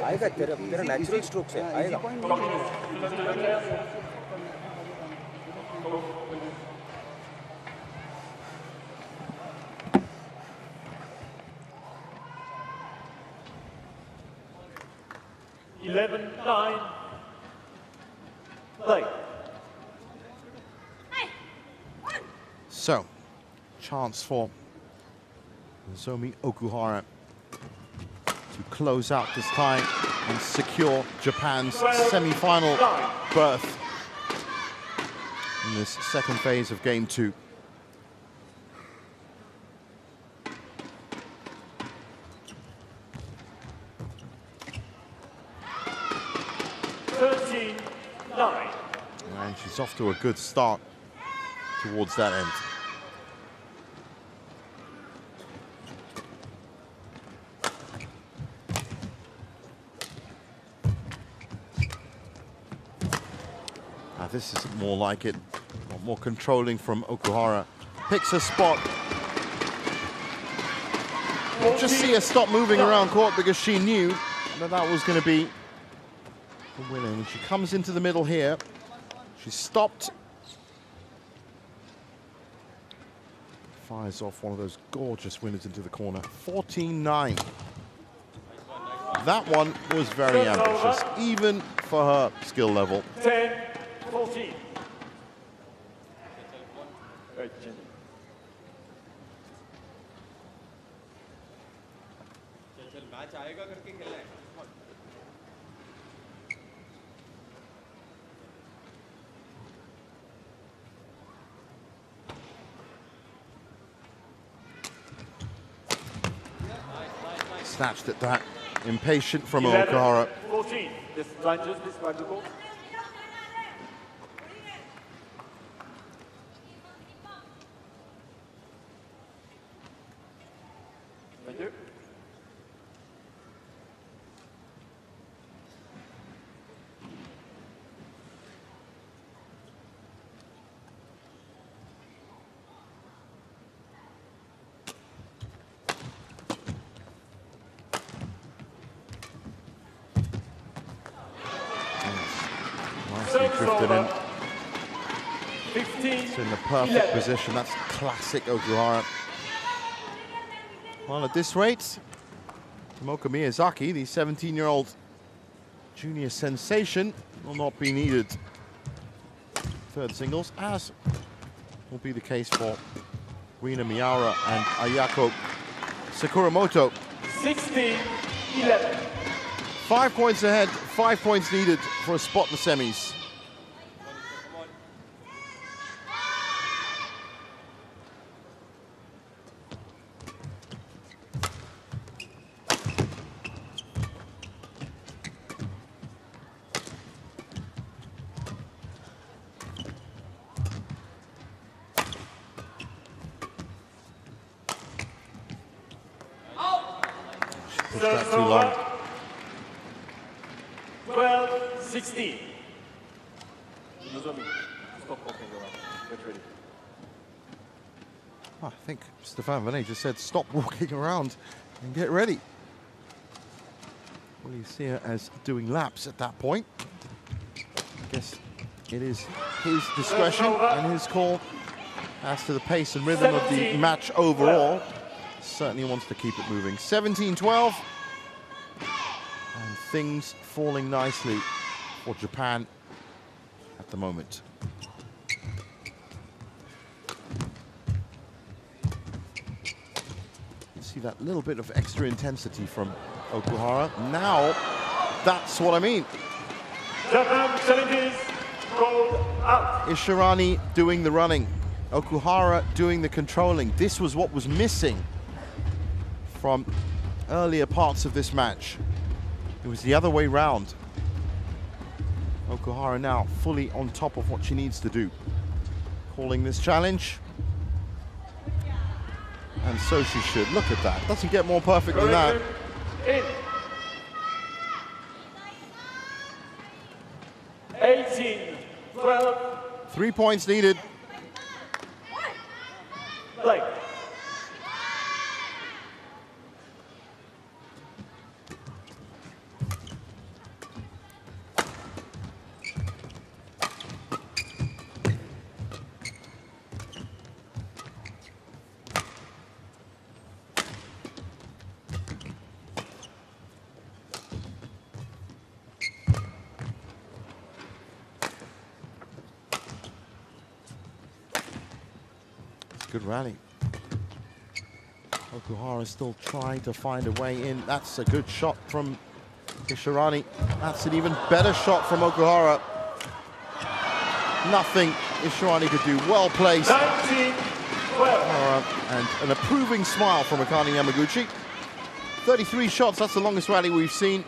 आएगा तेरा natural stroke से आएगा 11-9. Play. So, chance for Nozomi Okuhara to close out this tie and secure Japan's semi-final berth in this second phase of game 2. And she's off to a good start towards that end. This is more like it, more controlling from Okuhara. Picks a spot. Just see her stop moving around court because she knew that that was going to be the winner. When she comes into the middle here, she stopped. Fires off one of those gorgeous winners into the corner. 14-9. That one was very ambitious, even for her skill level. 10-14. Snatched at that. Impatient from Okuhara. 14. This lunges, this lungeable. Thank you. Drifted in. 15. It's in the perfect position. That's classic Okuhara. Well, at this rate, Tomoka Miyazaki, the 17-year-old junior sensation, will not be needed. Third singles, as will be the case for Rina Miyaura and Ayako Sakuramoto. 16-11. 5 points ahead, 5 points needed for a spot in the semis. Pushed that too long. 12-16. I think Stefan Venet just said, stop walking around and get ready. Well, you see her as doing laps at that point. I guess it is his discretion and his call as to the pace and rhythm of the match overall. Certainly wants to keep it moving. 17-12. And things falling nicely for Japan at the moment. See that little bit of extra intensity from Okuhara. Now, that's what I mean. Japan challenges rolled out. Ishirani doing the running. Okuhara doing the controlling. This was what was missing from earlier parts of this match. It was the other way round. Okuhara now fully on top of what she needs to do. Calling this challenge. And so she should. Look at that. Doesn't get more perfect than that. 18-12. 3 points needed. Play. Good rally. Okuhara still trying to find a way in. That's a good shot from Ishirani. That's an even better shot from Okuhara. Nothing Ishirani could do. Well placed. 19-12. And an approving smile from Akane Yamaguchi. 33 shots, that's the longest rally we've seen.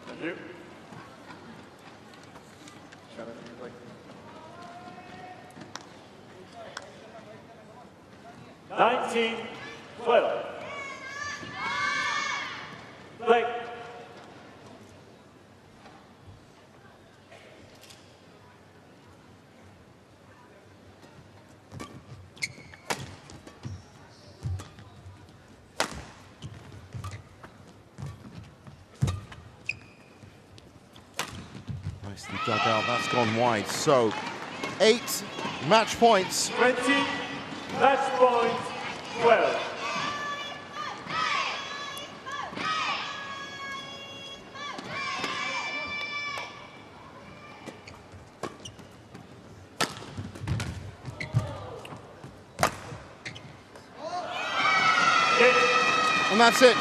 Thank you. 19-12. Play. Nicely dug out, that's gone wide. So, 8 match points. 20, match point 12. And that's it.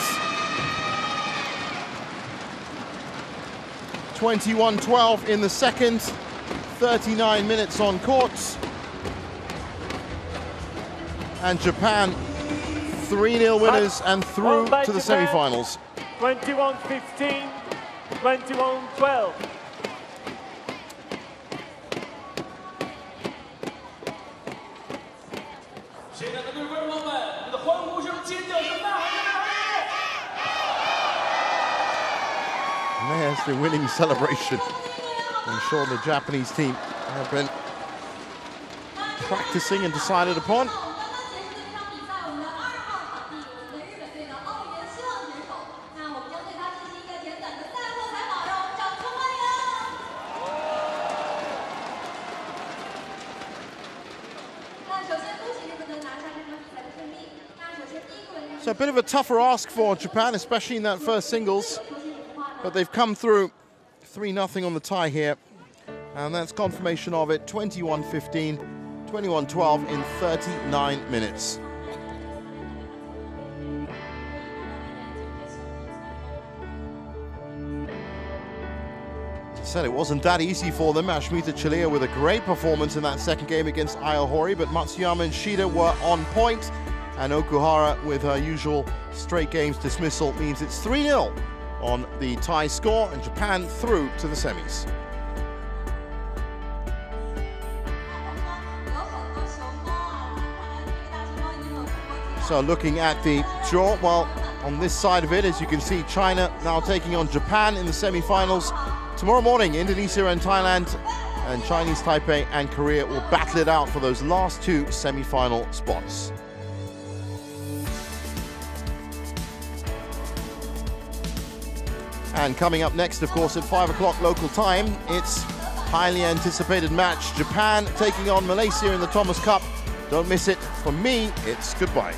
21-12 in the second. 39 minutes on courts. And Japan 3-0 winners and through to the semi-finals. 21-15, 21-12. There's the winning celebration. I'm sure the Japanese team have been practicing and decided upon. So a bit of a tougher ask for Japan, especially in that first singles. But they've come through 3-0 on the tie here. And that's confirmation of it. 21-15, 21-12 in 39 minutes. As I said, it wasn't that easy for them. Ashmita Chilia with a great performance in that second game against Aohori, but Matsuyama and Shida were on point. And Okuhara, with her usual straight games dismissal, means it's 3-0 on the tie score, and Japan through to the semis. So looking at the draw, well, on this side of it, as you can see, China now taking on Japan in the semi-finals. Tomorrow morning, Indonesia and Thailand, and Chinese Taipei and Korea will battle it out for those last 2 semi-final spots. And coming up next, of course, at 5 o'clock local time, it's highly anticipated match. Japan taking on Malaysia in the Thomas Cup. Don't miss it. For me, it's goodbye.